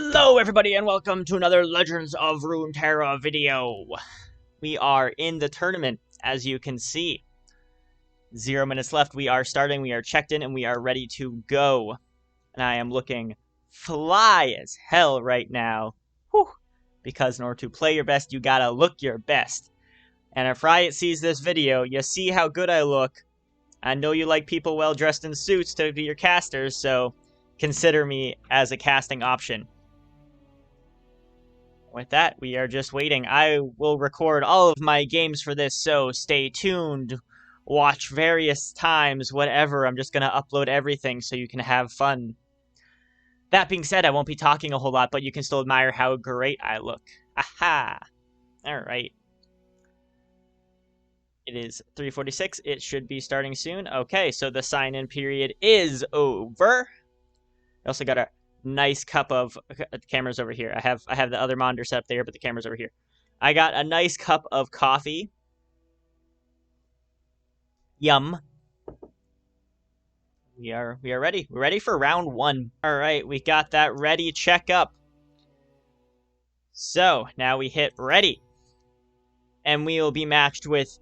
Hello everybody and welcome to another Legends of Runeterra video. We are in the tournament, as you can see. 0 minutes left, we are starting, we are checked in, and we are ready to go. And I am looking fly as hell right now. Whew. Because in order to play your best, you gotta look your best. And if Riot sees this video, you see how good I look. I know you like people well dressed in suits to be your casters, so consider me as a casting option. With that, we are just waiting. I will record all of my games for this, so stay tuned. Watch various times, whatever. I'm just going to upload everything so you can have fun. That being said, I won't be talking a whole lot, but you can still admire how great I look. Aha! Alright. It is 3:46. It should be starting soon. Okay, so the sign-in period is over. I also got a nice cup of cameras over here. I have the other monitor set up there, but the camera's over here. I got a nice cup of coffee. Yum. We are ready. We're ready for round 1. All right, we got that ready. Check up. So now we hit ready, and we will be matched with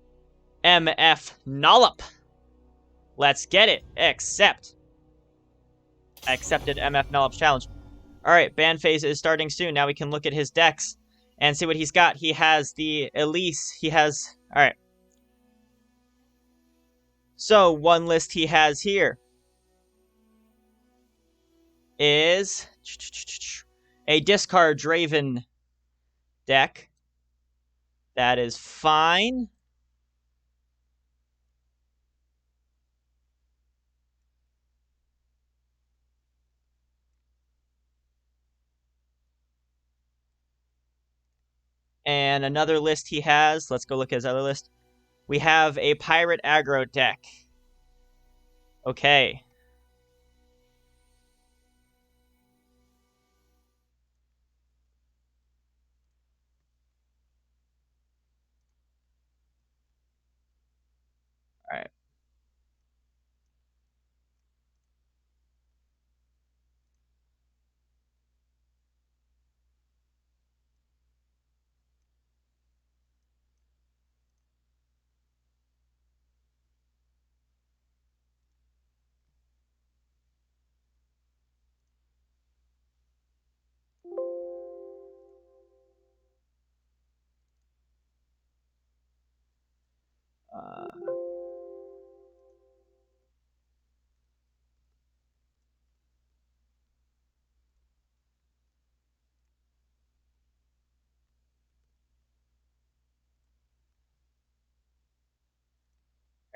MF Nollop. Let's get it. Accept. I accepted MF Nollop's challenge. Alright, ban phase is starting soon. Now we can look at his decks and see what he's got. He has the Elise. He has... Alright. So, one list he has here is a discard Draven deck. That is fine. And another list he has, let's go look at his other list. We have a pirate aggro deck. Okay. Alright.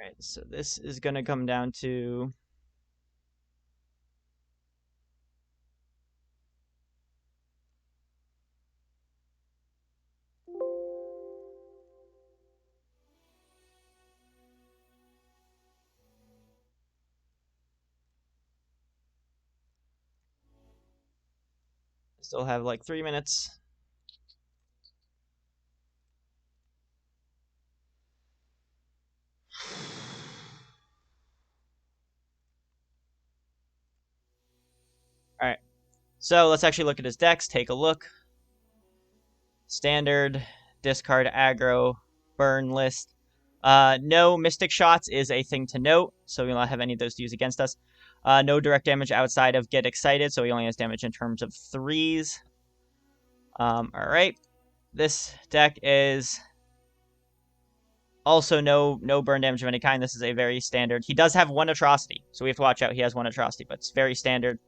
Alright, so this is going to come down to... Still have like 3 minutes. Alright, so let's actually look at his decks, take a look. Standard, discard aggro, burn list. No Mystic Shots is a thing to note, so we will not have any of those to use against us. No direct damage outside of Get Excited, so he only has damage in terms of 3s. Alright, this deck is also no burn damage of any kind. This is a very standard. He does have 1 Atrocity, so we have to watch out. He has 1 Atrocity, but it's very standard.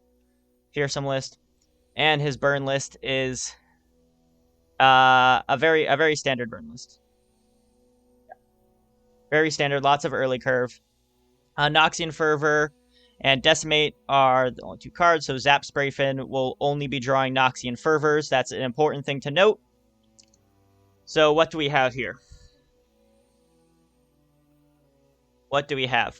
Fearsome list, and his burn list is a very standard burn list. Yeah. Very standard, lots of early curve. Noxian Fervor and Decimate are the only 2 cards, so Zap Sprayfin will only be drawing Noxian Fervors. That's an important thing to note. So what do we have here? What do we have?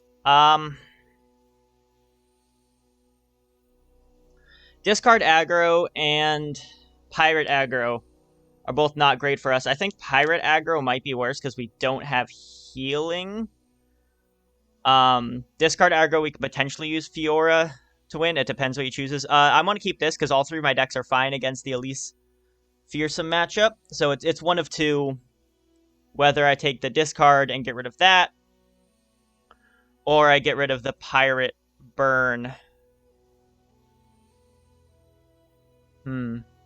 Discard aggro and pirate aggro are both not great for us. I think pirate aggro might be worse because we don't have healing. Discard aggro, we could potentially use Fiora to win. It depends what he chooses. I want to keep this because all three of my decks are fine against the Elise Fearsome matchup. So it's one of two. Whether I take the discard and get rid of that, or I get rid of the Pirate Burn.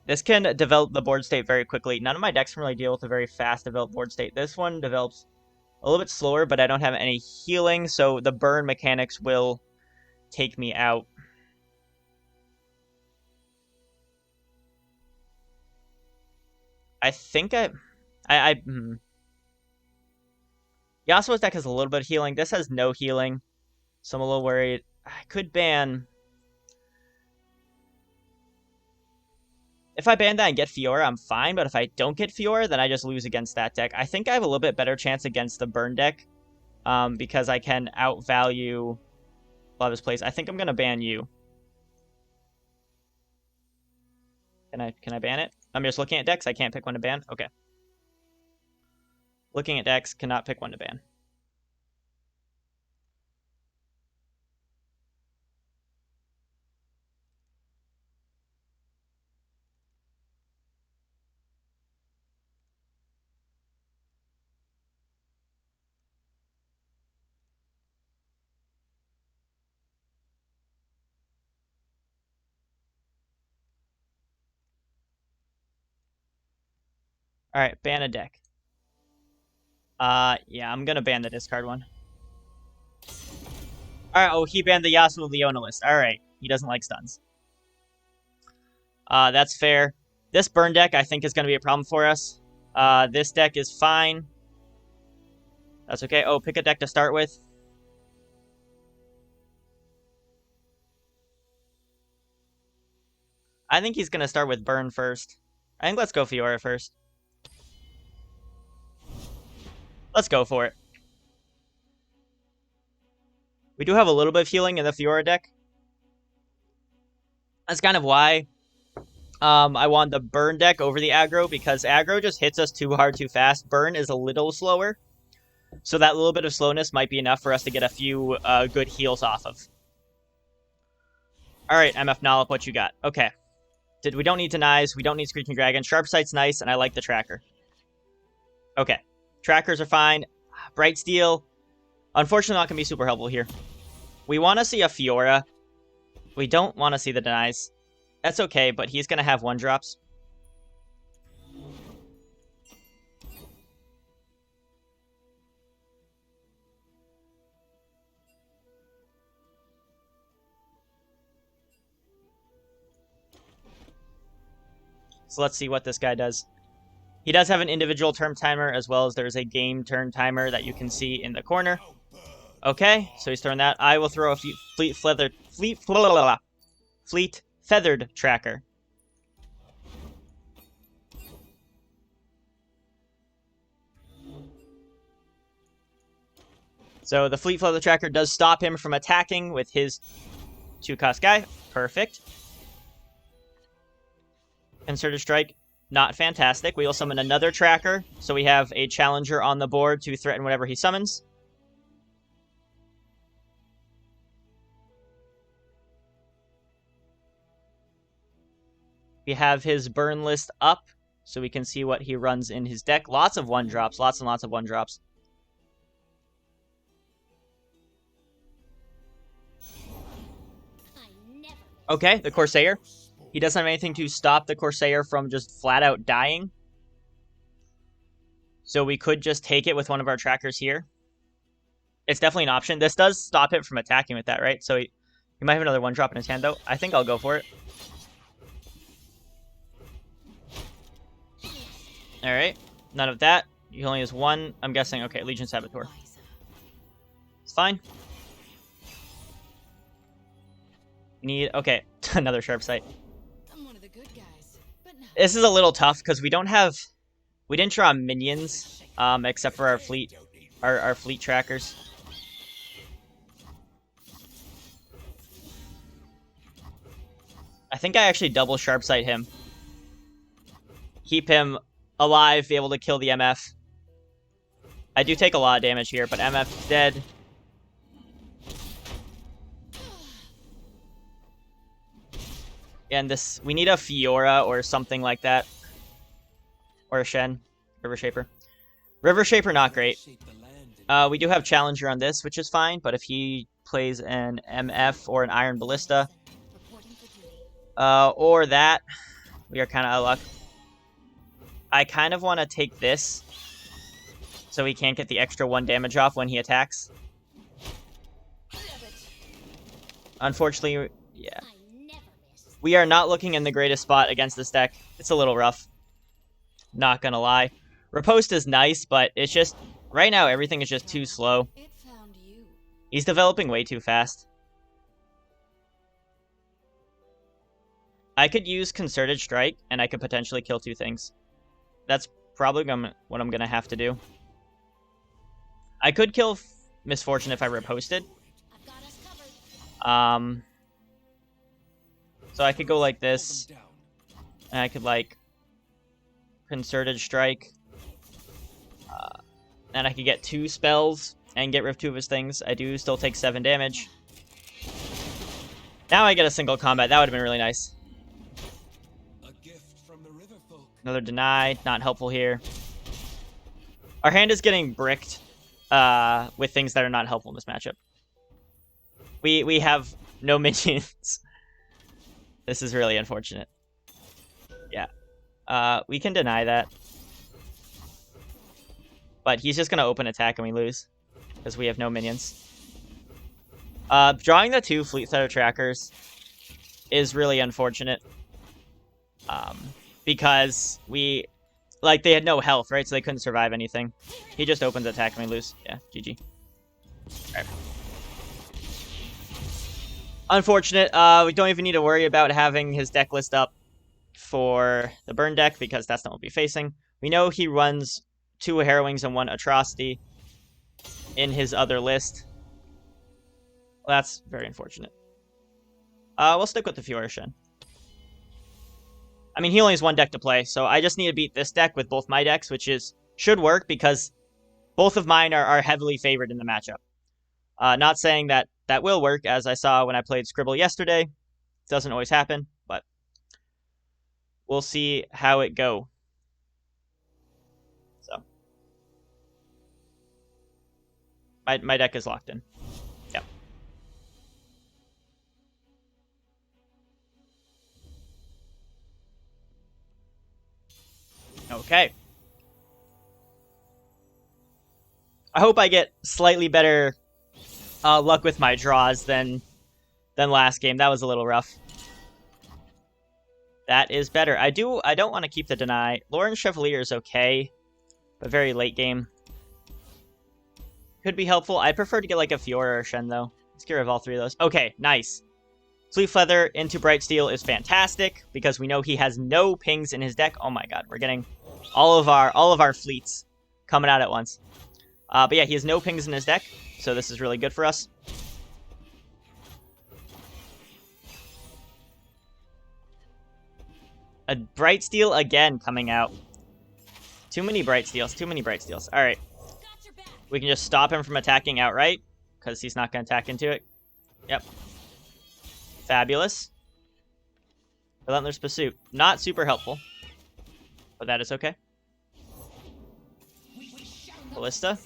This can develop the board state very quickly. None of my decks can really deal with a very fast developed board state. This one develops a little bit slower, but I don't have any healing, so the burn mechanics will take me out. I think Yasuo's deck has a little bit of healing. This has no healing, so I'm a little worried. I could ban... If I ban that and get Fiora, I'm fine, but if I don't get Fiora, then I just lose against that deck. I think I have a little bit better chance against the burn deck, because I can outvalue a lot of his plays. I think I'm going to ban you. Can I ban it? I'm just looking at decks. I can't pick one to ban? Okay. Looking at decks, cannot pick one to ban. Alright, ban a deck. Yeah, I'm gonna ban the discard one. Alright, oh, he banned the Yasuo Leona list. Alright, he doesn't like stuns. That's fair. This burn deck, I think, is gonna be a problem for us. This deck is fine. That's okay. Oh, pick a deck to start with. I think he's gonna start with burn first. I think let's go Fiora first. Let's go for it. We do have a little bit of healing in the Fiora deck. That's kind of why I want the burn deck over the aggro, because aggro just hits us too hard too fast. Burn is a little slower, so that little bit of slowness might be enough for us to get a few good heals off of. Alright, MF Nollop, what you got? Okay. We don't need Denies, we don't need Screeching Dragon. Sharp Sight's nice, and I like the Tracker. Okay. Trackers are fine. Bright Steel, unfortunately not going to be super helpful here. We want to see a Fiora. We don't want to see the Denies. That's okay, but he's going to have 1-drops. So let's see what this guy does. He does have an individual turn timer, as well as there's a game turn timer that you can see in the corner. Okay, so he's throwing that. I will throw a fleet feathered tracker. So the fleet feathered tracker does stop him from attacking with his 2-cost guy. Perfect. Concerted Strike. Not fantastic. We will summon another tracker, so we have a challenger on the board to threaten whatever he summons. We have his burn list up, so we can see what he runs in his deck. Lots of 1-drops, lots and lots of 1-drops. Okay, the Corsair. He doesn't have anything to stop the Corsair from just flat out dying. So we could just take it with one of our trackers here. It's definitely an option. This does stop him from attacking with that, right? So he might have another 1-drop in his hand, though. I think I'll go for it. Alright. None of that. He only has 1. I'm guessing, okay, Legion Saboteur. It's fine. Need, okay, another Sharp Sight. This is a little tough because we didn't draw minions, except for our fleet trackers. I think I actually double Sharp Sight him. Keep him alive, be able to kill the MF. I do take a lot of damage here, but MF is dead. And this, we need a Fiora or something like that. Or a Shen. River Shaper. River Shaper, not great. We do have Challenger on this, which is fine, but if he plays an MF or an Iron Ballista, or that, we are kind of out of luck. I kind of want to take this, so he can't get the extra 1 damage off when he attacks. Unfortunately, yeah. We are not looking in the greatest spot against this deck. It's a little rough. Not gonna lie. Riposte is nice, but it's just... Right now, everything is just too slow. He's developing way too fast. I could use Concerted Strike, and I could potentially kill 2 things. That's probably what I'm gonna have to do. I could kill Misfortune if I riposted. So I could go like this, and I could, like, Concerted Strike. And I could get 2 spells and get rid of 2 of his things. I do still take 7 damage. Now I get a single combat. That would have been really nice. Another deny. Not helpful here. Our hand is getting bricked with things that are not helpful in this matchup. We have no minions. This is really unfortunate. Yeah. We can deny that. But he's just going to open attack and we lose. Because we have no minions. Drawing the 2 Fleet Feather Trackers is really unfortunate. Because we... Like, they had no health, right? So they couldn't survive anything. He just opens attack and we lose. Yeah, GG. Alright. Unfortunate. We don't even need to worry about having his deck list up for the burn deck, because that's not what we'll be facing. We know he runs 2 Harrowings and 1 Atrocity in his other list. Well, that's very unfortunate. We'll stick with the Fiora Shen. I mean, he only has 1 deck to play, so I just need to beat this deck with both my decks, which should work, because both of mine are heavily favored in the matchup. Not saying that that will work, as I saw when I played Scribble yesterday. Doesn't always happen, but we'll see how it go. So, my deck is locked in. Yep. Okay. I hope I get slightly better luck with my draws than last game. That was a little rough. That is better. I don't want to keep the deny. LoR and Chevalier is okay, but very late game. Could be helpful. I prefer to get like a Fiora or Shen though. Let's get rid of all 3 of those. Okay, nice. Fleet Feather into Bright Steel is fantastic because we know he has no pings in his deck. Oh my god, we're getting all of our fleets coming out at once. But yeah, he has no pings in his deck, so this is really good for us. A Bright Steel again coming out. Too many Bright Steels, too many Bright Steels. Alright. We can just stop him from attacking outright, because he's not going to attack into it. Yep. Fabulous. Relentless Pursuit. Not super helpful, but that is okay. Ballista.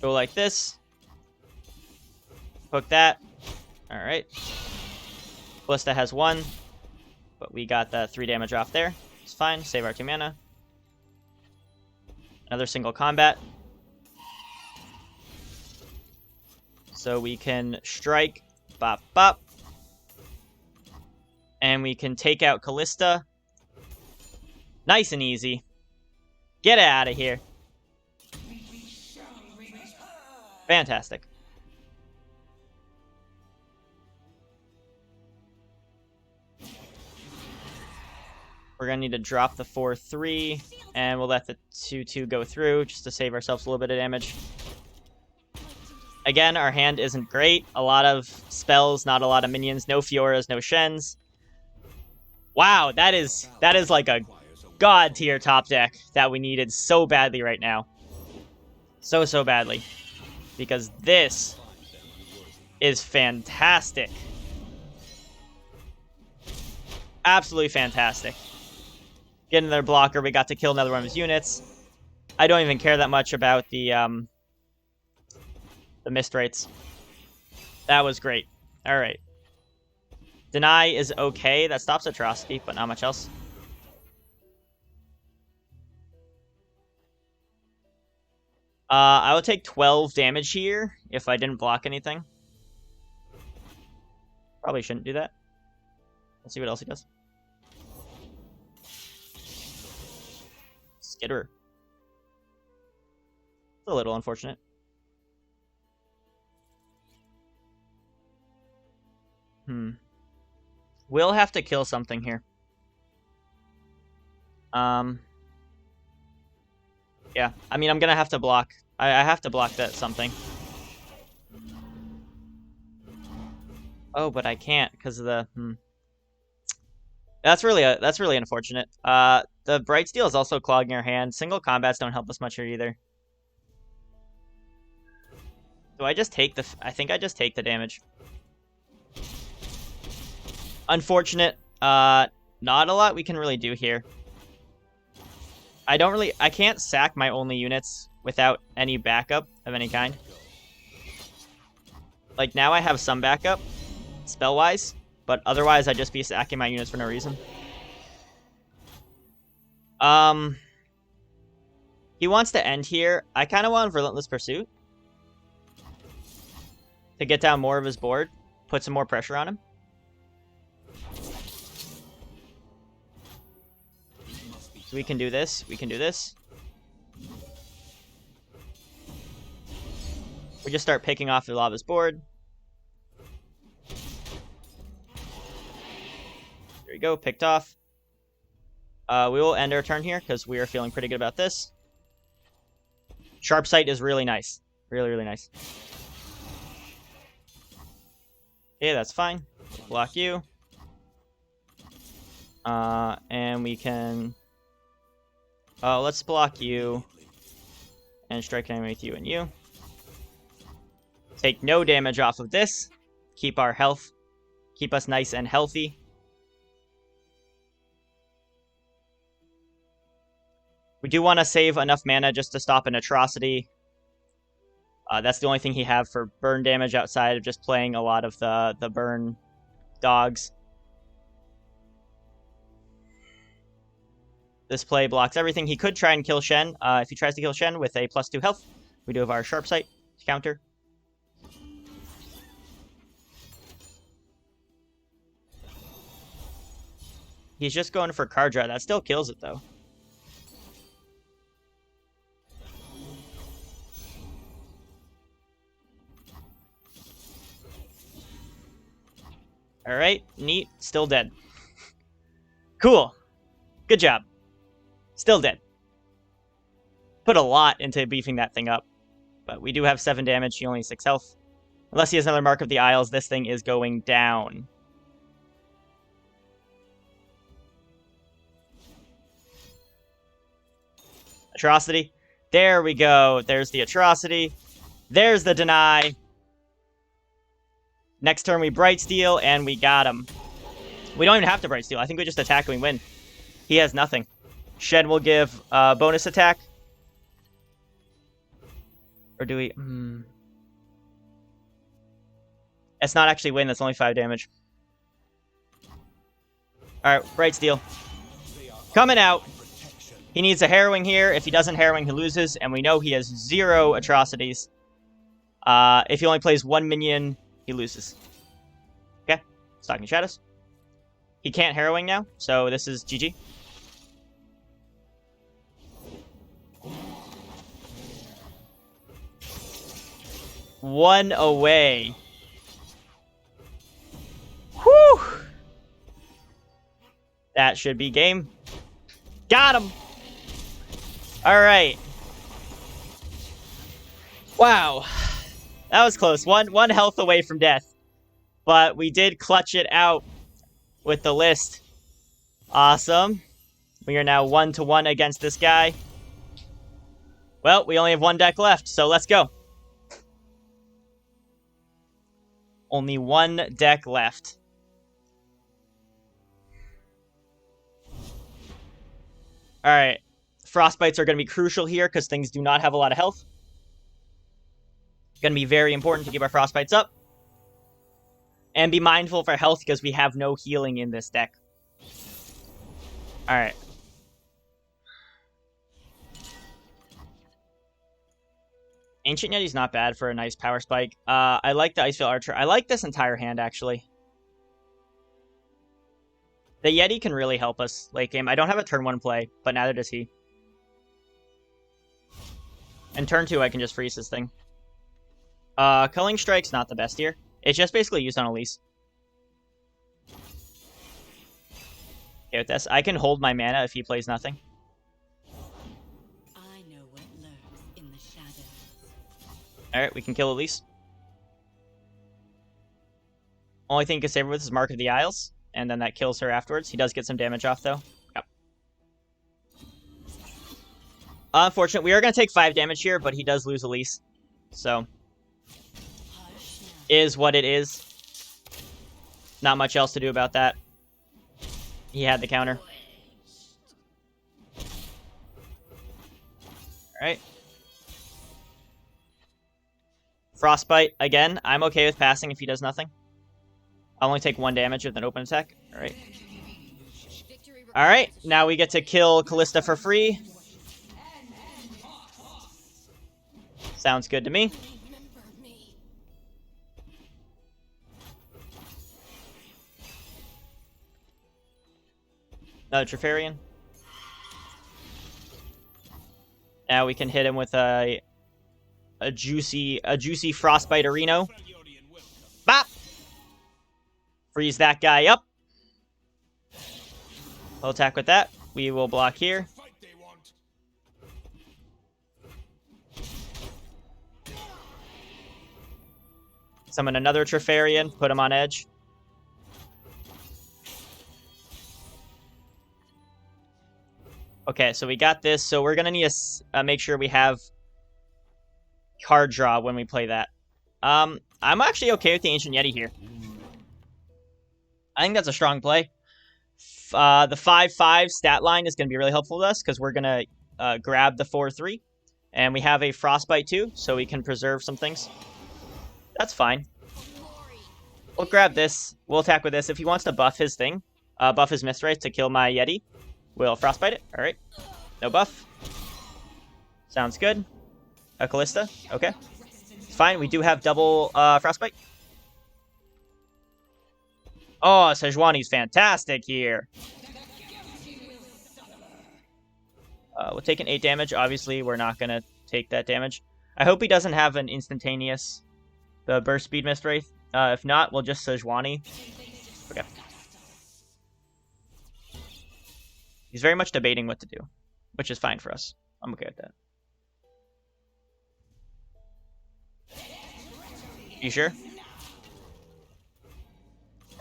Go like this. Hook that. Alright. Ballista has 1, but we got the 3 damage off there. It's fine. Save our 2 mana. Another single combat. So we can strike. Bop, bop. And we can take out Callista. Nice and easy. Get out of here. Fantastic. We're going to need to drop the 4-3, and we'll let the 2-2 go through just to save ourselves a little bit of damage. Again, our hand isn't great. A lot of spells, not a lot of minions. No Fioras, no Shens. Wow, that is like a god tier top deck that we needed so badly right now. So badly. Because this is fantastic. Absolutely fantastic. Getting their blocker, we got to kill another one of his units. I don't even care that much about the missed rates. That was great. All right. Deny is okay. That stops Atrocity, but not much else. I would take 12 damage here if I didn't block anything. Probably shouldn't do that. Let's see what else he does. Skitter. It's a little unfortunate. We'll have to kill something here. Yeah, I mean, I'm gonna have to block. I have to block that something. Oh, but I can't because of the. That's really unfortunate. The Bright Steel is also clogging our hand. Single combats don't help us much here either. Do I just take the? I think I just take the damage. Unfortunate. Not a lot we can really do here. I can't sack my only units without any backup of any kind. Like, now I have some backup, spell-wise, but otherwise I'd just be sacking my units for no reason. He wants to end here. I kind of want Relentless Pursuit to get down more of his board, put some more pressure on him. So we can do this. We can do this. We just start picking off the lava's board. There we go, picked off. We will end our turn here because we are feeling pretty good about this. Sharp Sight is really nice. Really, really nice. Okay, that's fine. Block you. And we can... let's block you. And strike enemy with you and you. Take no damage off of this. Keep our health. Keep us nice and healthy. We do want to save enough mana just to stop an Atrocity. That's the only thing he have for burn damage outside of just playing a lot of the burn dogs. This play blocks everything. He could try and kill Shen. If he tries to kill Shen with a +2 health, we do have our Sharp Sight to counter. He's just going for card draw. That still kills it, though. Alright, neat. Still dead. Cool. Good job. Still dead. Put a lot into beefing that thing up. But we do have 7 damage. He only has 6 health. Unless he has another Mark of the Isles, this thing is going down. Atrocity. There we go. There's the Atrocity. There's the Deny. Next turn we Bright Steel, and we got him. We don't even have to Bright Steel. I think we just attack and we win. He has nothing. Shen will give bonus attack. Or do we... It's not actually win. That's only 5 damage. Alright, Bright Steel. Coming out. He needs a Harrowing here. If he doesn't Harrowing, he loses. And we know he has 0 Atrocities. If he only plays 1 minion, he loses. Okay. Stalking Shadows. He can't Harrowing now, so this is GG. One away. Whew! That should be game. Got him! Alright. Wow. That was close. One health away from death. But we did clutch it out with the list. Awesome. We are now 1-1 against this guy. Well, we only have 1 deck left, so let's go. Only 1 deck left. Alright. Frostbites are going to be crucial here because things do not have a lot of health. Going to be very important to keep our frostbites up. And be mindful of our health because we have no healing in this deck. Alright. Ancient Yeti's not bad for a nice power spike. I like the Icefield Archer. I like this entire hand, actually. The Yeti can really help us late game. I don't have a turn 1 play, but neither does he. And turn 2, I can just freeze this thing. Culling Strike's not the best here. It's just basically used on Elise. Okay, with this, I can hold my mana if he plays nothing. I know what lurks in the shadows. Alright, we can kill Elise. Only thing you can save her with is Mark of the Isles, and then that kills her afterwards. He does get some damage off, though. Yep. Unfortunate. We are going to take 5 damage here, but he does lose Elise. So, is what it is. Not much else to do about that. He had the counter. Alright. Frostbite, again. I'm okay with passing if he does nothing. I'll only take 1 damage with an open attack. Alright. Alright, now we get to kill Callista for free. Sounds good to me. Another Trifarian. Now we can hit him with a juicy Frostbite Areno. Bop! Freeze that guy up. We'll attack with that. We will block here. Summon another Trifarian. Put him on edge. Okay, so we got this. So we're going to need to make sure we have card draw when we play that. I'm actually okay with the Ancient Yeti here. I think that's a strong play. The 5/5 stat line is going to be really helpful to us because we're going to grab the 4/3. And we have a Frostbite too, so we can preserve some things. That's fine. We'll grab this. We'll attack with this. If he wants to buff his thing, buff his Mistwraith to kill my Yeti, we'll Frostbite it. Alright. No buff. Sounds good. A Callista. Okay. Fine. We do have double Frostbite. Oh, Sejuani's fantastic here. We'll take an 8 damage. Obviously, we're not going to take that damage. I hope he doesn't have an instantaneous burst speed Mistwraith. If not, we'll just Sejuani. Okay. He's very much debating what to do, which is fine for us. I'm okay with that. You sure?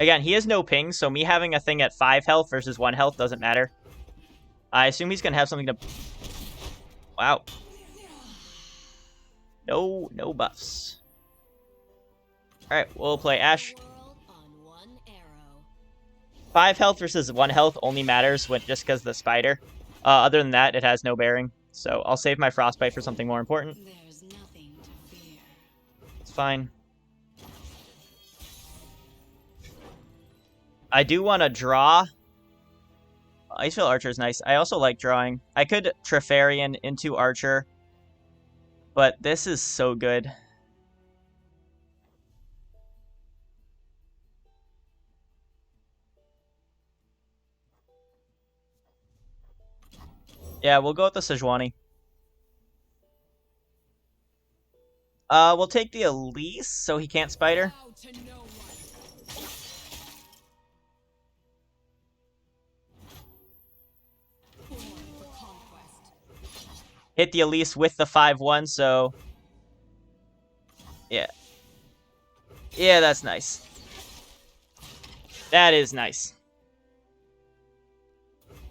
Again, he has no ping, so me having a thing at 5 health versus 1 health doesn't matter. I assume he's going to have something to... Wow. No buffs. Alright, we'll play Ashe. 5 health versus 1 health only matters when just because of the spider. Other than that, it has no bearing. So I'll save my Frostbite for something more important. There's nothing to fear. It's fine. I do want to draw. Icefield Archer is nice. I also like drawing. I could Trifarian into Archer. But this is so good. Yeah, we'll go with the Sejuani. We'll take the Elise so he can't spider. Hit the Elise with the 5/1, so... Yeah. Yeah, that's nice. That is nice.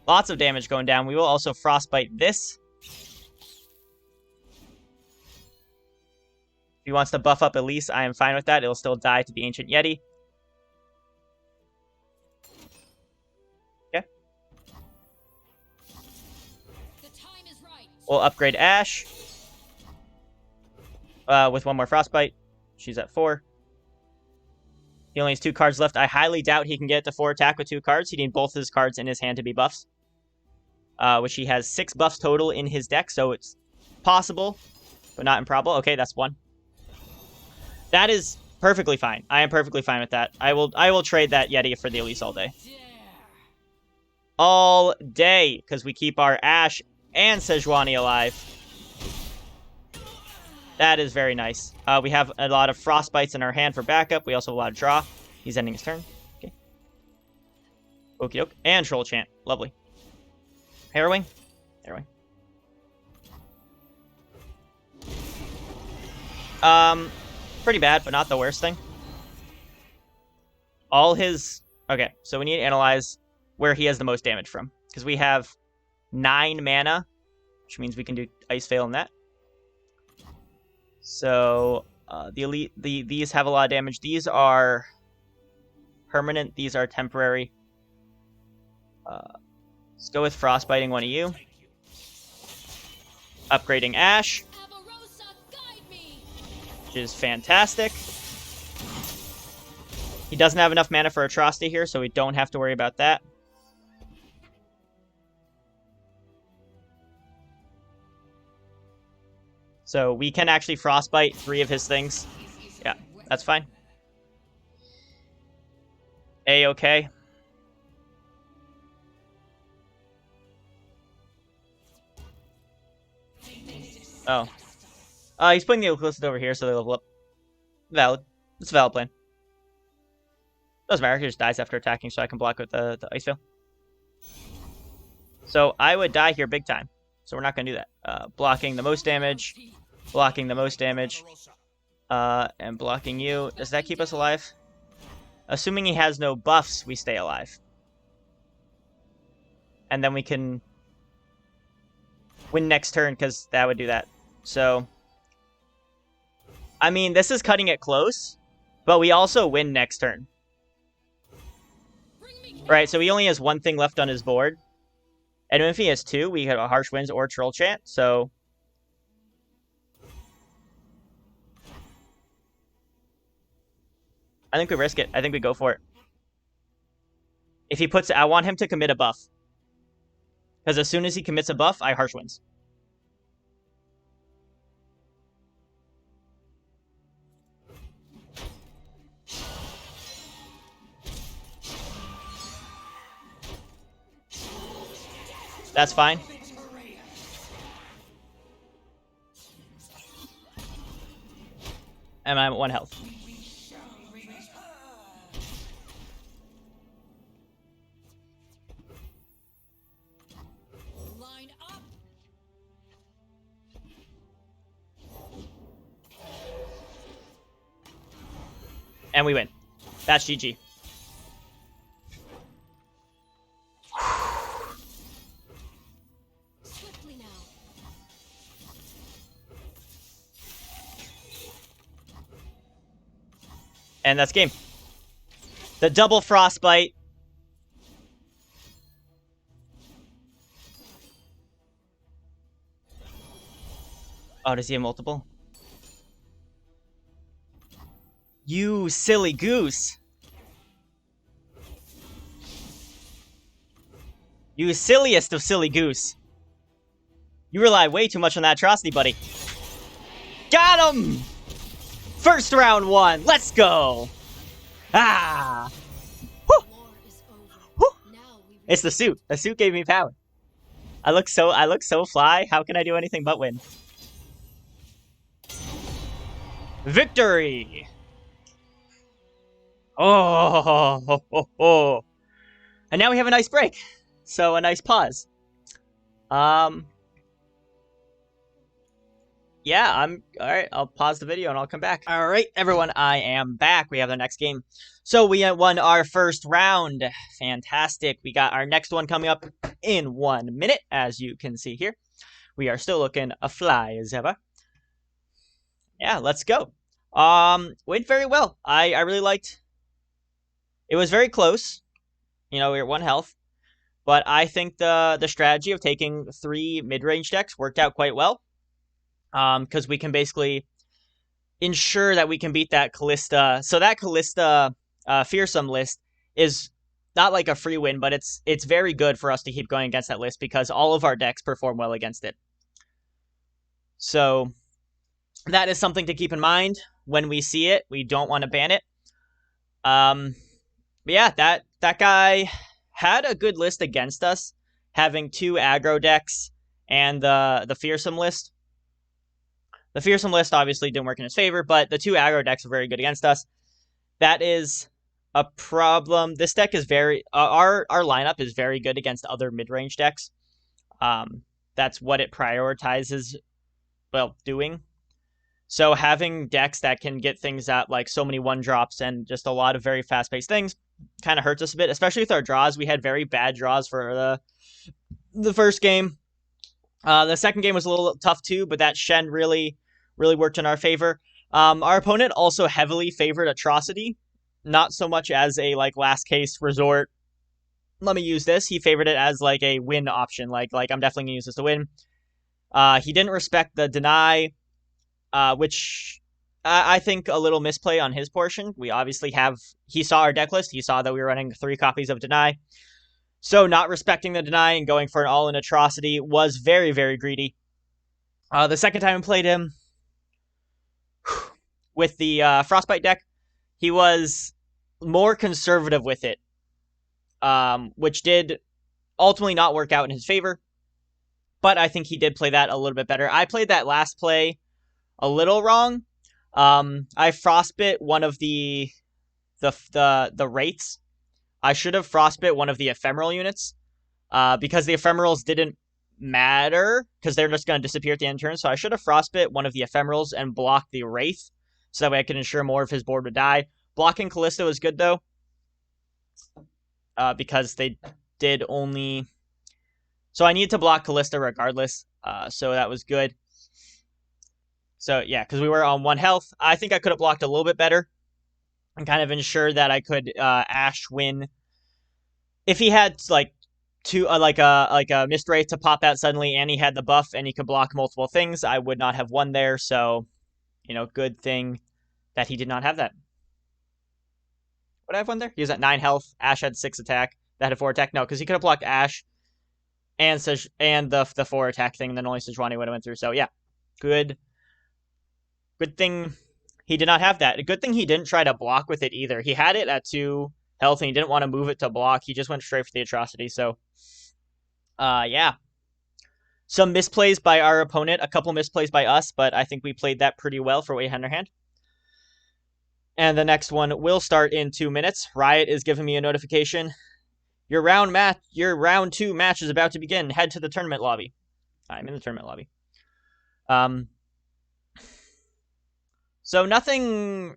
Lots of damage going down. We will also Frostbite this. If he wants to buff up Elise, I am fine with that. It'll still die to the Ancient Yeti. Okay. We'll upgrade Ashe with one more Frostbite. She's at 4. He only has 2 cards left. I highly doubt he can get to 4 attack with 2 cards. He needs both his cards in his hand to be buffs. Which he has 6 buffs total in his deck, so it's possible, but not improbable. Okay, that's 1. That is perfectly fine. I am perfectly fine with that. I will trade that Yeti for the Elise all day. All day, because we keep our Ashe and Sejuani alive. That is very nice. We have a lot of Frostbites in our hand for backup. We also have a lot of draw. He's ending his turn. Okay. Okie doke. And Troll Chant. Lovely. Harrowing. Harrowing. Pretty bad, but not the worst thing. All his... Okay, so we need to analyze where he has the most damage from. Because we have 9 mana, which means we can do Ice Veil in that. So, these have a lot of damage. These are permanent. These are temporary. Let's go with Frostbiting one of you. Upgrading Ashe, which is fantastic. He doesn't have enough mana for Atrocity here, so we don't have to worry about that. So we can actually Frostbite 3 of his things. Yeah, that's fine. A-okay. Oh. He's putting the Eclipse over here so they level up. Valid. It's a valid plan. Doesn't matter, he just dies after attacking, so I can block with the Ice Veil. So I would die here big time. So we're not going to do that. Blocking the most damage. Blocking the most damage. And blocking you. Does that keep us alive? Assuming he has no buffs, we stay alive. And then we can win next turn, because that would do that. So, I mean, this is cutting it close, but we also win next turn. Right, so he only has 1 thing left on his board. And if he has 2, we have a Harsh Winds or Troll Chant, so... I think we risk it. I think we go for it. If he puts... I want him to commit a buff. Because as soon as he commits a buff, I Harsh Winds. That's fine. And I'm at 1 health. Line up. And we win. That's GG. Swiftly now. And that's game. The double Frostbite. Oh, does he have multiple? You silly goose. You silliest of silly goose. You rely way too much on that atrocity, buddy. Got him! First round 1. Let's go. Ah. Woo. War is over. Woo. Now we It's the suit. The suit gave me power. I look so fly. How can I do anything but win? Victory! Oh. And now we have a nice break. So a nice pause. Yeah, alright, I'll pause the video and I'll come back. Alright, everyone, I am back. We have the next game. So we won our first round. Fantastic. We got our next one coming up in 1 minute, as you can see here. We are still looking a fly as ever. Yeah, let's go. Went very well. I really liked... It was very close. You know, we were at 1 health. But I think the strategy of taking 3 mid-range decks worked out quite well. Because we can basically ensure that we can beat that Kalista. So that Kalista fearsome list is not like a free win, but it's very good for us to keep going against that list because all of our decks perform well against it. So that is something to keep in mind when we see it. We don't want to ban it. But yeah, that guy had a good list against us, having 2 aggro decks and the fearsome list. The fearsome list obviously didn't work in his favor, but the 2 aggro decks are very good against us. That is a problem. This deck is very our lineup is very good against other mid-range decks. That's what it prioritizes, well, doing. So having decks that can get things at like so many 1-drops and just a lot of very fast-paced things kind of hurts us a bit, especially with our draws. We had very bad draws for the first game. The second game was a little tough too, but that Shen really worked in our favor. Our opponent also heavily favored Atrocity, not so much as a like last case resort. Let me use this. He favored it as like a win option. Like I'm definitely gonna use this to win. He didn't respect the deny, which I think a little misplay on his portion. We obviously he saw our deck list. He saw that we were running 3 copies of deny. So not respecting the deny and going for an all-in Atrocity was very, very greedy. The second time I played him with the Frostbite deck, he was more conservative with it, which did ultimately not work out in his favor. But I think he did play that a little bit better. I played that last play a little wrong. I frostbit one of the wraiths. I should have frostbit one of the ephemeral units, because the ephemerals didn't matter, because they're just going to disappear at the end turn. So I should have frostbit one of the ephemerals and blocked the wraith, so that way I could ensure more of his board would die. Blocking Kalista was good though, because they did only. So I needed to block Kalista regardless. So that was good. So yeah, because we were on 1 health, I think I could have blocked a little bit better and kind of ensure that I could Ashe win. If he had like 2 like a Mist Wraith to pop out suddenly, and he had the buff and he could block multiple things, I would not have won there. So, good thing that he did not have that. Would I have won there? He was at 9 health. Ashe had 6 attack. That had 4 attack. No, because he could have blocked Ashe and the 4 attack thing, and then only Sejuani would have went through. So yeah, good thing he did not have that. A good thing he didn't try to block with it either. He had it at 2 health and he didn't want to move it to block. He just went straight for the Atrocity. So, yeah. Some misplays by our opponent, a couple misplays by us, but I think we played that pretty well for what we had in our hand. And the next one will start in 2 minutes. Riot is giving me a notification. Your round 2 match is about to begin. Head to the tournament lobby. I'm in the tournament lobby. So nothing.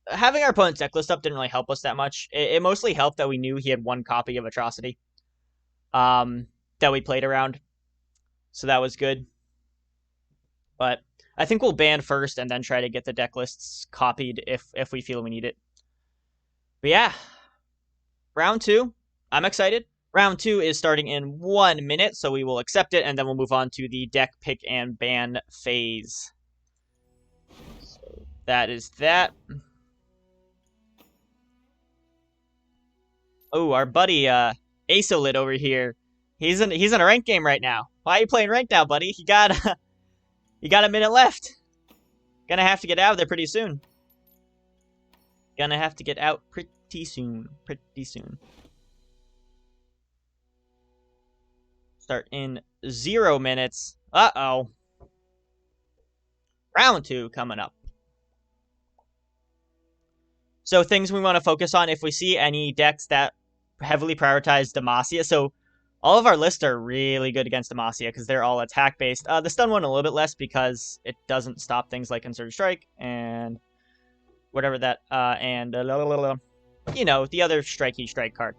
Having our opponent's deck list up didn't really help us that much. It mostly helped that we knew he had 1 copy of Atrocity, that we played around. So that was good. But I think we'll ban first and then try to get the deck lists copied if we feel we need it. But yeah, round 2. I'm excited. Round 2 is starting in 1 minute, so we will accept it, and then we'll move on to the deck pick and ban phase. So that is that. Oh, our buddy Asolid over here. He's in a ranked game right now. Why are you playing ranked now, buddy? You got a minute left. Gonna have to get out of there pretty soon. Gonna have to get out pretty soon. Pretty soon. Start in 0 minutes. Uh-oh. Round 2 coming up. So things we want to focus on if we see any decks that heavily prioritize Demacia. So all of our lists are really good against Demacia because they're all attack based. The stun one a little bit less because it doesn't stop things like Concerted Strike and whatever that and the other strike card.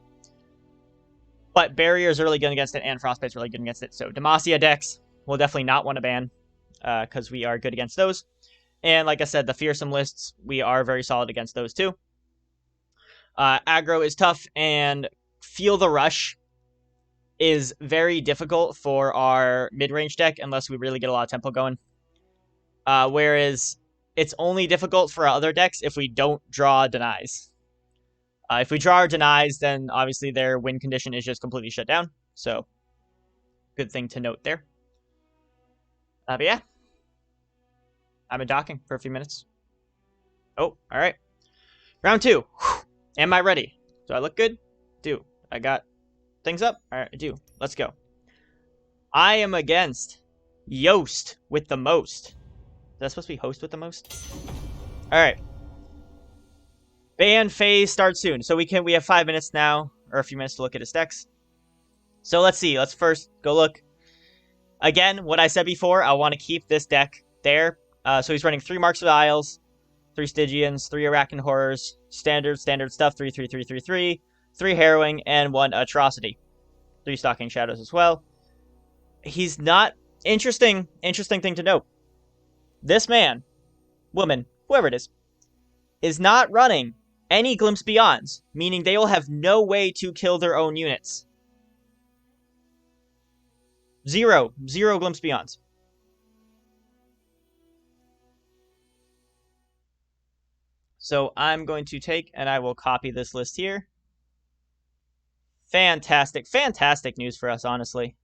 But Barrier is really good against it, and Frostbite's really good against it. So Demacia decks we'll definitely not want to ban because we are good against those. And like I said, the fearsome lists, we are very solid against those too. Aggro is tough, and Feel the Rush is very difficult for our mid-range deck unless we really get a lot of tempo going. Whereas it's only difficult for our other decks if we don't draw denies. If we draw our denies, then obviously their win condition is just completely shut down. So, good thing to note there. But yeah. I've been docking for a few minutes. Oh, alright. Round 2. Am I ready? Do I look good? Do. I got things up? Alright, I do. Let's go. I am against YostwiththeMost. Is that supposed to be host with the most? Alright. Ban phase starts soon. So we have 5 minutes now, or a few minutes to look at his decks. So let's see. Let's first go look. Again, what I said before, I want to keep this deck there. So he's running 3 Marks of the Isles, 3 Stygians, 3 Arachne Horrors, standard stuff, 3, 3, 3, 3, 3, 3 Harrowing, and 1 Atrocity. 3 Stalking Shadows as well. He's not... Interesting thing to note. This man, woman, whoever it is not running any Glimpse Beyonds, meaning they will have no way to kill their own units. Zero Glimpse Beyonds. So I'm going to take and I will copy this list here. Fantastic news for us, honestly.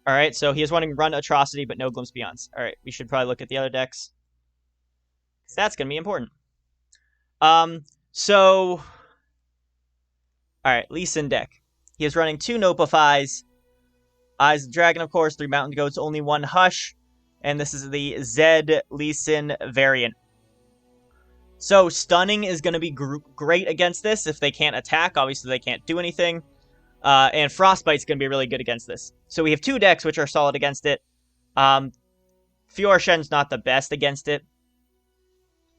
Alright, so he is wanting to run Atrocity, but no Glimpse Beyonds. Alright, we should probably look at the other decks. That's going to be important. So... Alright, Lee Sin deck. He is running 2 Nollop, Eyes of the Dragon, of course, 3 Mountain Goats, only 1 Hush, and this is the Zed Lee Sin variant. So, Stunning is going to be great against this if they can't attack. Obviously, they can't do anything. And Frostbite's going to be really good against this. So we have 2 decks which are solid against it. Fiora Shen's not the best against it.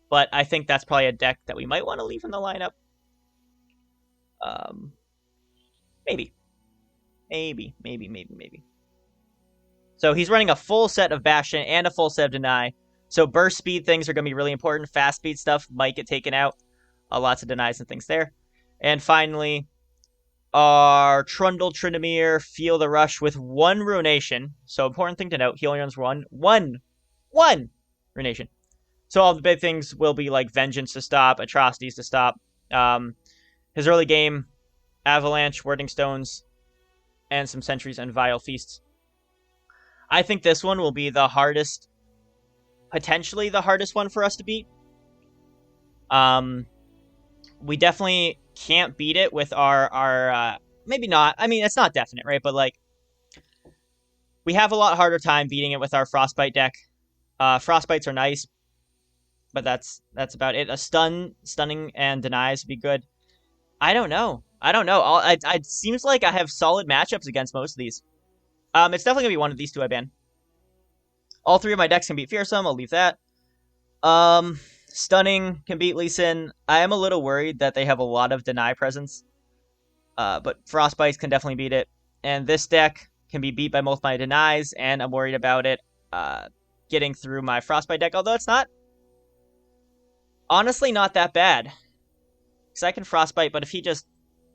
But I think that's probably a deck that we might want to leave in the lineup. Maybe. So he's running a full set of Bastion and a full set of Deny. So burst speed things are going to be really important. Fast speed stuff might get taken out. Lots of denies and things there. And finally, our Trundle Tryndamere Feel the Rush with 1 Ruination. So important thing to note, he only runs one Ruination. So all the big things will be like Vengeance to stop, Atrocities to stop. His early game, Avalanche, Wording Stones, and some Sentries and Vile Feasts. I think this one will be the hardest, potentially the hardest one for us to beat. We definitely can't beat it with our maybe not. I mean, it's not definite, right? But like, we have a lot harder time beating it with our Frostbite deck. Frostbites are nice, but that's about it. Stunning and denies would be good. I don't know. It seems like I have solid matchups against most of these. It's definitely gonna be one of these 2 I ban. All 3 of my decks can beat Fearsome. I'll leave that. Stunning can beat Lee Sin. I am a little worried that they have a lot of deny presence. But Frostbites can definitely beat it. And this deck can be beat by both my denies, and I'm worried about it getting through my Frostbite deck, although it's not honestly not that bad. Because I can Frostbite, but if he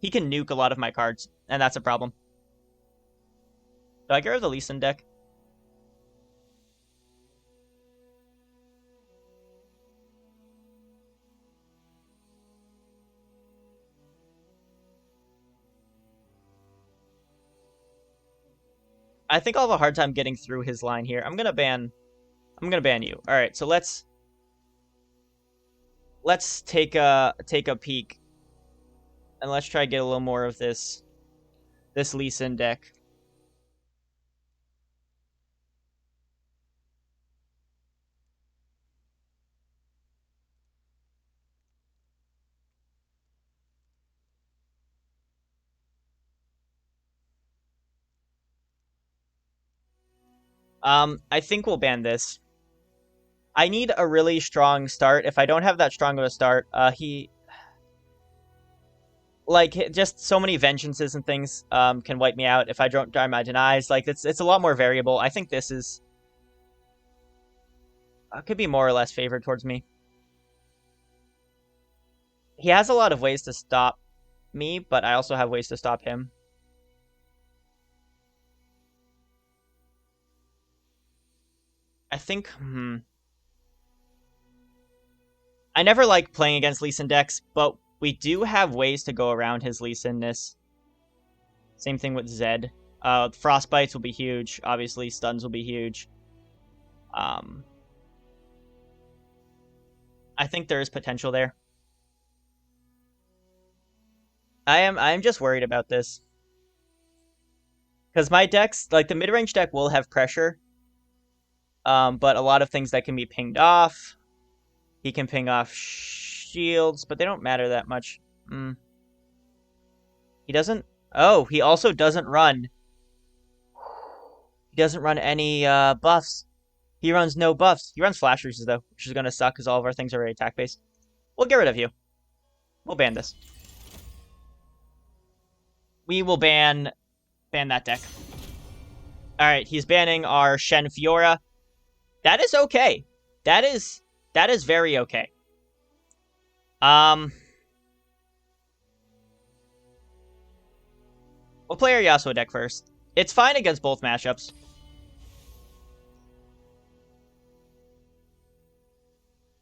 can nuke a lot of my cards, and that's a problem. Do I get rid of the Lee Sin deck? I think I'll have a hard time getting through his line here. I'm gonna ban you. All right, so let's take a peek, and let's try to get a little more of this Lee Sin deck. I think we'll ban this. I need a really strong start. If I don't have that strong of a start, like, just so many vengeances and things can wipe me out if I don't dry my denies. Like, it's a lot more variable. I think this is could be more or less favored towards me. He has a lot of ways to stop me, but I also have ways to stop him. I think, I never like playing against Lee Sin decks, but we do have ways to go around his Lee Sin-ness. Same thing with Zed. Frostbites will be huge. Obviously, stuns will be huge. I think there is potential there. I'm just worried about this. Because my decks, like the mid-range deck will have pressure. But a lot of things that can be pinged off. He can ping off shields, but they don't matter that much. He doesn't... Oh, he also doesn't run. He doesn't run any buffs. He runs no buffs. He runs flash freezes, though, which is going to suck because all of our things are already attack-based. We'll get rid of you. We'll ban this. We will ban that deck. Alright, he's banning our Shen Fiora. That is okay. That is very okay. We'll play our Yasuo deck first. It's fine against both matchups.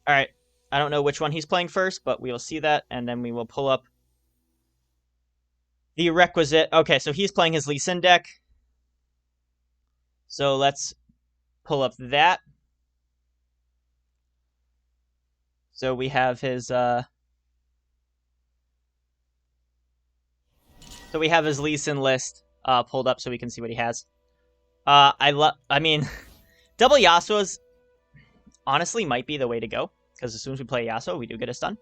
Alright. I don't know which one he's playing first, but we will see that, and then we will pull up the requisite... Okay, so he's playing his Lee Sin deck. So let's pull up that. So we have his... So we have his Lee Sin list pulled up so we can see what he has. I mean, double Yasuo's honestly might be the way to go. Because as soon as we play Yasuo, we do get a stun.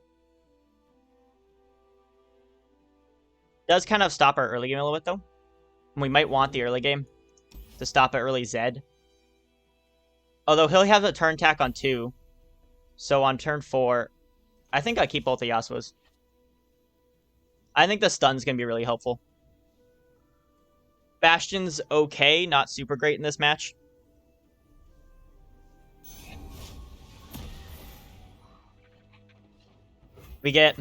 Does kind of stop our early game a little bit, though. And we might want the early game to stop an early Zed. Although he'll have the turn attack on 2. So on turn 4, I think I keep both the Yasuos. I think the stun's going to be really helpful. Bastion's okay, not super great in this match. We get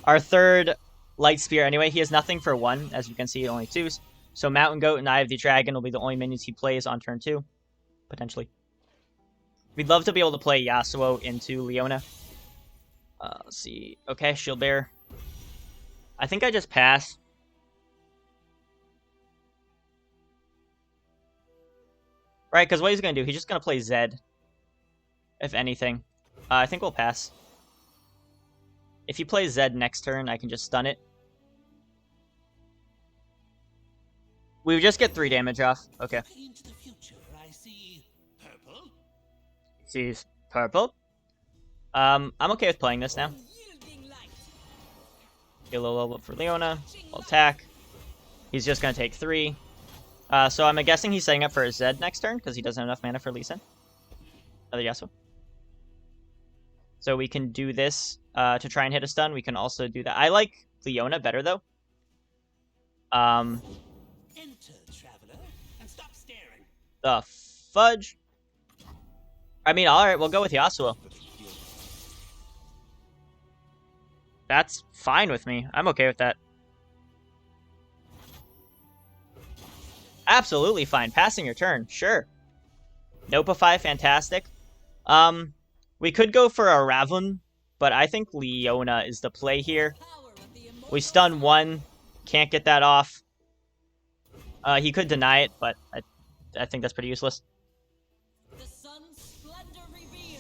our third Light Spear anyway. He has nothing for 1, as you can see, only 2s. So Mountain Goat and Eye of the Dragon will be the only minions he plays on turn 2, potentially. We'd love to be able to play Yasuo into Leona. Let's see. Okay, Shield Bearer. I think I just pass. Right, because what he's going to do, he's just going to play Zed. If anything. I think we'll pass. If he plays Zed next turn, I can just stun it. We would just get 3 damage off. Okay. Sees purple. I'm okay with playing this now. Get a little level up for Leona. We'll attack. He's just going to take 3. So I'm guessing he's setting up for a Zed next turn because he doesn't have enough mana for Lee Sin. Another Yasuo. So we can do this to try and hit a stun. We can also do that. I like Leona better, though. Enter, traveler, and stop staring. The fudge. I mean, alright, we'll go with Yasuo. That's fine with me. I'm okay with that. Absolutely fine. Passing your turn, sure. Nopify, fantastic. We could go for a Ravun, but I think Leona is the play here. We stun 1, can't get that off. He could deny it, but I think that's pretty useless.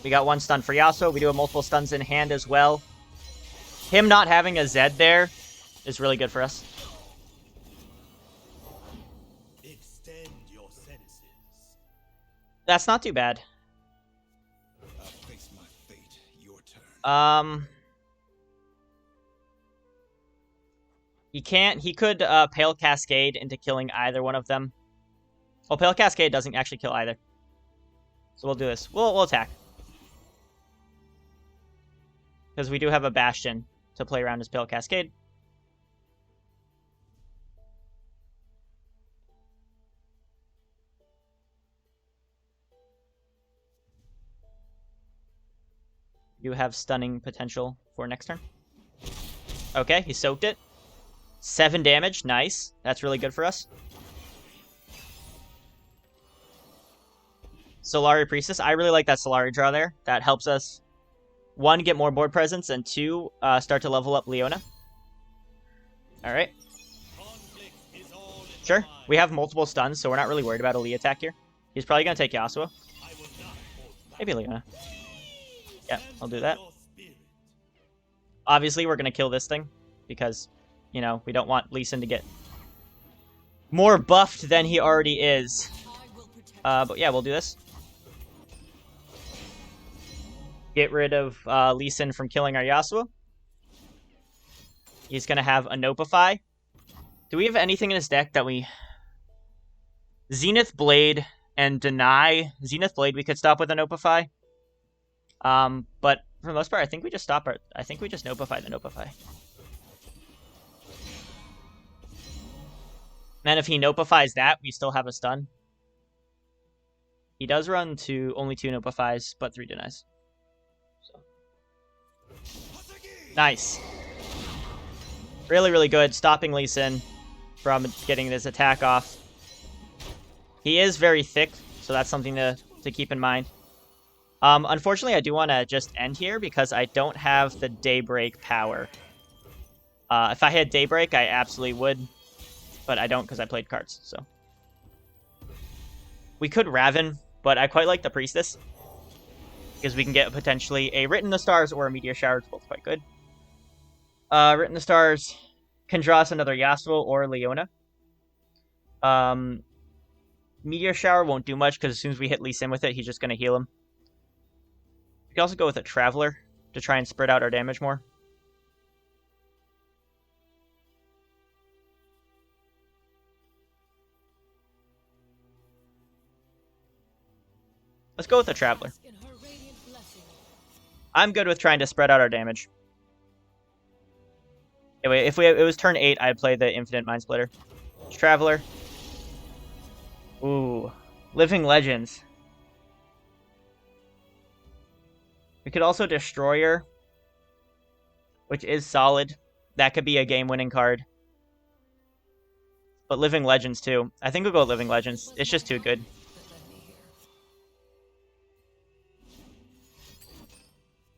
We got 1 stun for Yasuo. We do have multiple stuns in hand as well. Him not having a Zed there is really good for us. Extend your senses. That's not too bad. I'll face my fate. Your turn. He could Pale Cascade into killing either one of them. Well, Pale Cascade doesn't actually kill either. So we'll do this. We'll attack. Because we do have a Bastion to play around his Pale Cascade. You have stunning potential for next turn. Okay, he soaked it. 7 damage, nice. That's really good for us. Solari Priestess, I really like that Solari draw there. That helps us, 1, get more board presence, and 2, start to level up Leona. Alright. Sure, we have multiple stuns, so we're not really worried about a Lee attack here. He's probably going to take Yasuo. Maybe Leona. Yeah, I'll do that. Obviously, we're going to kill this thing, because, you know, we don't want Lee Sin to get more buffed than he already is. But yeah, we'll do this. Get rid of Lee Sin from killing our Yasuo. He's going to have a Nopify. Do we have anything in his deck that we... Zenith Blade and Deny. Zenith Blade we could stop with a Nopify. But for the most part, I think we just stop our... I think we just Nopify the Nopify. And if he Nopifies that, we still have a stun. He does run to only 2 Nopifies, but 3 Denies. So. Nice. Really, really good. Stopping Lee Sin from getting this attack off. He is very thick, so that's something to keep in mind. Unfortunately, I do want to just end here because I don't have the Daybreak power. If I had Daybreak, I absolutely would, but I don't because I played cards, so. We could Raven, but I quite like the Priestess because we can get potentially a Writ in the Stars or a Meteor Shower. It's both quite good. Writ in the Stars can draw us another Yasuo or Leona. Meteor Shower won't do much because as soon as we hit Lee Sin with it, he's just going to heal him. We can also go with a Traveler to try and spread out our damage more. Let's go with a Traveler. I'm good with trying to spread out our damage. Anyway, if it was turn 8, I'd play the Infinite Mind Splitter. Traveler. Ooh. Living Legends. We could also Destroyer, which is solid. That could be a game-winning card. But Living Legends, too. I think we'll go with Living Legends. It's just too good.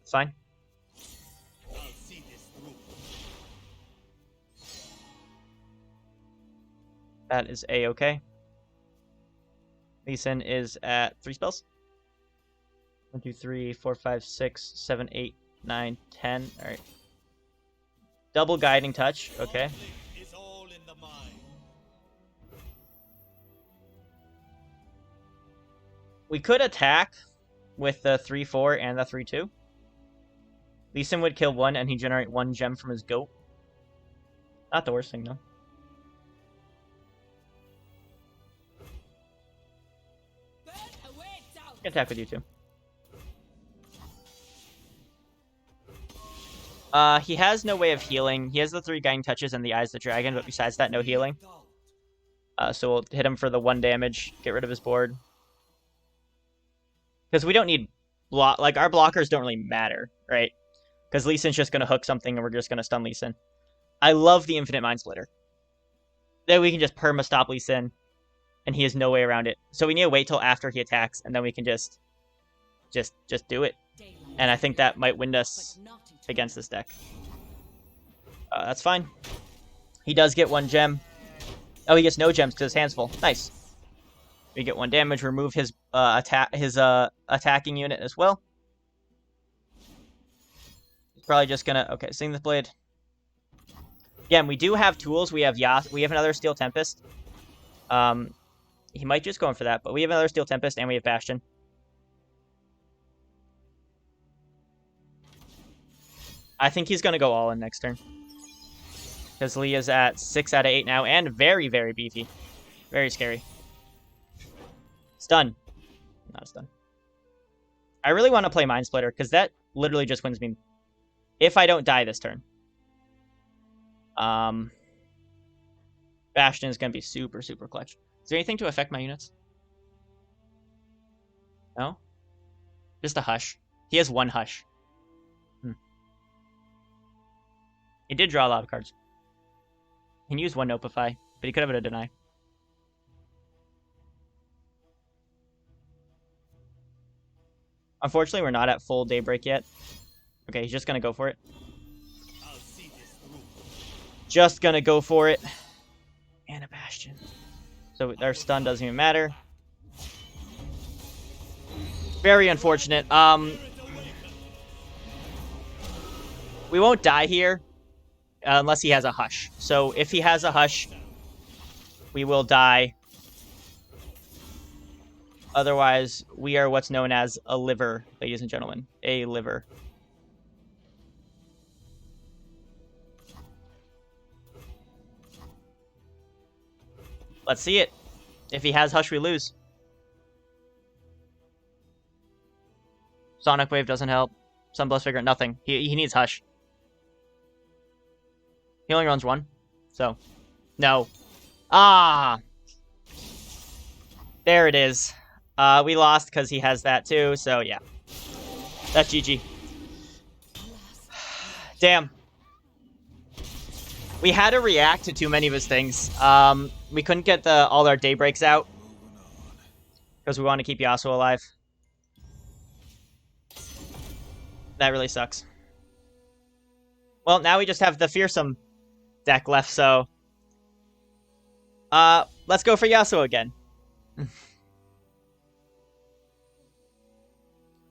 It's fine. That is A-okay. Lee Sin is at 3 spells. 1, 2, 3, 4, 5, 6, 7, 8, 9, 10. Alright. Double Guiding Touch. Okay. We could attack with the 3-4 and the 3-2. Lee Sin would kill 1 and he'd generate 1 gem from his goat. Not the worst thing, though. I can attack with you too. He has no way of healing. He has the 3 Guiding Touches and the Eyes of the Dragon, but besides that, no healing. So we'll hit him for the 1 damage, get rid of his board. Because we don't need block. Like, our blockers don't really matter, right? Because Lee Sin's just going to hook something and we're just going to stun Lee Sin. I love the Infinite Mind Splitter. Then we can just perma-stop Lee Sin. And he has no way around it. So we need to wait till after he attacks, and then we can just do it. And I think that might win us against this deck. That's fine. He does get 1 gem. Oh, he gets no gems because his hand's full. Nice. We get 1 damage. Remove his attacking unit as well. He's probably just gonna swing the blade. Again, we do have tools. We have another Steel Tempest. He might just go in for that, but we have another Steel Tempest and we have Bastion. I think he's going to go all in next turn. Because Lee is at 6 out of 8 now and very, very beefy. Very scary. Stun. Not a stun. I really want to play Mind Splitter because that literally just wins me if I don't die this turn. Bastion is going to be super, super clutch. Is there anything to affect my units? No? Just a Hush. He has 1 Hush. He did draw a lot of cards. He can use one Notify, but he could have a Deny. Unfortunately, we're not at full Daybreak yet. Okay, he's just gonna go for it. I'll see this through. Just gonna go for it. And a Bastion. So our stun doesn't even matter. Very unfortunate. We won't die here unless he has a Hush. So if he has a Hush, we will die. Otherwise, we are what's known as a liver, ladies and gentlemen. A liver. Let's see it. If he has Hush, we lose. Sonic Wave doesn't help. Sunblast Figure, nothing. He needs Hush. He only runs one. So, no. Ah! There it is. We lost because he has that too, so yeah. That's GG. Damn. We had to react to too many of his things. We couldn't get all our Daybreaks out because we want to keep Yasuo alive. That really sucks. Well, now we just have the Fearsome deck left, so... let's go for Yasuo again.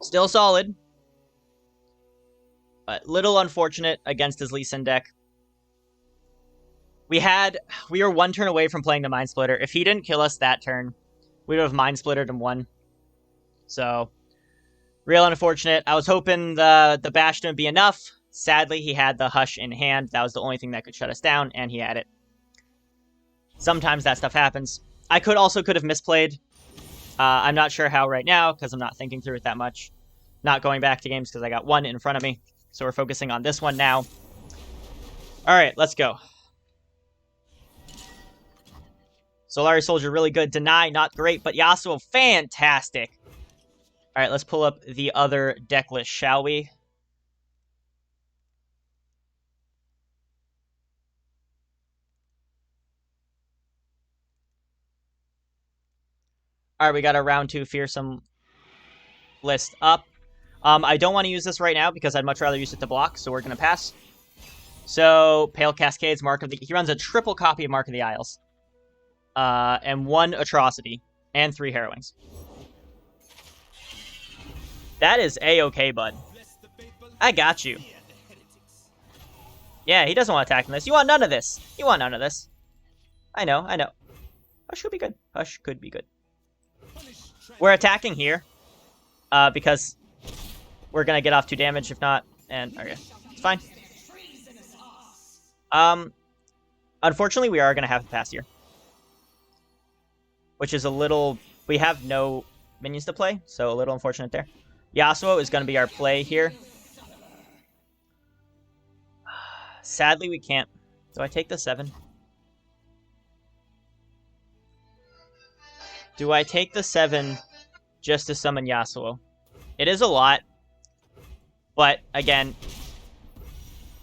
Still solid. But little unfortunate against his Lee Sin deck. We were one turn away from playing the Mind Splitter. If he didn't kill us that turn, we would have Mind Splittered and won. So, real unfortunate. I was hoping the Bastion would be enough. Sadly, he had the Hush in hand. That was the only thing that could shut us down, and he had it. Sometimes that stuff happens. I could have misplayed. I'm not sure how right now, because I'm not thinking through it that much. Not going back to games because I got one in front of me. So we're focusing on this one now. Alright, let's go. Solari Soldier, really good. Deny, not great, but Yasuo, fantastic. Alright, let's pull up the other deck list, shall we? Alright, we got a round 2 Fearsome list up. I don't want to use this right now because I'd much rather use it to block, so we're going to pass. So, Pale Cascades, he runs a triple copy of Mark of the Isles. And 1 Atrocity, and 3 Harrowings. That is A-okay, bud. I got you. Yeah, he doesn't want to attack in this. You want none of this. You want none of this. I know. Hush could be good. Hush could be good. We're attacking here. Because we're going to get off 2 damage if not. And, okay. It's fine. Unfortunately, we are going to have to pass here. Which is a little... We have no minions to play, so a little unfortunate there. Yasuo is going to be our play here. Sadly, we can't. Do I take the 7? Do I take the 7 just to summon Yasuo? It is a lot. But, again,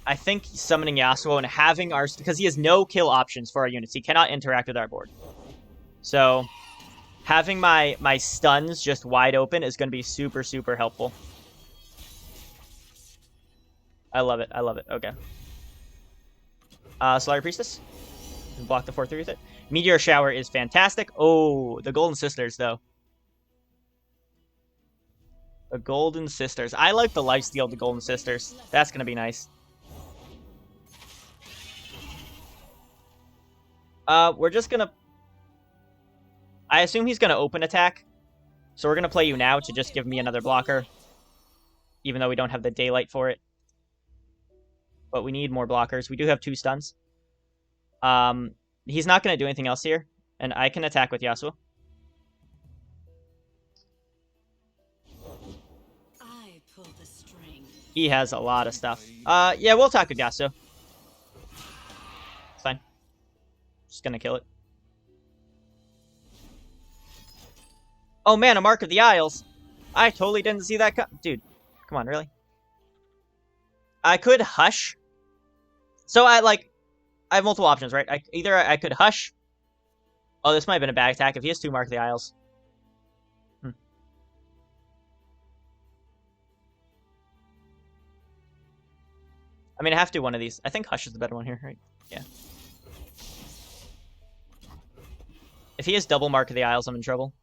I think summoning Yasuo and having our... Because he has no kill options for our units. He cannot interact with our board. So, having my stuns just wide open is going to be super, super helpful. I love it. I love it. Okay. Solari Priestess. Block the 4-3 with it. Meteor Shower is fantastic. Oh, the Golden Sisters, though. The Golden Sisters. I like the lifesteal of the Golden Sisters. That's going to be nice. We're just going to... I assume he's going to open attack. So we're going to play you now to just give me another blocker. Even though we don't have the daylight for it. But we need more blockers. We do have 2 stuns. He's not going to do anything else here. And I can attack with Yasuo. I pull the string. He has a lot of stuff. Yeah, we'll attack with Yasuo. It's fine. Just going to kill it. Oh man, a Mark of the Isles. I totally didn't see that Dude, come on, really? I could Hush So I have multiple options, right? Either I could Hush. Oh, this might have been a bad attack. If he has 2 Mark of the Isles. I mean, I have to do one of these. I think Hush is the better one here, right? Yeah. If he has double Mark of the Isles, I'm in trouble.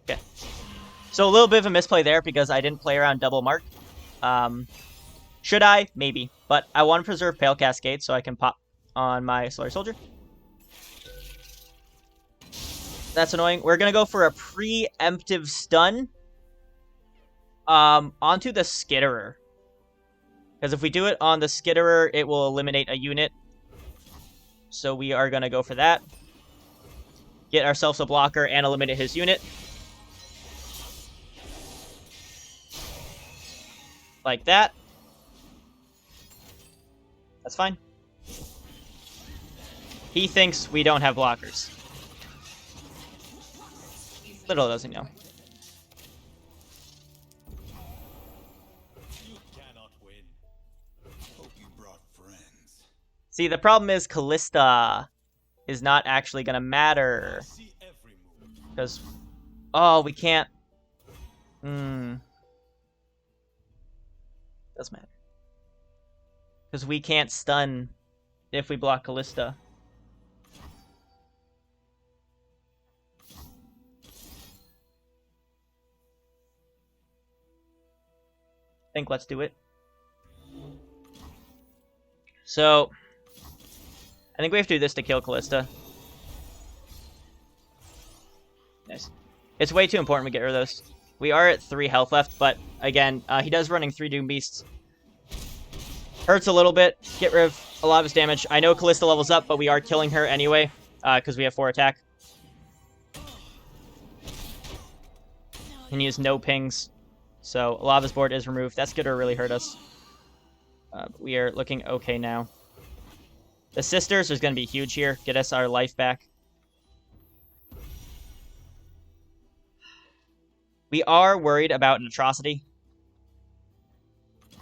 Okay. So a little bit of a misplay there because I didn't play around double Mark. Should I? Maybe. But I want to preserve Pale Cascade so I can pop on my Solar Soldier. That's annoying. We're going to go for a preemptive stun onto the Skitterer. Because if we do it on the Skitterer, it will eliminate a unit. So we are going to go for that. Get ourselves a blocker and eliminate his unit. Like that. That's fine. He thinks we don't have blockers. Little does he know. You cannot win. Hope you brought friends. See, the problem is Callista is not actually going to matter. See every move. Because, oh, we can't. Doesn't matter. Because we can't stun if we block Callista. I think let's do it. So, I think we have to do this to kill Callista. Nice. It's way too important we get rid of those. We are at 3 health left, but again, he does running 3 Doom Beasts. Hurts a little bit. Get rid of a lot of his damage. I know Callista levels up, but we are killing her anyway, because we have 4 attack. And he has no pings. So a lot of his board is removed. That's going to really hurt us. We are looking okay now. The Sisters is going to be huge here. Get us our life back. We are worried about an Atrocity.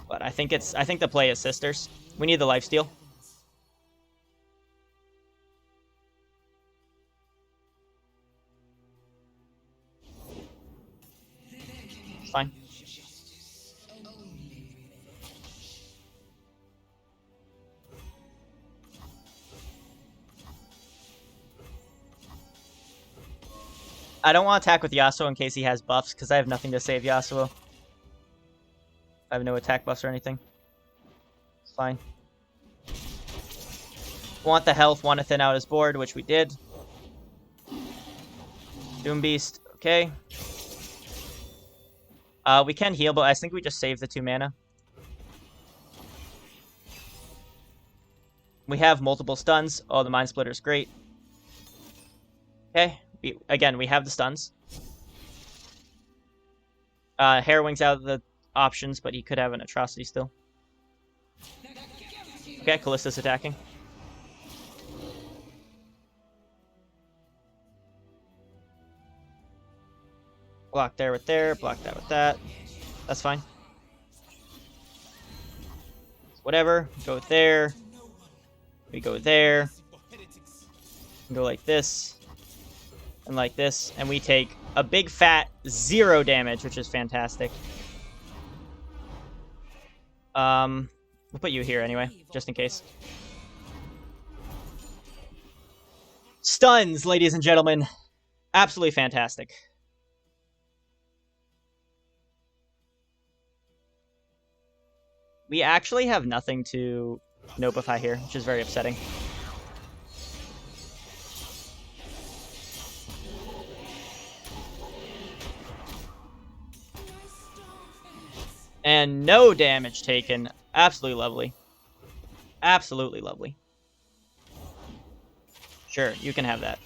But I think the play is Sisters. We need the lifesteal. It's fine. I don't want to attack with Yasuo in case he has buffs, because I have nothing to save Yasuo. I have no attack buffs or anything. It's fine. Want the health, want to thin out his board, which we did. Doom Beast, okay. We can heal, but I think we just save the 2 mana. We have multiple stuns. Oh, the Mind Splitter's great. Okay. Again, we have the stuns. Harrowing's out of the options, but he could have an Atrocity still. Okay, Callista's attacking. Block there with there, block that with that. That's fine. Whatever. Go there. We go there. We go like this. And like this. And we take a big fat 0 damage, which is fantastic. We'll put you here anyway, just in case. Stuns, ladies and gentlemen. Absolutely fantastic. We actually have nothing to Nopeify here, which is very upsetting. And no damage taken. Absolutely lovely. Absolutely lovely. Sure, you can have that.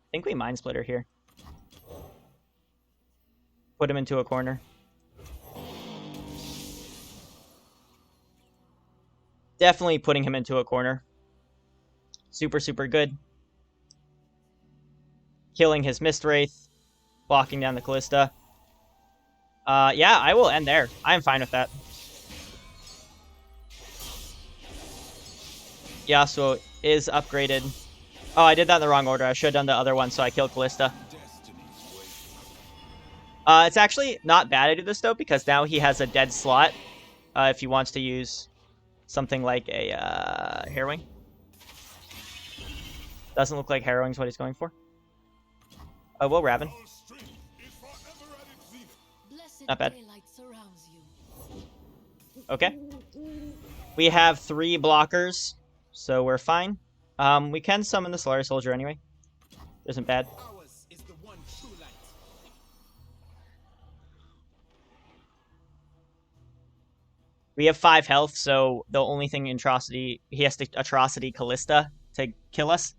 I think we Mind Splitter here. Put him into a corner. Definitely putting him into a corner. Super, super good. Killing his Mist Wraith. blocking down the Callista. Yeah, I will end there. I'm fine with that. Yasuo is upgraded. Oh, I did that in the wrong order. I should have done the other one, so I killed Callista. It's actually not bad I do this, though, because now he has a dead slot if he wants to use something like a Harrowing. Doesn't look like Harrowing's what he's going for. Oh, well, Raven. Not bad. Okay. We have 3 blockers, so we're fine. We can summon the Slayer Soldier anyway. Isn't bad. We have 5 health, so the only thing Atrocity... He has to Atrocity Callista to kill us.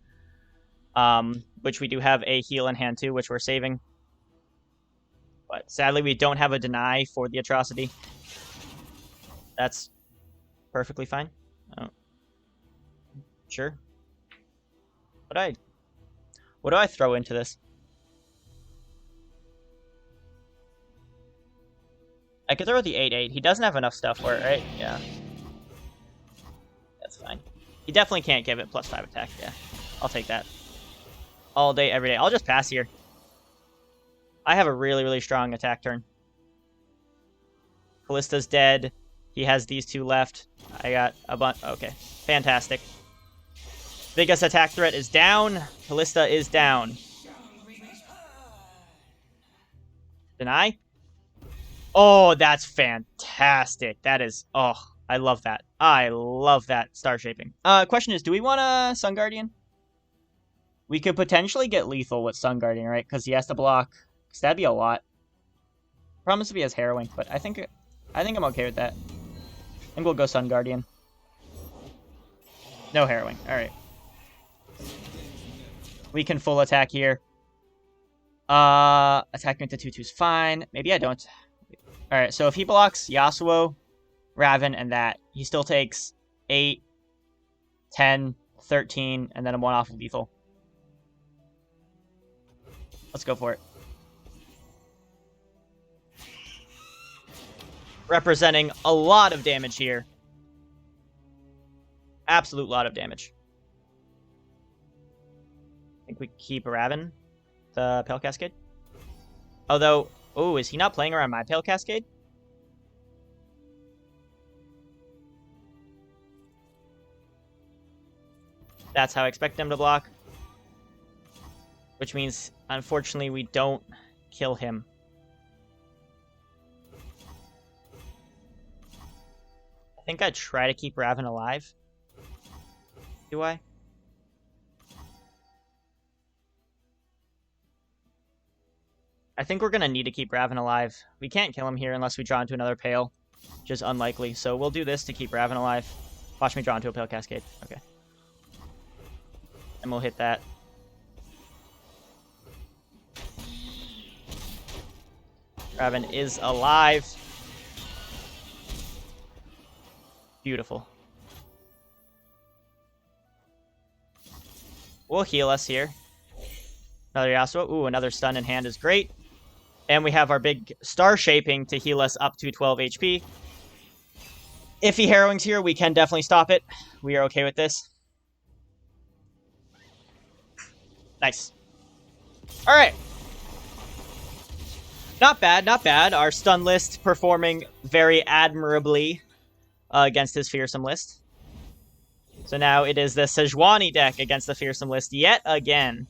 Which we do have a heal in hand too, which we're saving. But sadly, we don't have a deny for the Atrocity. That's perfectly fine. Oh. Sure. What do I throw into this? I could throw the 8/8. He doesn't have enough stuff for it, right? Yeah. That's fine. He definitely can't give it +5 attack. Yeah. I'll take that. All day, every day. I'll just pass here. I have a really, really strong attack turn. Callista's dead. He has these 2 left. I got a bunch. Okay. Fantastic. Biggest attack threat is down. Callista is down. Deny? Oh, that's fantastic. That is... Oh, I love that. I love that star shaping. Question is, do we want a Sun Guardian? We could potentially get lethal with Sun Guardian, right? Because he has to block. Because that'd be a lot. Promise if he has Harrowing, but I think I'm okay with that. I think we'll go Sun Guardian. No Harrowing. Alright. We can full attack here. Attacking with the 2/2 is fine. Maybe I don't. Alright, so if he blocks Yasuo, Raven, and that, he still takes 8, 10, 13, and then I'm 1 off of lethal. Let's go for it. Representing a lot of damage here. Absolute lot of damage. I think we keep Raven, the Pale Cascade. Although, oh, is he not playing around my Pale Cascade? That's how I expect him to block. Which means, unfortunately, we don't kill him. I think I try to keep Raven alive. Do I? I think we're going to need to keep Raven alive. We can't kill him here unless we draw into another Pale, which is unlikely. So we'll do this to keep Raven alive. Watch me draw into a Pale Cascade. Okay. And we'll hit that. Raven is alive. Beautiful. We'll heal us here. Another Yasuo. Ooh, another stun in hand is great. And we have our big star shaping to heal us up to 12 HP. If he Harrowing's here, we can definitely stop it. We are okay with this. Nice. Alright. Not bad, not bad. Our stun list performing very admirably against his fearsome list. So now it is the Sejuani deck against the fearsome list yet again.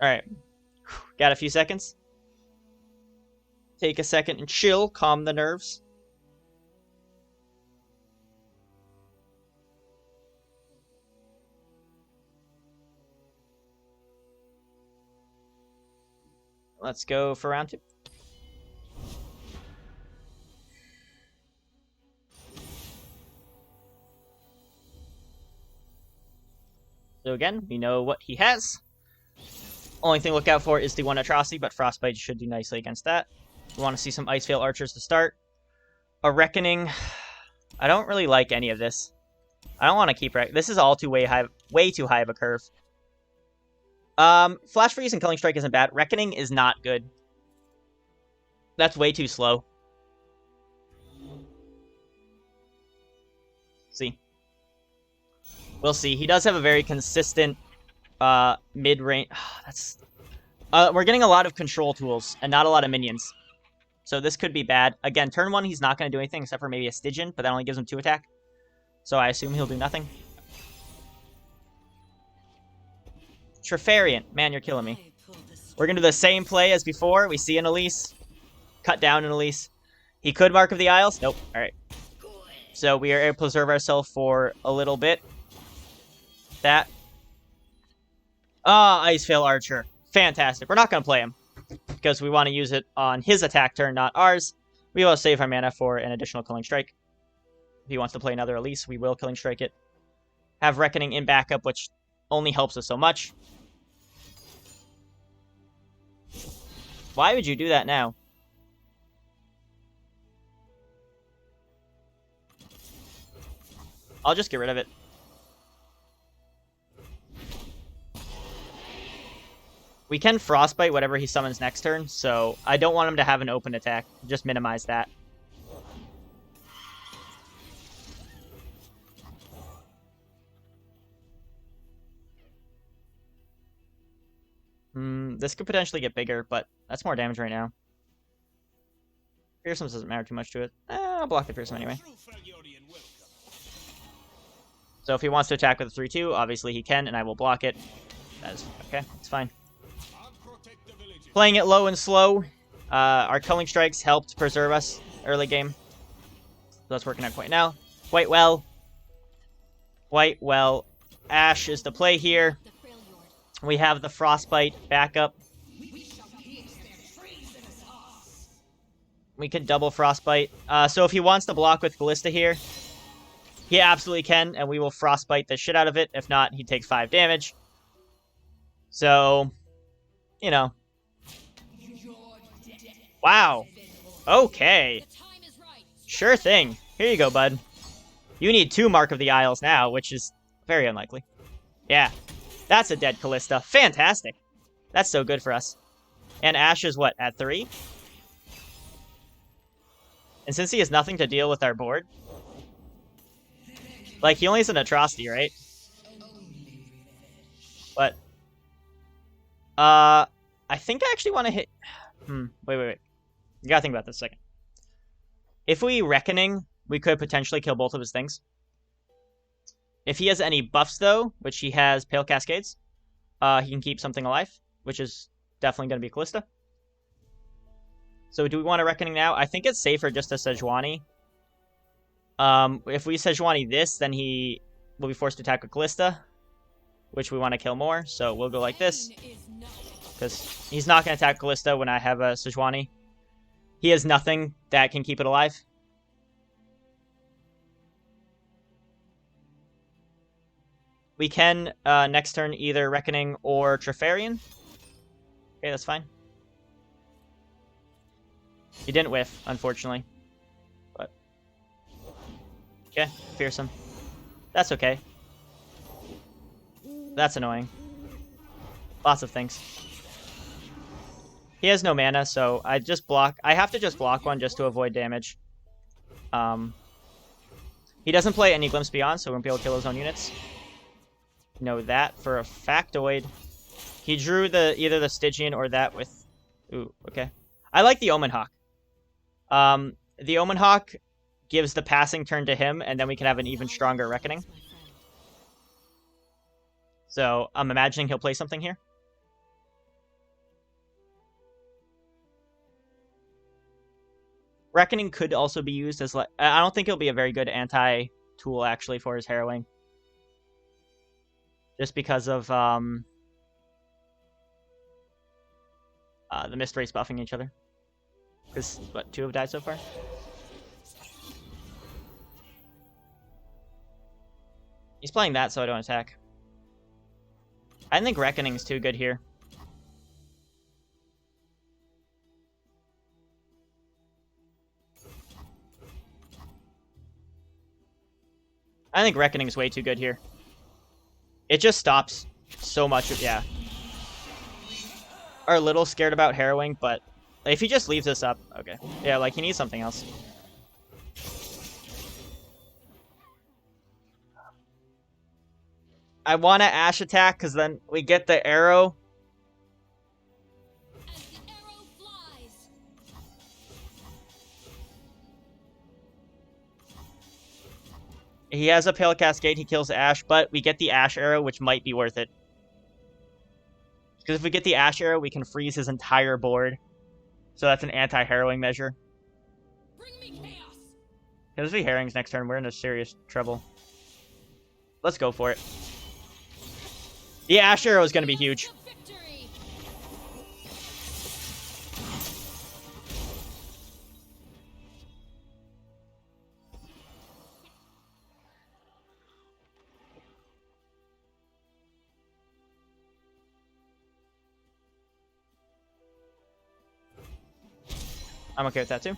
Alright. Got a few seconds. Take a second and chill, calm the nerves. Let's go for round 2. So again, we know what he has. Only thing to look out for is the 1 Atrocity, but Frostbite should do nicely against that. We want to see some Ice Veil Archers to start. A Reckoning. I don't really like any of this. I don't want to keep... This is all way too high of a curve. Flash Freeze and Killing Strike isn't bad. Reckoning is not good. That's way too slow. See. We'll see. He does have a very consistent mid-range. That's. We're getting a lot of control tools and not a lot of minions. So this could be bad. Again, turn 1, he's not going to do anything except for maybe a Stygian, but that only gives him 2 attack. So I assume he'll do nothing. Trifarian. Man, you're killing me. We're going to do the same play as before. We see an Elise. Cut down an Elise. He could Mark of the Isles. Nope. All right. So we are able to preserve ourselves for a little bit. That. Ice Veil Archer. Fantastic. We're not going to play him because we want to use it on his attack turn, not ours. We will save our mana for an additional Killing Strike. If he wants to play another Elise, we will Killing Strike it. Have Reckoning in backup, which only helps us so much. Why would you do that now? I'll just get rid of it. We can Frostbite whatever he summons next turn, so I don't want him to have an open attack. Just minimize that. This could potentially get bigger, but that's more damage right now. Fearsome doesn't matter too much to it. I'll block the Fearsome anyway. So if he wants to attack with a 3-2, obviously he can, and I will block it. That is okay. It's fine. Playing it low and slow. Our Killing Strikes helped preserve us early game. So that's working out quite well. Quite well. Ashe is the play here. We have the Frostbite backup. We could double Frostbite. So if he wants to block with Ballista here, he absolutely can, and we will Frostbite the shit out of it. If not, he takes 5 damage. So, you know. Wow. Okay. Sure thing. Here you go, bud. You need 2 Mark of the Isles now, which is very unlikely. Yeah. That's a dead Callista. Fantastic. That's so good for us. And Ashe is what, at 3? And since he has nothing to deal with our board, like, he only has an Atrocity, right? But, I think I actually want to hit... Wait. You gotta think about this a second. If we Reckoning, we could potentially kill both of his things. If he has any buffs, though, which he has Pale Cascades, he can keep something alive, which is definitely going to be Callista. So do we want a Reckoning now? I think it's safer just to Sejuani. If we Sejuani this, then he will be forced to attack with Callista, which we want to kill more. So we'll go like this, because he's not going to attack Callista when I have a Sejuani. He has nothing that can keep it alive. We can, next turn, either Reckoning or Trifarian. Okay, that's fine. He didn't whiff, unfortunately. But, okay, Fearsome. That's okay. That's annoying. Lots of things. He has no mana, so I just block. I have to just block one just to avoid damage. He doesn't play any Glimpse Beyond, so we won't be able to kill his own units. Know that for a factoid. He drew either the Stygian or that with... Ooh, okay. I like the Omen Hawk. The Omen Hawk gives the passing turn to him, and then we can have an even stronger Reckoning. So I'm imagining he'll play something here. Reckoning could also be used as... I don't think it'll be a very good anti-tool, actually, for his Harrowing. Just because of the Mist Race buffing each other. Because, what, 2 have died so far? He's playing that, so I don't attack. I think Reckoning's too good here. I think Reckoning's way too good here. It just stops so much of... Yeah. are a little scared about harrowing, but if he just leaves this up, okay. Yeah, like he needs something else. I want to Ashe attack because then we get the arrow. As the arrow flies. He has a Pale Cascade, he kills Ashe, but we get the Ashe arrow, which might be worth it. Because if we get the Ashe arrow, we can freeze his entire board. So that's an anti-harrowing measure. Bring me chaos. Because if he harrowings next turn, we're in a serious trouble. Let's go for it. The Ashe arrow is going to be huge. The victory. I'm okay with that too.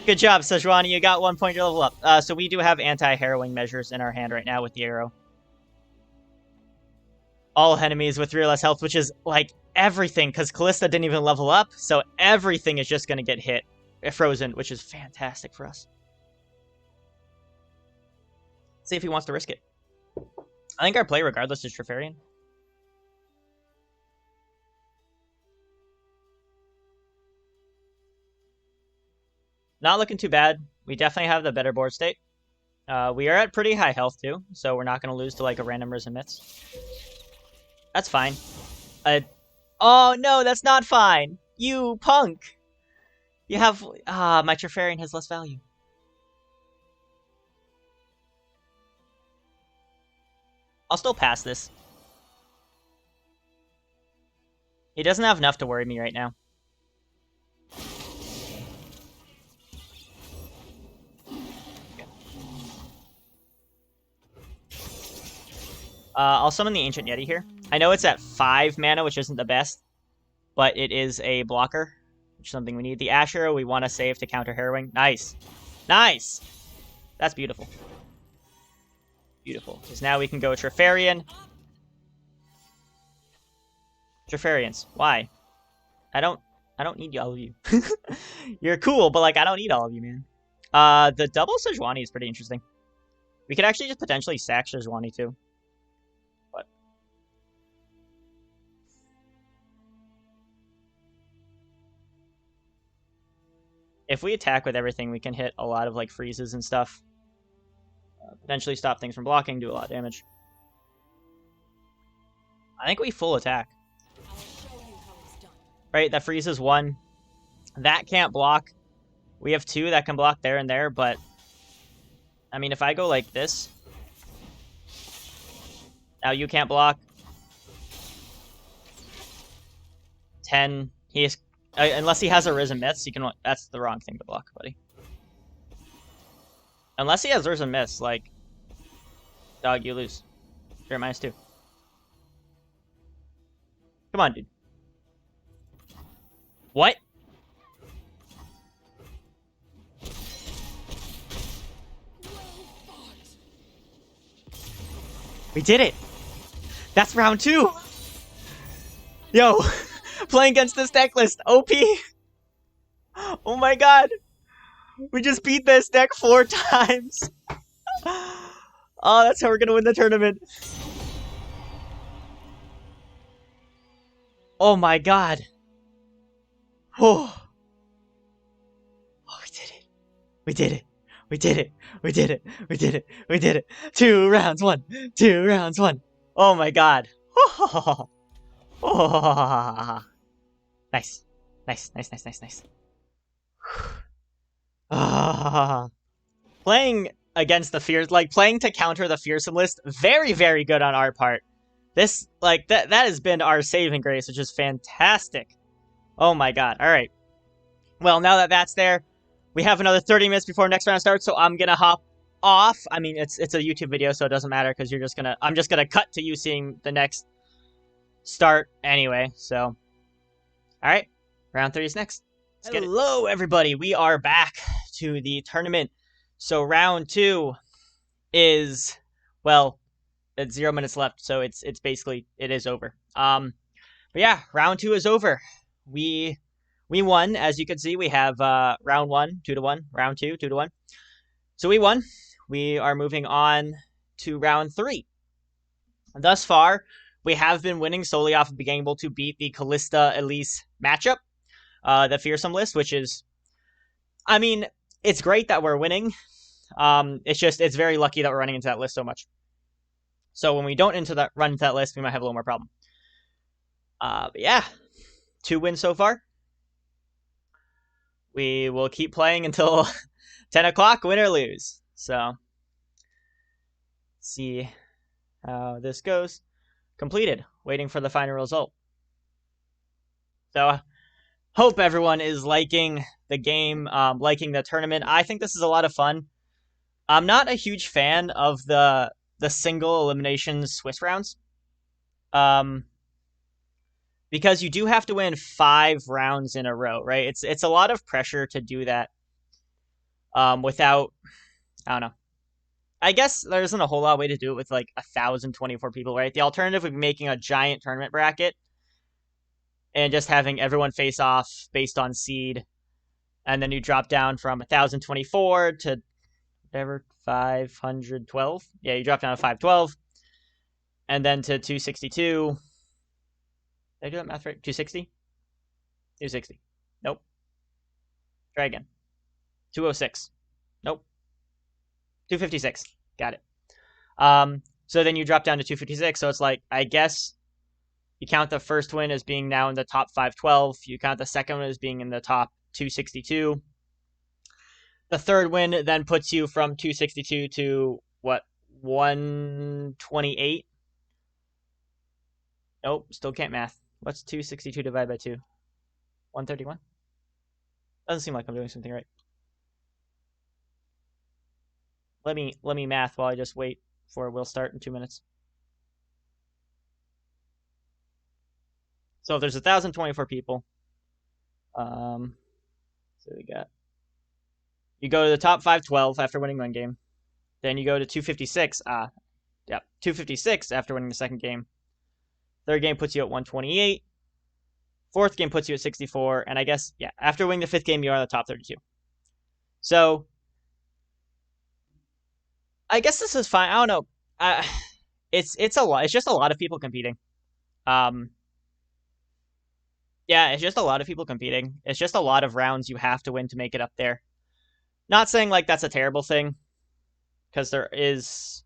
Good job, Sejuani. You got 1 point to level up. So we do have anti-harrowing measures in our hand right now with the arrow. All enemies with 3 or less health, which is like everything, because Callista didn't even level up, so everything is just going to get hit. Frozen, which is fantastic for us. See if he wants to risk it. I think our play, regardless, is Trifarian. Not looking too bad. We definitely have the better board state. We are at pretty high health, too, so we're not going to lose to, like, a random Risen Myths. That's fine. Oh, no, that's not fine. You punk. You have... my Trifarian has less value. I'll still pass this. He doesn't have enough to worry me right now. I'll summon the Ancient Yeti here. I know it's at 5 mana, which isn't the best, but it is a blocker, which is something we need. The Ashe arrow we want to save to counter harrowing. Nice. Nice! That's beautiful. Beautiful. Because now we can go Trifarian. Trifarians. Why? I don't need all of you. You're cool, but like I don't need all of you, man. The double Sejuani is pretty interesting. We could actually just potentially sack Sejuani too. But if we attack with everything, we can hit a lot of like freezes and stuff. Potentially stop things from blocking, do a lot of damage. I think we full attack. I'll show you how it's done. Right, that freezes 1. That can't block. We have 2 that can block there and there, but... I mean, if I go like this... Now you can't block. 10. He is... unless he has a Risen Myths, he can... That's the wrong thing to block, buddy. Unless he has Risen Myths, like... Dog, you lose. You're at -2. Come on, dude. What? We did it! That's round 2! Yo! Playing against this deck list, OP! Oh my god! We just beat this deck 4 times! Oh, that's how we're gonna win the tournament. Oh my god. Oh. Oh, we did it. We did it. We did it. We did it. We did it. We did it. 2 rounds, 1. 2 rounds, 1. Oh my god. Oh. Oh. Nice. Nice, nice, nice, nice, nice. Ah. Playing against the fears, like playing to counter the fearsome list, very, very good on our part. This, like, that has been our saving grace, which is fantastic. Oh my god. Alright. Well, now that that's there, we have another 30 minutes before next round starts, so I'm gonna hop off. I mean, it's a YouTube video, so it doesn't matter, because I'm just gonna cut to you seeing the next start anyway, so. Alright. Round 3 is next. Hello, everybody. We are back to the tournament. So round 2 is, well, it's 0 minutes left, so it's basically, it is over. But yeah, round 2 is over. We won, as you can see. We have round 1, 2-1, round 2, 2-1. So we won. We are moving on to round 3. Thus far, we have been winning solely off of being able to beat the Kalista Elise matchup, the Fearsome list, which is, I mean, it's great that we're winning. It's very lucky that we're running into that list so much. So when we don't run into that list, we might have a little more problem. But yeah, 2 wins so far. We will keep playing until 10 o'clock, win or lose. So, see how this goes. Completed. Waiting for the final result. So, hope everyone is liking the game, liking the tournament. I think this is a lot of fun. I'm not a huge fan of the single elimination Swiss rounds. Because you do have to win 5 rounds in a row, right? It's a lot of pressure to do that without, I don't know. I guess there isn't a whole lot of way to do it with like 1,024 people, right? The alternative would be making a giant tournament bracket and just having everyone face off based on seed. And then you drop down from 1,024 to whatever, 512. Yeah, you drop down to 512. And then to 262. Did I do that math right? 260? 260. Nope. Try again. 206. Nope. 256. Got it. So then you drop down to 256. So it's like, I guess you count the first win as being now in the top 512. You count the second one as being in the top 262. The third win then puts you from 262 to, what, 128? Nope, still can't math. What's 262 divided by 2? 131? Doesn't seem like I'm doing something right. Let me math while I just wait for we'll start in 2 minutes. So if there's 1,024 people, so we got, you go to the top 512 after winning one game. Then you go to 256. 256 after winning the second game. Third game puts you at 128. Fourth game puts you at 64. And I guess, yeah, after winning the fifth game, you're on the top 32. So, I guess this is fine. I don't know. It's a lot. It's just a lot of people competing. Yeah, it's just a lot of people competing. It's just a lot of rounds you have to win to make it up there. Not saying like that's a terrible thing, because there is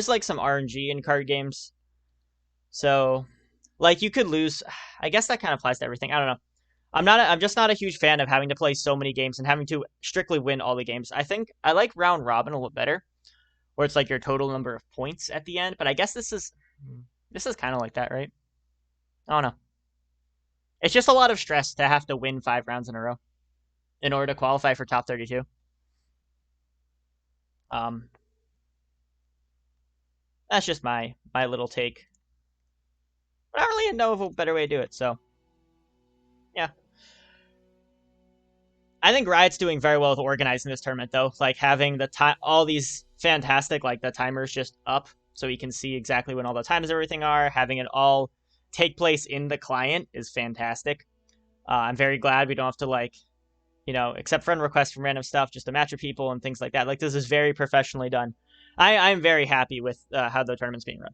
like some RNG in card games. So, like, you could lose. I guess that kind of applies to everything. I don't know. I'm just not a huge fan of having to play so many games and having to strictly win all the games. I think I like round robin a little better, where it's like your total number of points at the end. But I guess this is kind of like that, right? I don't know. It's just a lot of stress to have to win 5 rounds in a row in order to qualify for top 32. That's just my little take. But I don't really know of a better way to do it, so yeah. I think Riot's doing very well with organizing this tournament, though. Like, having all these fantastic, like, the timers just up so we can see exactly when all the times everything are. Having it all take place in the client is fantastic. I'm very glad we don't have to, like, accept friend requests from random stuff just to match with people and things like that. Like, this is very professionally done. I'm very happy with how the tournament's being run.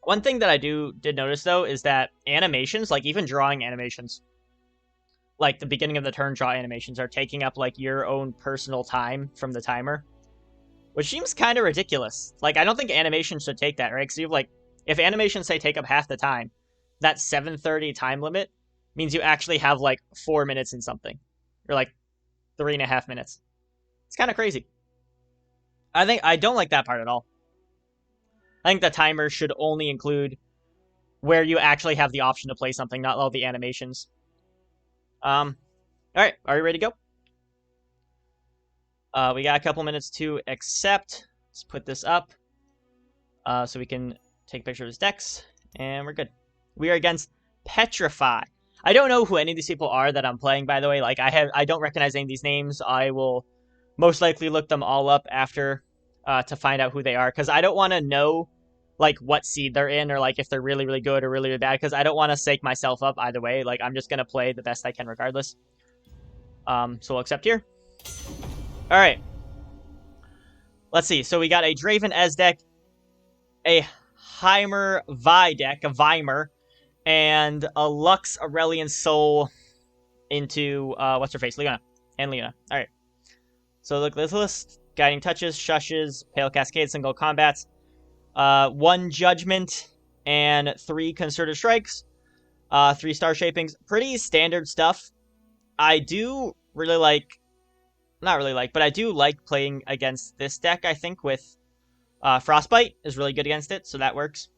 One thing that I did notice, though, is that animations, like even drawing animations, like the beginning of the turn draw animations, are taking up like your own personal time from the timer, which seems kind of ridiculous. Like, I don't think animations should take that, right? Because you have, like, if animations say take up half the time, that 7:30 time limit means you actually have like 4 minutes in something, or like 3.5 minutes. It's kind of crazy. I don't like that part at all. I think the timer should only include where you actually have the option to play something, not all the animations. All right, are you ready to go? We got a couple minutes to accept. Let's put this up so we can take a picture of his decks, and we're good. We are against Petrify. I don't know who any of these people are that I'm playing, by the way. Like, I don't recognize any of these names. I will most likely look them all up after to find out who they are, because I don't want to know like what seed they're in, or like if they're really, really good or really, really bad, because I don't want to sake myself up either way. Like, I'm just going to play the best I can regardless. So we'll accept here. All right. Let's see. So we got a Draven Ez deck, a Heimer Vi deck, a Vimer, and a Lux Aurelian Soul into, what's her face? Leona. And Leona. All right. So look, this list: Guiding Touches, Shushes, Pale Cascade, Single Combats, 1 Judgment, and 3 Concerted Strikes, 3 Star Shapings. Pretty standard stuff. I do really like, not really like, but I do like playing against this deck, I think, with Frostbite is really good against it, so that works.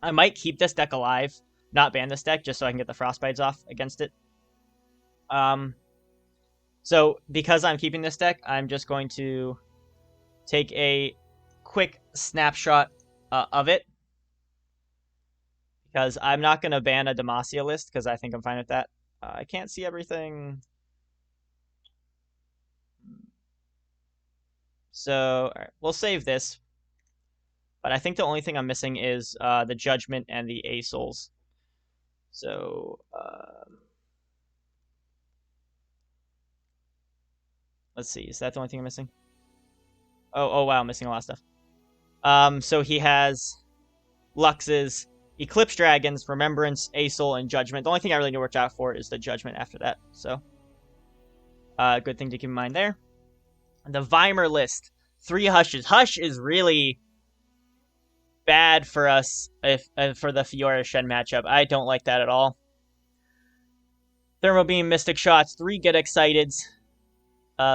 I might keep this deck alive, not ban this deck, just so I can get the Frostbites off against it. So because I'm keeping this deck, I'm just going to take a quick snapshot of it, because I'm not going to ban a Demacia list, because I think I'm fine with that. I can't see everything. So, all right, we'll save this. But I think the only thing I'm missing is the Judgment and the A-Souls. So, let's see. Is that the only thing I'm missing? Oh wow, I'm missing a lot of stuff. So he has Lux's Eclipse Dragons, Remembrance, A-Soul, and Judgment. The only thing I really need to watch out for is the Judgment after that. So, good thing to keep in mind there. The Vimer list. 3 Hushes. Hush is really bad for us if for the Fiora Shen matchup. I don't like that at all. Thermal Beam, Mystic Shots, 3 Get Exciteds.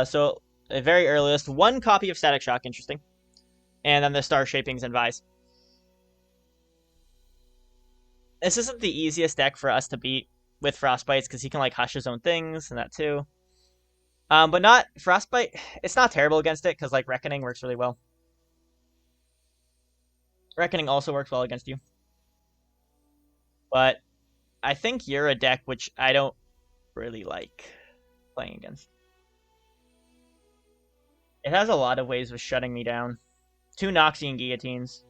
So a very early list. 1 copy of Static Shock, interesting. And then the Star Shapings and Vise. This isn't the easiest deck for us to beat with Frostbites, because he can like hush his own things and that too. But not Frostbite. It's not terrible against it, because like Reckoning works really well. Reckoning also works well against you. But I think you're a deck which I don't really like playing against. It has a lot of ways of shutting me down. 2 Noxian Guillotines.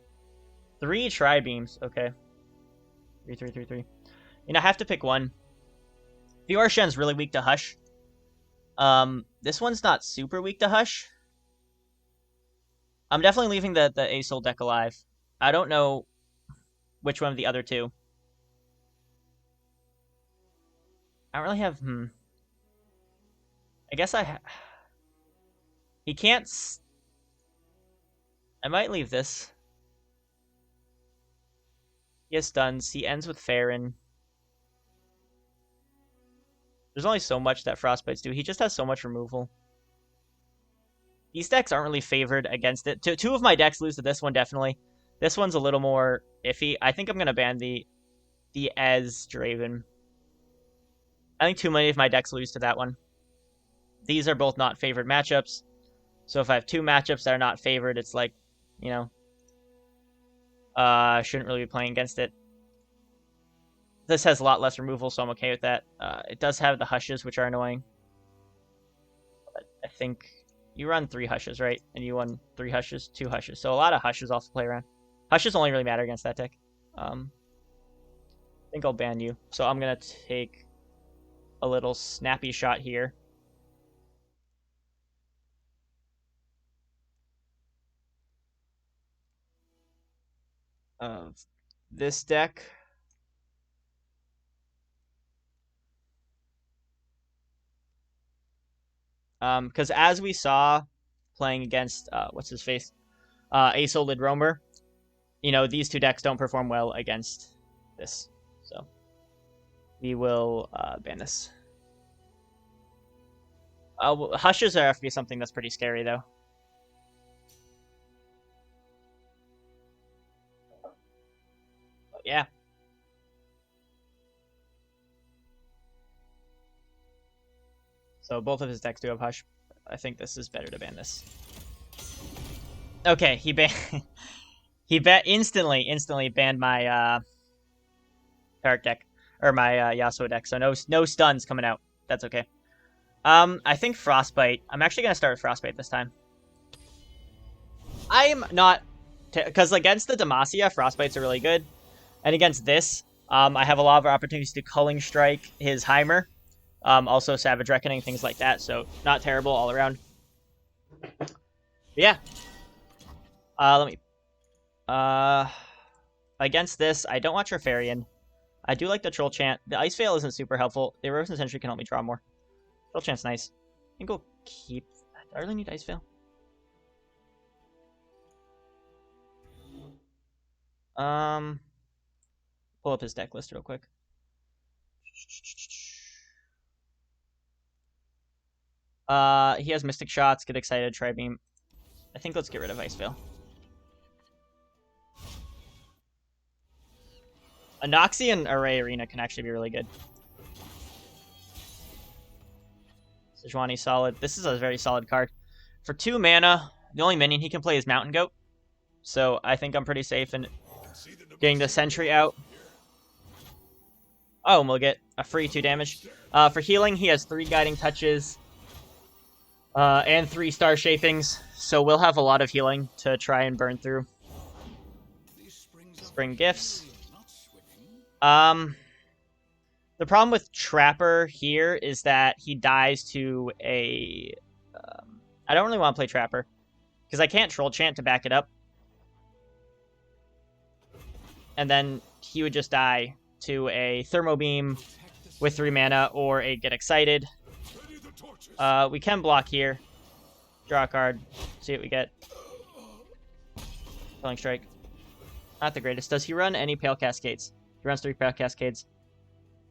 3 Tri-Beams. Okay. 3. I have to pick one. Fiora Shen's really weak to Hush. This one's not super weak to Hush. I'm definitely leaving the A-Soul deck alive. I don't know which one of the other 2. I don't really have... I guess he can't... I might leave this. He has stuns. He ends with Farron. There's only so much that Frostbites do. He just has so much removal. These decks aren't really favored against it. 2 of my decks lose to this one, definitely. This one's a little more iffy. I think I'm going to ban the Ez Draven. I think too many of my decks lose to that one. These are both not favored matchups. So if I have 2 matchups that are not favored, it's like, you know, I shouldn't really be playing against it. This has a lot less removal, so I'm okay with that. It does have the Hushes, which are annoying. But I think you run 3 Hushes, right? And you won 3 Hushes, 2 Hushes. So a lot of Hushes also play around. Hushes only really matter against that deck. I think I'll ban you. So I'm going to take a little snappy shot here. Of this deck. Because as we saw playing against, what's his face? A-Souled Roamer, you know, these 2 decks don't perform well against this. So we will ban this. Hushes are have to be something that's pretty scary, though. But yeah. So both of his decks do have Hush. I think this is better to ban this. Okay, he instantly banned my Taric deck, or my Yasuo deck. So no stuns coming out. That's okay. I think Frostbite. I'm actually gonna start with Frostbite this time. I'm not Because against the Demacia, Frostbites are really good. And against this, I have a lot of opportunities to Culling Strike his Heimer. Also Savage Reckoning, things like that. So not terrible all around. But yeah. Let me... against this, I don't want Trifarian. I do like the Troll Chant. The Ice Veil isn't super helpful. The Erosion Sentry can help me draw more. Troll Chant's nice. I think we'll keep... Do I really need Ice Veil? Pull up his deck list real quick. He has Mystic Shots, Get Excited, Tri-Beam. I think let's get rid of Ice Veil. Anoxie and Array Arena can actually be really good. Sejuani solid. This is a very solid card. For 2 mana, the only minion he can play is Mountain Goat. So I think I'm pretty safe in getting the Sentry out. Oh, and we'll get a free 2 damage. For healing, he has 3 Guiding Touches and 3 Star Shapings. So we'll have a lot of healing to try and burn through. Spring Gifts. The problem with Trapper here is that he dies to a... I don't really want to play Trapper, because I can't Troll Chant to back it up. And then he would just die to a Thermo Beam with 3 mana, or a Get Excited. We can block here. Draw a card. See what we get. Killing Strike. Not the greatest. Does he run any Pale Cascades? He runs 3 Pale Cascades.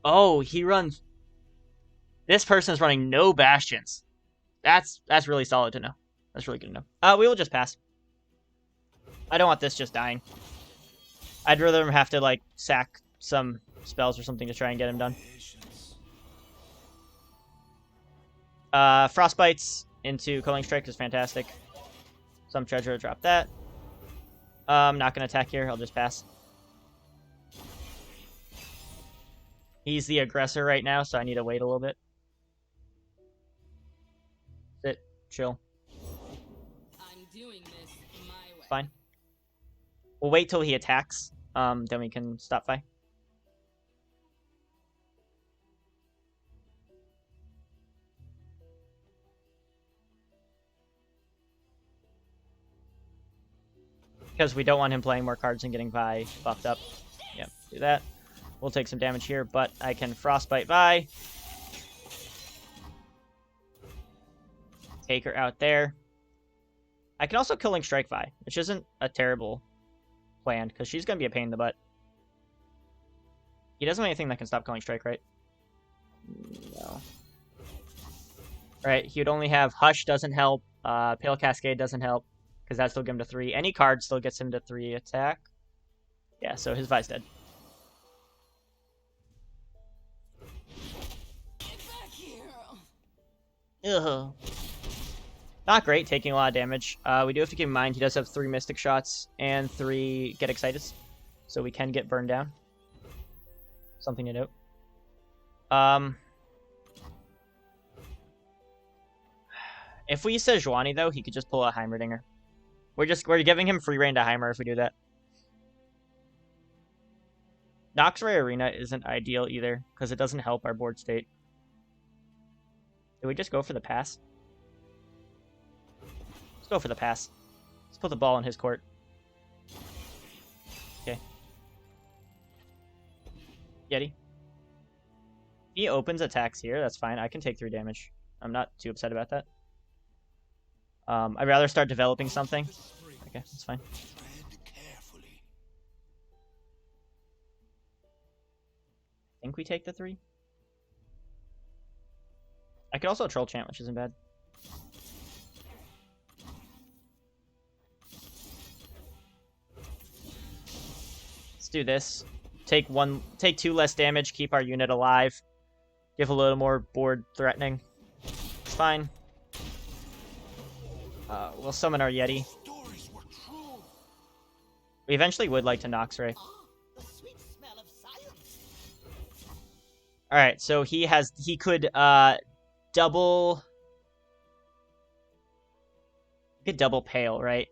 Oh, he runs... This person is running no Bastions. That's really solid to know. That's really good to know. We will just pass. I don't want this just dying. I'd rather him have to, like, sack some spells or something to try and get him done. Frostbites into Culling Strike is fantastic. Some treasure to drop that. I'm not going to attack here. I'll just pass. He's the aggressor right now, so I need to wait a little bit. Sit. Chill. I'm doing this my way. Fine. We'll wait till he attacks. Then we can stop fight. Because we don't want him playing more cards and getting Vi buffed up. Yep, do that. We'll take some damage here, but I can Frostbite Vi. Take her out there. I can also Killing Strike Vi, which isn't a terrible plan, because she's going to be a pain in the butt. He doesn't have anything that can stop Killing Strike, right? No. Right, he would only have Hush doesn't help, Pale Cascade doesn't help, because that still gives him to 3. Any card still gets him to 3 attack. Yeah, so his Vi's dead. Get back here. Ugh. Not great, taking a lot of damage. We do have to keep in mind he does have 3 Mystic Shots and 3 Get Excited, so we can get burned down. Something to note. If we use Sejuani, though, he could just pull a Heimerdinger. We're giving him free reign to Heimer if we do that. Noxray Arena isn't ideal either, because it doesn't help our board state. Do we just go for the pass? Let's go for the pass. Let's put the ball in his court. Okay. Yeti. He opens attacks here, that's fine. I can take 3 damage. I'm not too upset about that. I'd rather start developing something. Okay, that's fine. I think we take the 3. I could also Troll Chant, which isn't bad. Let's do this. Take 2 less damage, keep our unit alive. Give a little more board threatening. It's fine. We'll summon our Yeti. We eventually would like to Noxray. Alright, so he could double... He could double Pale, right?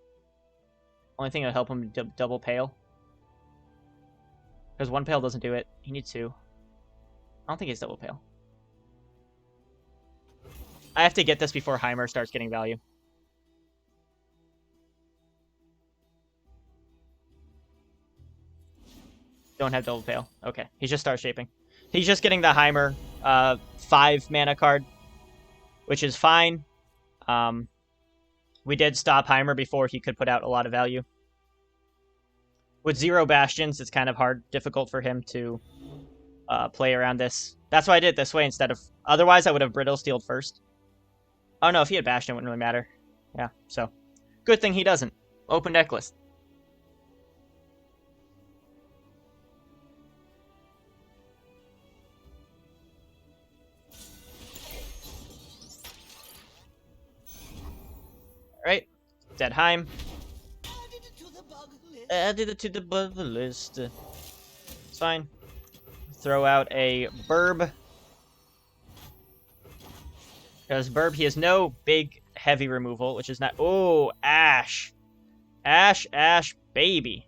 Only thing that'll help him double pale. Because one pale doesn't do it. He needs two. I don't think he's double pale. I have to get this before Heimer starts getting value. Don't have double pale. Okay, he's just star shaping. He's just getting the Heimer 5 mana card, which is fine. We did stop Heimer before he could put out a lot of value. With 0 Bastions, it's kind of difficult for him to play around this. That's why I did it this way instead of... Otherwise, I would have Brittle Steeled first. Oh no, if he had Bastion, it wouldn't really matter. Yeah, so... Good thing he doesn't. Open deck list. Alright. Dead Heim. Added it to the bug list. It's fine. Throw out a Burb. Because Burb, he has no big, heavy removal, which is not... Oh, Ashe. Ashe, baby.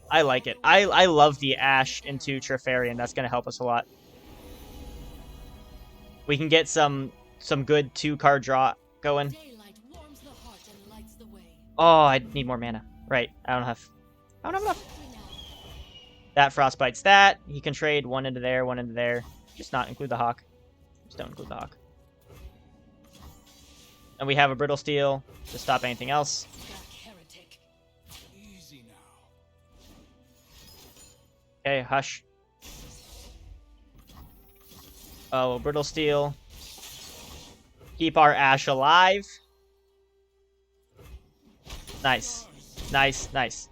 I like it. I love the Ashe into Trifarian. That's going to help us a lot. We can get some good 2-card draw going. Oh, I need more mana. Right, I don't have enough. That Frostbite's that. He can trade 1 into there, 1 into there. Just not include the Hawk. Just don't include the Hawk. And we have a Brittle Steel to stop anything else. Okay, Hush. Oh, Brittle Steel. Keep our Ashe alive. Nice. Nice, nice.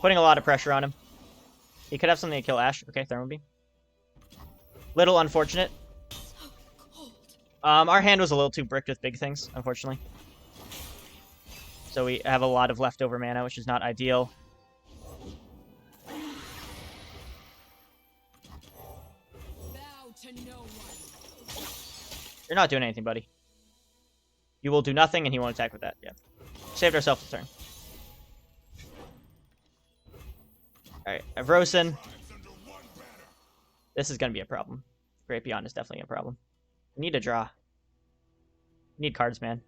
Putting a lot of pressure on him. He could have something to kill Ashe. Okay, Thermal Beam. Little unfortunate. Our hand was a little too bricked with big things, unfortunately. So we have a lot of leftover mana, which is not ideal. You're not doing anything, buddy. You will do nothing, and he won't attack with that. Yeah. Saved ourselves a turn. Alright, Avrosin. This is going to be a problem. Great Beyond is definitely a problem. We need a draw. We need cards, man.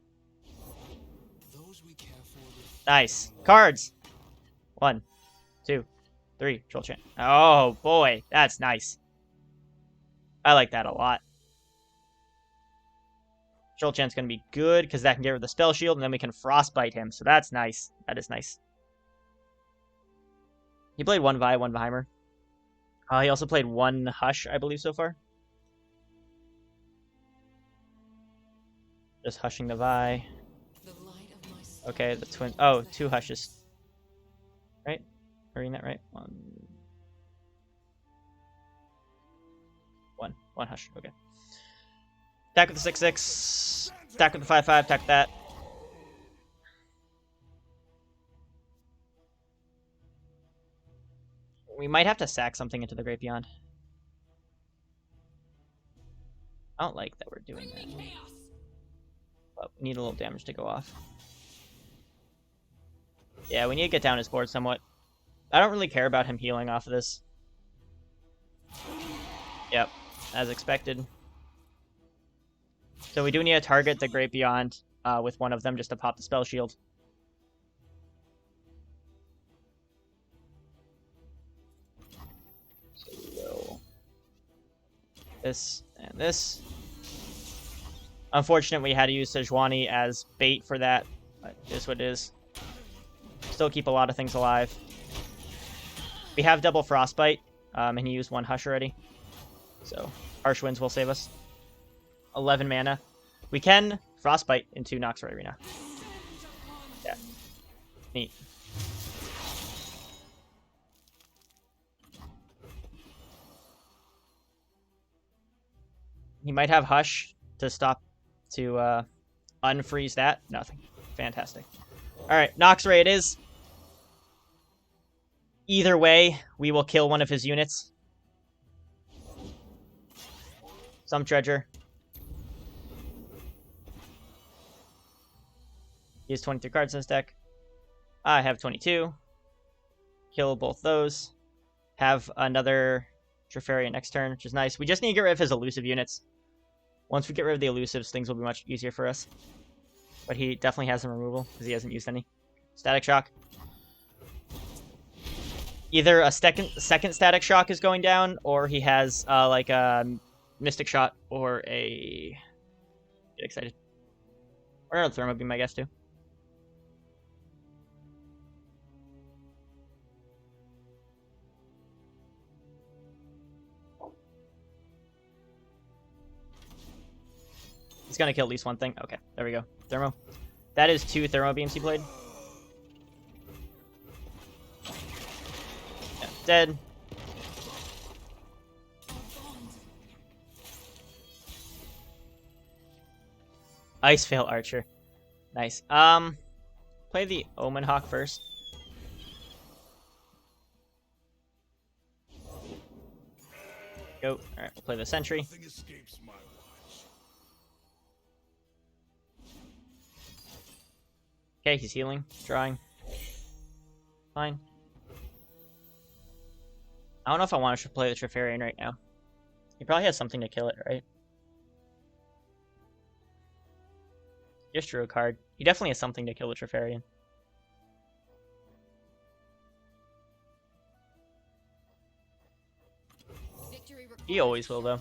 Nice. Cards! 1, 2, 3. Troll Chant. Oh, boy. That's nice. I like that a lot. Troll Chant's going to be good, because that can get rid of the Spell Shield, and then we can Frostbite him. So that's nice. That is nice. He played 1 Vi, 1 Heimer. He also played 1 Hush, I believe, so far. Just hushing the Vi. Okay, the twin... Oh, 2 Hushes. Right? Are you reading that right? 1 Hush. Okay. Attack with the 6/6. Attack with the 5/5. Attack with that. We might have to sack something into the Great Beyond. I don't like that we're doing that. But we need a little damage to go off. Yeah, we need to get down his board somewhat. I don't really care about him healing off of this. Yep, as expected. So we do need to target the Great Beyond with one of them just to pop the Spell Shield. So we will... This and this. Unfortunate we had to use Sejuani as bait for that. But it is what it is. Still keep a lot of things alive. We have double Frostbite, and he used 1 Hush already. So, Harsh Winds will save us. 11 mana. We can Frostbite into Noxray Arena. Yeah. Neat. He might have Hush to stop, to unfreeze that. Nothing. Fantastic. Alright, Noxray it is. Either way, we will kill one of his units. Some treasure. He has 23 cards in his deck. I have 22. Kill both those. Have another Treferia next turn, which is nice. We just need to get rid of his elusive units. Once we get rid of the elusives, things will be much easier for us. But he definitely has some removal, because he hasn't used any. Static Shock. Either a second Static Shock is going down, or he has like a Mystic Shot, or a... Get excited. Or another Thermo Beam, I guess, too. He's gonna kill at least one thing. Okay, there we go. Thermo. That is 2 Thermo Beams he played. Yeah, dead. Ice Veil Archer. Nice. Play the Omen Hawk first. Go. Alright, we'll play the Sentry. Okay, he's healing, drawing. Fine. I don't know if I want to play the Treferian right now. He probably has something to kill it, right? Just drew a card. He definitely has something to kill the Treferian. He always will, though.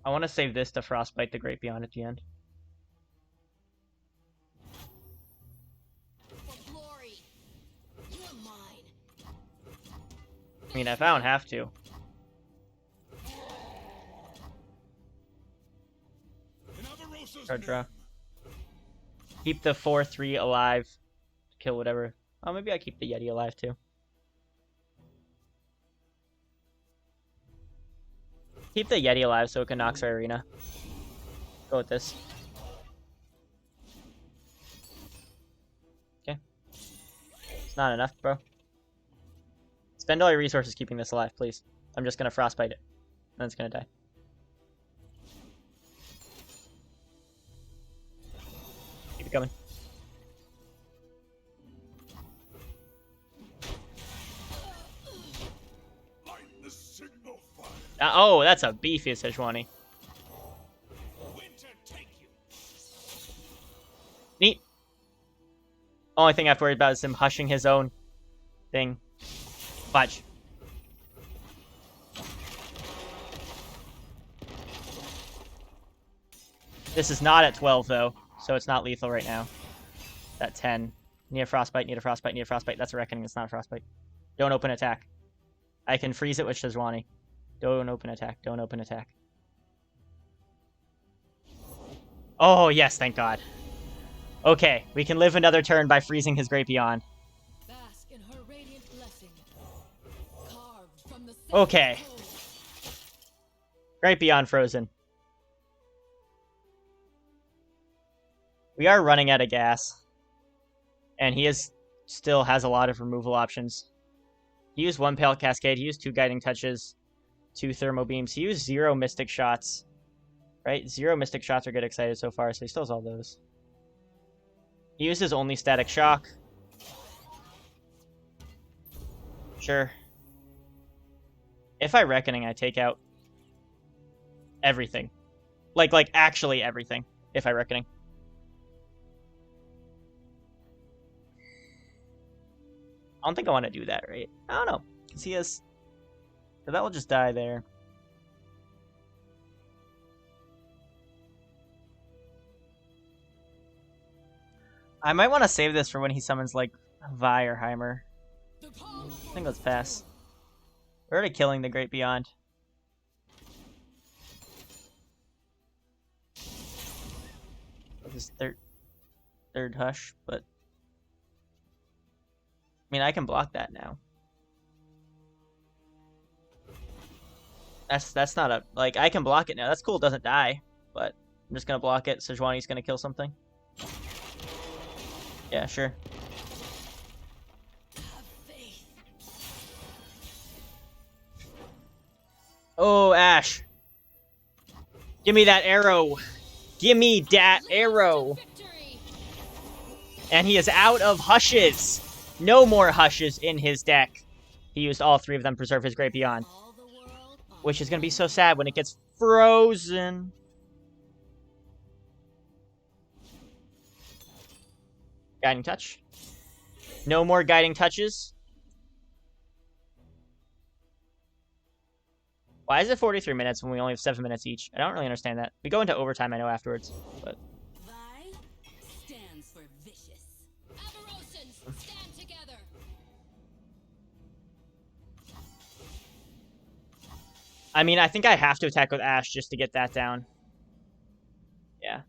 I want to save this to Frostbite the Great Beyond at the end. I mean, if I don't have to. Card draw. Keep the 4/3 alive. Kill whatever. Oh, maybe I keep the Yeti alive too. Keep the Yeti alive so it can Nox our arena. Go with this. Okay. It's not enough, bro. Spend all your resources keeping this alive, please. I'm just gonna Frostbite it. And it's gonna die. Keep it coming. Oh, that's a beefy Sejuani. Neat. Only thing I have to worry about is him hushing his own thing. Fudge. This is not at 12, though, so it's not lethal right now. At 10. Need a Frostbite, need a Frostbite, need a Frostbite. That's a Reckoning, it's not a Frostbite. Don't open attack. I can freeze it with Sejuani. Don't open attack, don't open attack. Oh, yes, thank God. Okay, we can live another turn by freezing his Great Beyond. Okay. Great Beyond frozen. We are running out of gas. And he still has a lot of removal options. He used 1 Pale Cascade, he used 2 Guiding Touches, 2 Thermo Beams, he used 0 Mystic Shots. Right? 0 Mystic Shots are Get Excited so far, so he still has all those. He uses only Static Shock. Sure. If I Reckoning, I take out everything. Like actually everything, if I Reckoning. I don't think I want to do that, right? I don't know. Because he has... So that will just die there. I might want to save this for when he summons, like, Vi or Heimer. I think let's pass. We're already killing the Great Beyond. This third Hush, but... I mean, I can block that now. That's not a... Like, I can block it now. That's cool, it doesn't die. But I'm just gonna block it. Sejuani's gonna kill something. Yeah, sure. Oh, Ashe. Give me that arrow. Gimme dat arrow. Victory. And he is out of hushes. No more hushes in his deck. He used all 3 of them, preserve his great beyond. All the world on Which is going to be so sad when it gets frozen. Guiding touch. No more guiding touches. Why is it 43 minutes when we only have 7 minutes each? I don't really understand that. We go into overtime, I know, afterwards. But Vi stands for vicious. Avarosans, stand together. I mean, I think I have to attack with Ashe just to get that down. Yeah.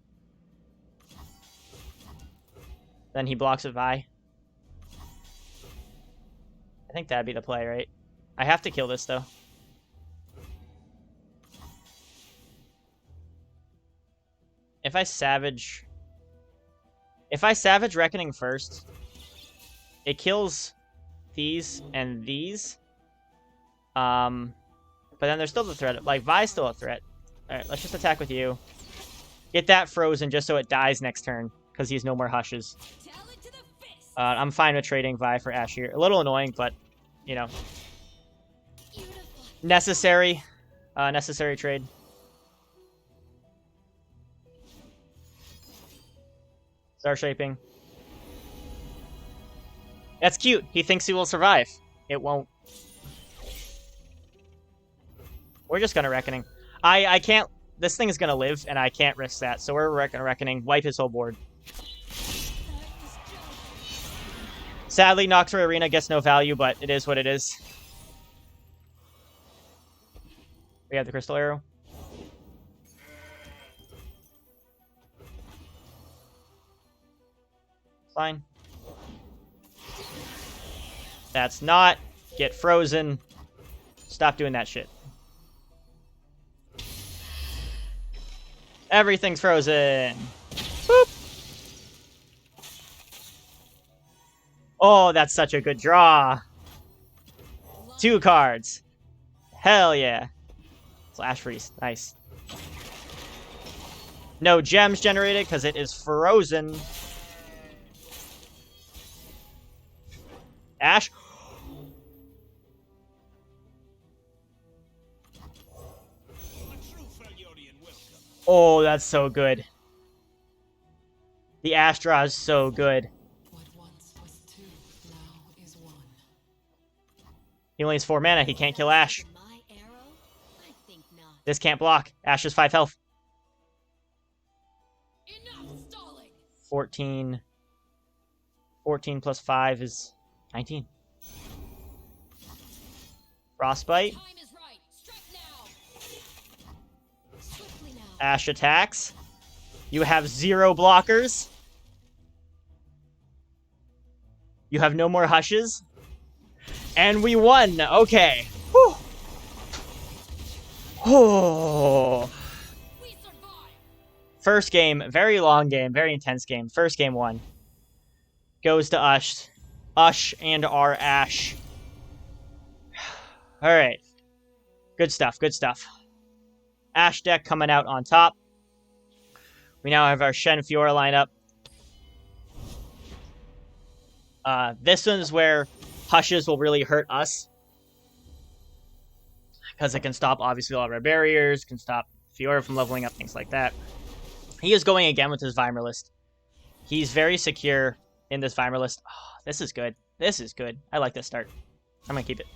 Then he blocks with Vi. I think that'd be the play, right? I have to kill this, though. If I Savage Reckoning first, it kills these and these. But then there's still the threat. Like, Vi's still a threat. Alright, let's just attack with you. Get that frozen just so it dies next turn, because he has no more hushes. Tell it to the fist. I'm fine with trading Vi for Ashe here. A little annoying, but, you know, Beautiful. necessary. Necessary trade. Star shaping. That's cute. He thinks he will survive. It won't. We're just gonna Reckoning. I can't... This thing is gonna live, and I can't risk that. So we're Reckoning. Wipe his whole board. Sadly, Nocturne Arena gets no value, but it is what it is. We have the Crystal Arrow. Fine. That's not. Get frozen. Stop doing that shit. Everything's frozen. Boop. Oh, that's such a good draw. 2 cards. Hell yeah. Flash freeze. Nice. No gems generated because it is frozen. Ashe. Oh, that's so good. The Ashe draw is so good. What once was 2 now is 1. He only has 4 mana. He can't kill Ashe. My arrow? I think not. This can't block. Ashe has 5 health. Enough stalling. 14. 14 plus 5 is 19. Frostbite. Time is right. Strike now. Swiftly now. Ashe attacks. You have 0 blockers. You have no more hushes. And we won. Okay. Whew. Oh. We survive. First game, very long game, very intense game. First game won. Goes to Ashe. Ashe and our Ashe. Alright. Good stuff, good stuff. Ashe deck coming out on top. We now have our Shen Fiora lineup. This one is where hushes will really hurt us. Because it can stop, obviously, all of our barriers. Can stop Fiora from leveling up, things like that. He is going again with his Vimer list. He's very secure in this Vimer list. Oh, this is good. This is good. I like this start. I'm going to keep it.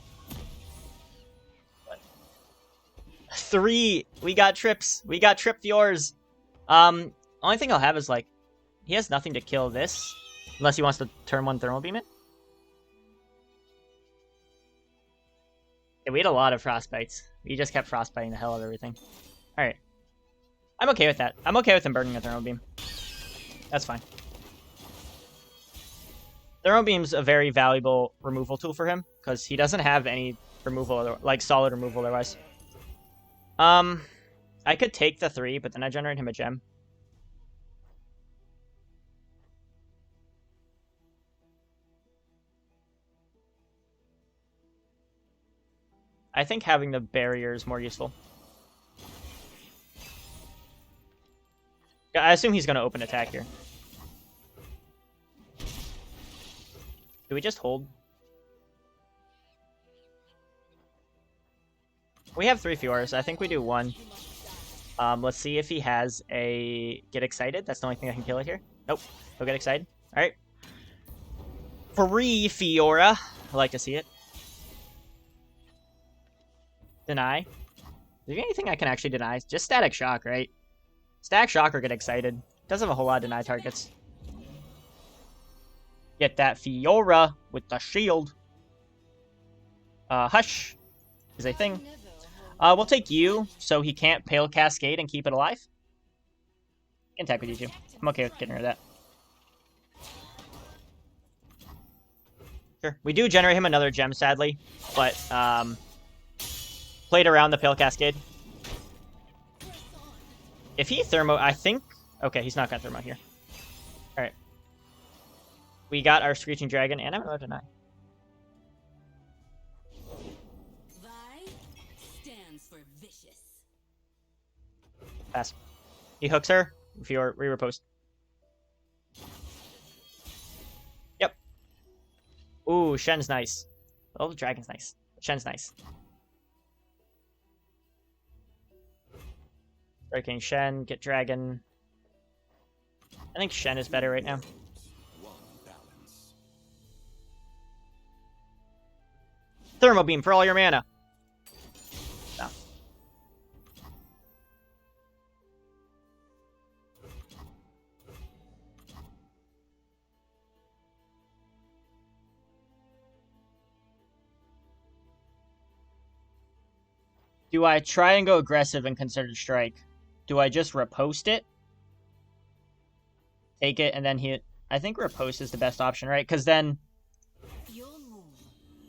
3. We got trips. We got trip Fioras. Only thing I'll have is, like, he has nothing to kill this. Unless he wants to turn 1 Thermal Beam it. Yeah, we had a lot of Frostbites. We just kept Frostbiting the hell out of everything. Alright. I'm okay with that. I'm okay with him burning a Thermal Beam. That's fine. Thermal Beam's a very valuable removal tool for him. Because he doesn't have any removal, like solid removal otherwise. I could take the 3, but then I generate him a gem. I think having the barrier is more useful. I assume he's going to open attack here. Do we just hold? We have 3 Fioras. I think we do 1. Let's see if he has a get excited. That's the only thing I can kill it here. Nope. He'll get excited. All right. 3 Fiora. I like to see it. Deny. Is there anything I can actually deny? Just Static Shock, right? Static Shock or get excited. Doesn't have a whole lot of deny targets. Get that Fiora with the shield. Hush is a thing. We'll take you, so he can't Pale Cascade and keep it alive. I can attack with you too. I'm okay with getting rid of that. Sure. We do generate him another gem, sadly, but played around the Pale Cascade. If he Thermo, I think... Okay, he's not going to Thermo here. Alright. We got our Screeching Dragon, and I'm going to deny. Pass. He hooks her. If you're re-repost. Yep. Ooh, Shen's nice. Oh, the dragon's nice. Shen's nice. Breaking Shen, get dragon. I think Shen is better right now. Thermo Beam for all your mana. No. Do I try and go aggressive and Concerted Strike? Do I just riposte it? Take it and then hit. I think riposte is the best option, right? Because then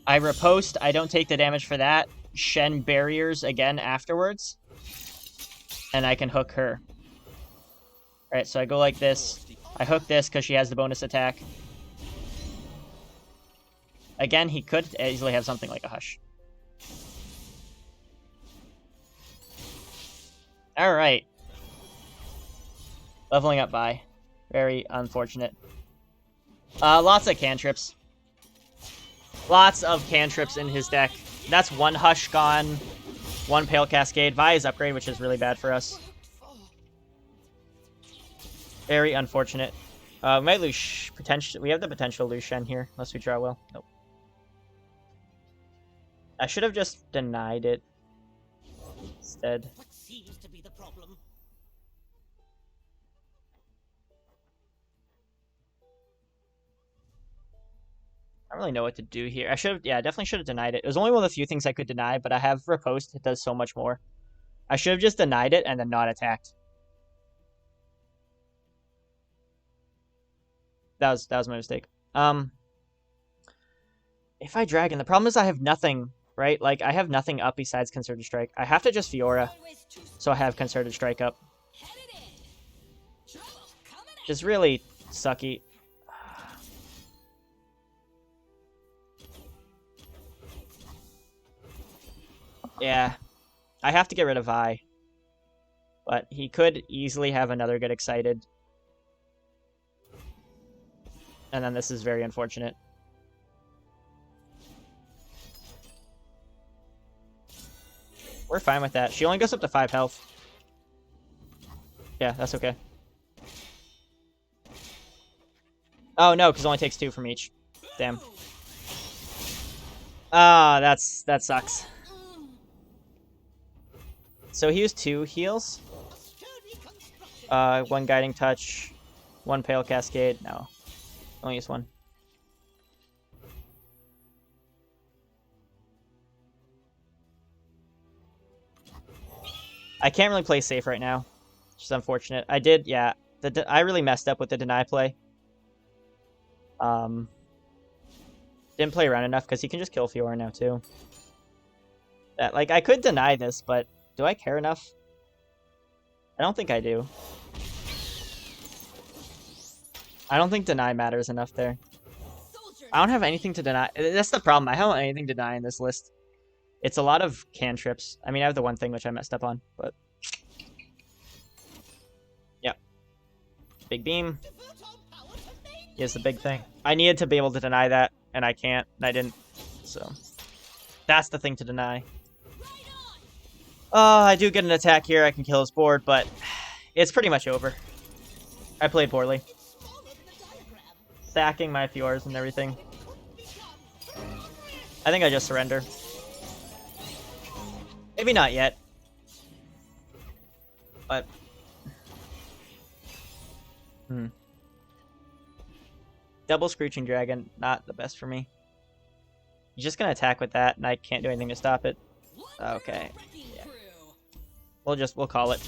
I riposte, I don't take the damage for that. Shen barriers again afterwards. And I can hook her. Alright, so I go like this. I hook this because she has the bonus attack. Again, he could easily have something like a Hush. Alright. Leveling up by. Very unfortunate. Lots of cantrips. Lots of cantrips in his deck. That's 1 Hush gone. 1 Pale Cascade. Vi is upgrade, which is really bad for us. Very unfortunate. We might lose potential. We have the potential to lose Shen here, unless we draw well. Nope. I should have just denied it instead. What seems to be the problem? I don't really know what to do here. I should have, yeah, definitely should have denied it. It was only one of the few things I could deny, but I have riposte. It does so much more. I should have just denied it and then not attacked. That was my mistake. If I Dragon, the problem is I have nothing, right? Like, I have nothing up besides Concerted Strike. I have to just Fiora, so I have Concerted Strike up. Which is really sucky. Yeah, I have to get rid of Vi. But he could easily have another Get Excited. And then this is very unfortunate. We're fine with that. She only goes up to 5 health. Yeah, that's okay. Oh, no, because it only takes 2 from each. Damn. Ah, that sucks. So he used 2 heals. 1 Guiding Touch. 1 Pale Cascade. No. Only used 1. I can't really play safe right now. Which is unfortunate. I did, yeah. I really messed up with the deny play. Didn't play around enough because he can just kill Fiora now too. Like, I could deny this, but do I care enough? I don't think I do. I don't think deny matters enough there. I don't have anything to deny. That's the problem. I don't have anything to deny in this list. It's a lot of cantrips. I mean, I have the one thing which I messed up on, but... Yeah. Big beam. Divert our power to main He has the big thing. I needed to be able to deny that, and I can't, and I didn't. So that's the thing to deny. I do get an attack here. I can kill his board, but it's pretty much over. I played poorly. It's smaller than the diagram. Stacking my Fioras and everything. It could be done. I think I just surrender. Maybe not yet. But... Double Screeching Dragon, not the best for me. He's just gonna attack with that, and I can't do anything to stop it. Okay. Yeah. We'll call it.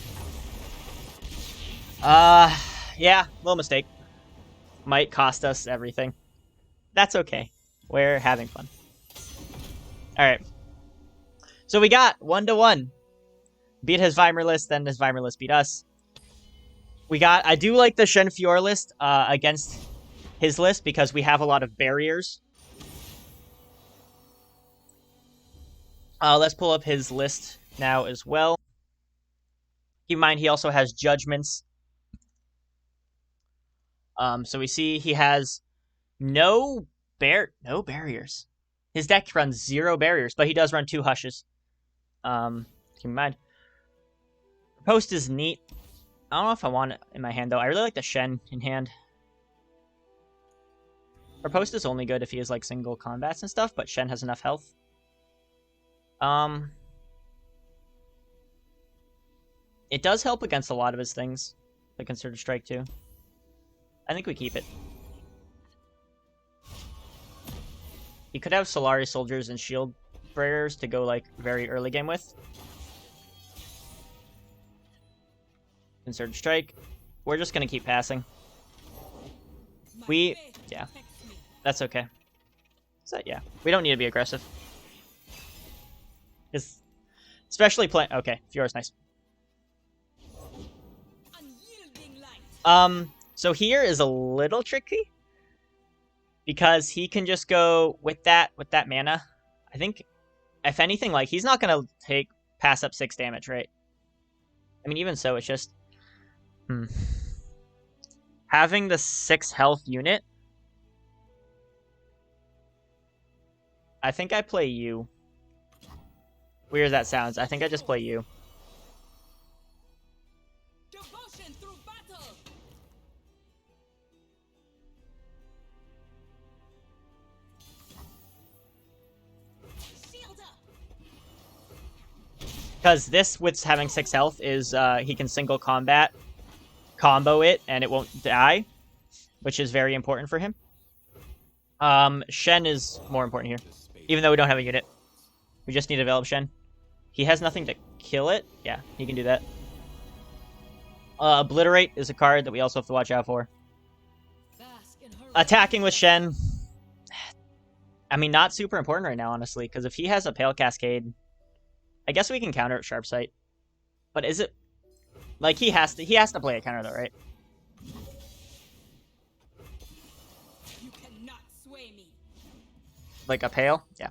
Yeah, little mistake. Might cost us everything. That's okay. We're having fun. Alright. So we got 1-1. Beat his Vimer list, then his Vimer list beat us. I do like the Shen Fiora list against his list because we have a lot of barriers. Let's pull up his list now as well. Keep in mind he also has judgments. So we see he has no barriers. His deck runs 0 barriers, but he does run 2 hushes. Keep in mind. Post is neat. I don't know if I want it in my hand, though. I really like the Shen in hand. Post is only good if he has, like, single combats and stuff, but Shen has enough health. It does help against a lot of his things. The Concerted Strike, too. I think we keep it. He could have Solari Soldiers and Shield Bearers to go, like, very early game with. Concerted Strike. We're just gonna keep passing. Yeah. That's okay. So, yeah. We don't need to be aggressive. Especially playing... Okay, Fiora's nice. So here is a little tricky. Because he can just go with that mana. I think, if anything, like, he's not gonna pass up 6 damage, right? I mean, even so, it's just... Having the 6 health unit... I think I play you. Weird as that sounds. I think I just play you. Devotion through battle. Shield up. Because this, with having 6 health, is he can single combat, combo it, and it won't die, which is very important for him. Shen is more important here, even though we don't have a unit. We just need to develop Shen. He has nothing to kill it. Yeah, he can do that. Obliterate is a card that we also have to watch out for. Attacking with Shen. I mean, not super important right now, honestly, because if he has a Pale Cascade, I guess we can counter at Sharp Sight. But is it... Like, he has to play a counter, though, right? You cannot sway me. Like a Pale? Yeah.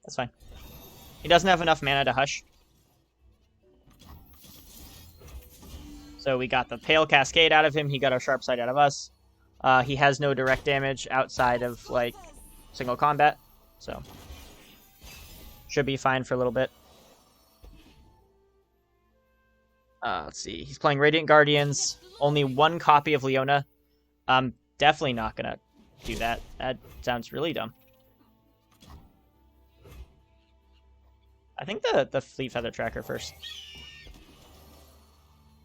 That's fine. He doesn't have enough mana to Hush. So we got the Pale Cascade out of him. He got our Sharp Sight out of us. He has no direct damage outside of, like, single combat. So, should be fine for a little bit. Let's see. He's playing Radiant Guardians. Only 1 copy of Leona. I'm definitely not going to do that. That sounds really dumb. I think the Fleet Feather Tracker first.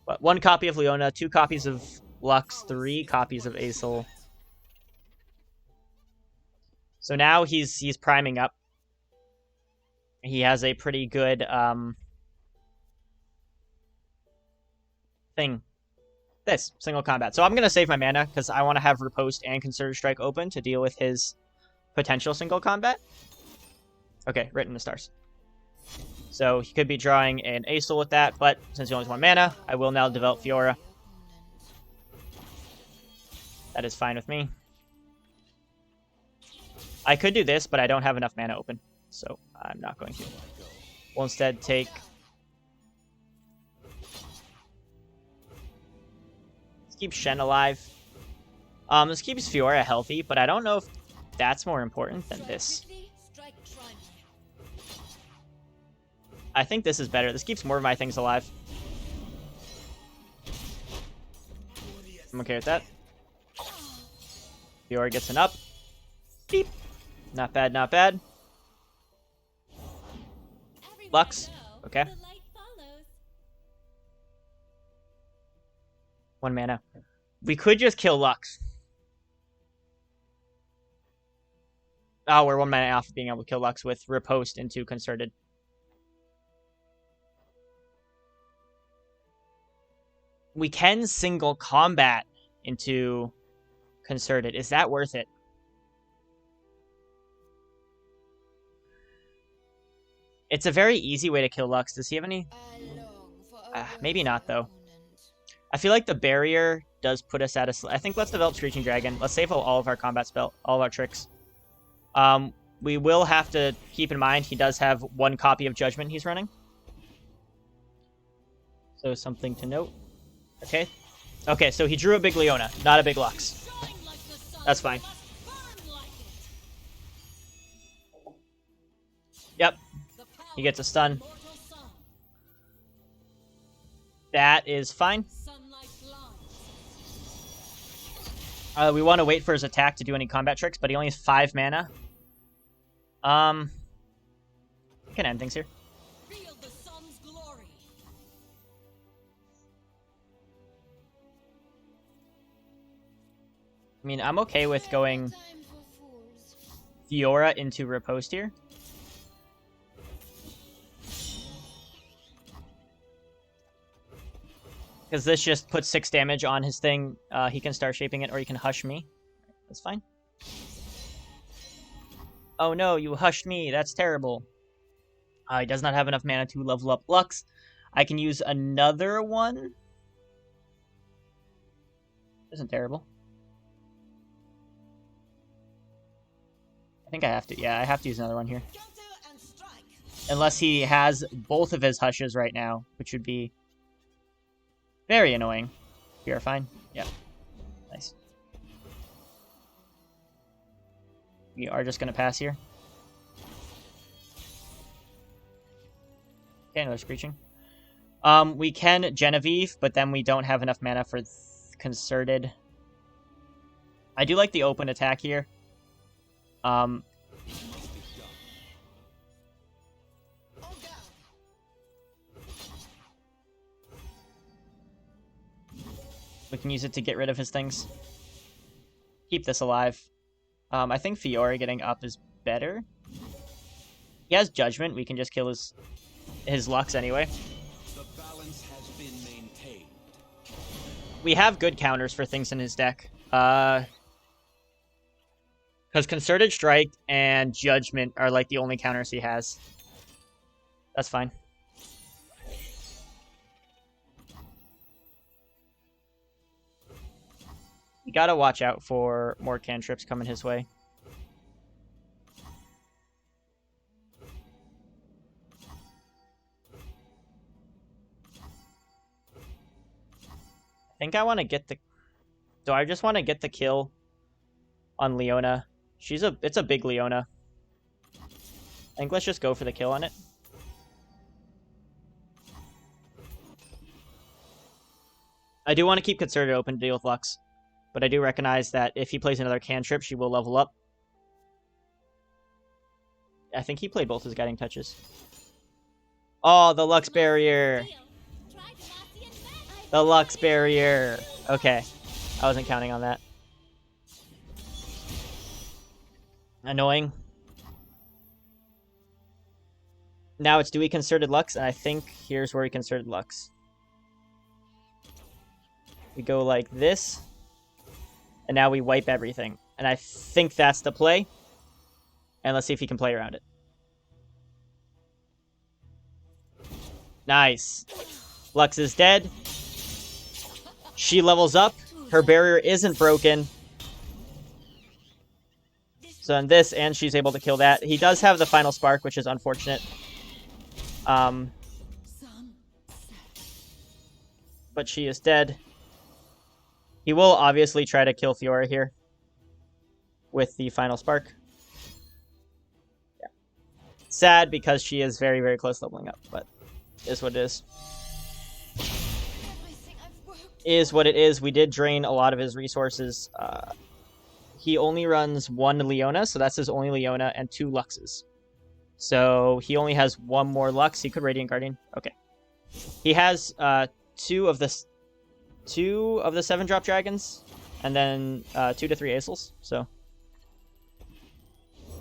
But 1 copy of Leona, 2 copies of Lux, 3 copies of Aesol. So now he's priming up. He has a pretty good thing. This, single combat. So I'm going to save my mana because I want to have Riposte and Concerted Strike open to deal with his potential single combat. Okay, written in the stars. So he could be drawing an Aesol with that, but since he only has 1 mana, I will now develop Fiora. That is fine with me. I could do this, but I don't have enough mana open, so I'm not going to. We'll instead take keep Shen alive. This keeps Fiora healthy, but I don't know if that's more important than this. I think this is better. This keeps more of my things alive. I'm okay with that. Fiora gets an up. Beep. Not bad, not bad. Lux. Okay. 1 mana. We could just kill Lux. Oh, we're 1 mana off of being able to kill Lux with Riposte into Concerted. We can single combat into Concerted. Is that worth it? It's a very easy way to kill Lux. Does he have any? Maybe not, though. I feel like the barrier does put us at a... I think let's develop Screeching Dragon. Let's save all of our combat spell, all of our tricks. We will have to keep in mind he does have 1 copy of Judgment he's running. So something to note. Okay. Okay, so he drew a big Leona, not a big Lux. That's fine. Yep. He gets a stun. That is fine. We want to wait for his attack to do any combat tricks, but he only has 5 mana. We can end things here. I mean, I'm okay with going Fiora into Riposte here. Because this just puts 6 damage on his thing. He can start shaping it, or he can hush me. That's fine. Oh no, you hushed me. That's terrible. He does not have enough mana to level up Lux. I can use another one. Isn't terrible. I think I have to. Yeah, I have to use another one here. Unless he has both of his hushes right now, which would be very annoying. You're fine. Yeah. Nice. We are just going to pass here. Okay, another Screeching. We can Genevieve, but then we don't have enough mana for Concerted. I do like the open attack here. We can use it to get rid of his things. Keep this alive. I think Fiora getting up is better. He has Judgment. We can just kill his Lux anyway. The balance has been maintained. We have good counters for things in his deck. Because Concerted Strike and Judgment are like the only counters he has. That's fine. You gotta watch out for more cantrips coming his way. I think I want to get the... Do I just want to get the kill on Leona? It's a big Leona. I think let's just go for the kill on it. I do want to keep Concerted open to deal with Lux. But I do recognize that if he plays another cantrip, she will level up. I think he played both his Guiding Touches. Oh, the Lux Barrier! The Lux Barrier! Okay. I wasn't counting on that. Annoying. Now it's do we Concerted Lux? And I think here's where we Concerted Lux. We go like this. And now we wipe everything. And I think that's the play. And let's see if he can play around it. Nice. Lux is dead. She levels up. Her barrier isn't broken. So in this, and she's able to kill that. He does have the final spark, which is unfortunate. But she is dead. He will obviously try to kill Fiora here with the final spark. Yeah. Sad because she is very, very close leveling up, but is what it is. Is what it is. We did drain a lot of his resources. He only runs 1 Leona, so that's his only Leona, and 2 Luxes. So he only has 1 more Lux. He could Radiant Guardian. Okay. He has 2 of the 7-drop dragons, and then 2 to 3 Acels. So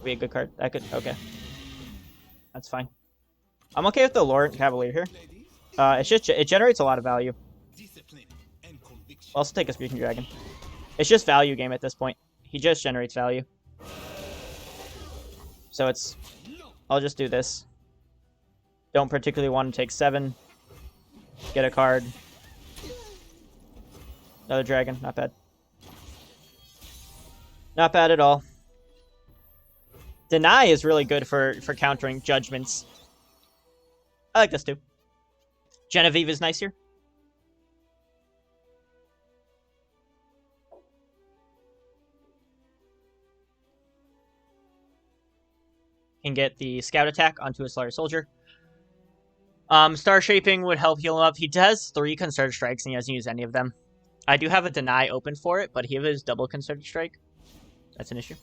be a good card. That could that's fine. I'm okay with the LoR Cavalier here. It generates a lot of value. I'll also take a Speaking Dragon. It's just value game at this point. He just generates value. So I'll just do this. Don't particularly want to take 7. Get a card. Another dragon, not bad. Not bad at all. Deny is really good for countering judgments. I like this too. Genevieve is nice here. Can get the scout attack onto a Slayer Soldier. Star Shaping would help heal him up. He does 3 Concerted Strikes and he hasn't used any of them. I do have a Deny open for it, but he has double Concerted Strike. That's an issue.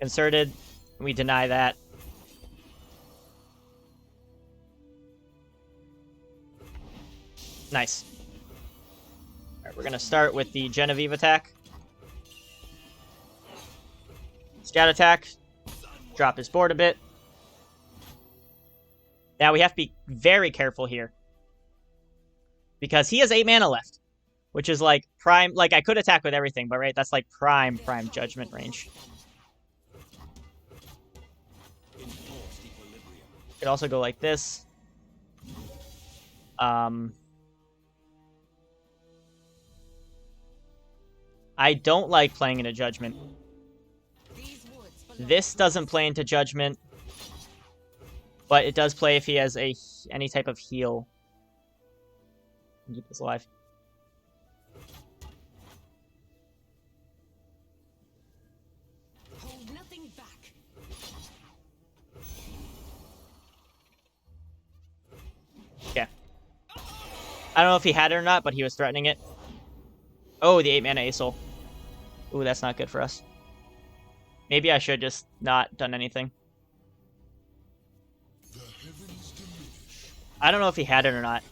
Concerted, we deny that. Nice. Alright, we're gonna start with the Genevieve attack. Scout attack. Drop his board a bit. Now we have to be very careful here. Because he has 8 mana left. Which is like prime, like I could attack with everything, but right, that's like prime judgment range. Could also go like this. I don't like playing into Judgment. This doesn't play into Judgment, but it does play if he has any type of heal. Keep this alive. Hold nothing back. Okay. I don't know if he had it or not, but he was threatening it. Oh, the 8 mana Acel. Ooh, that's not good for us. Maybe I should just not done anything. I don't know if he had it or not.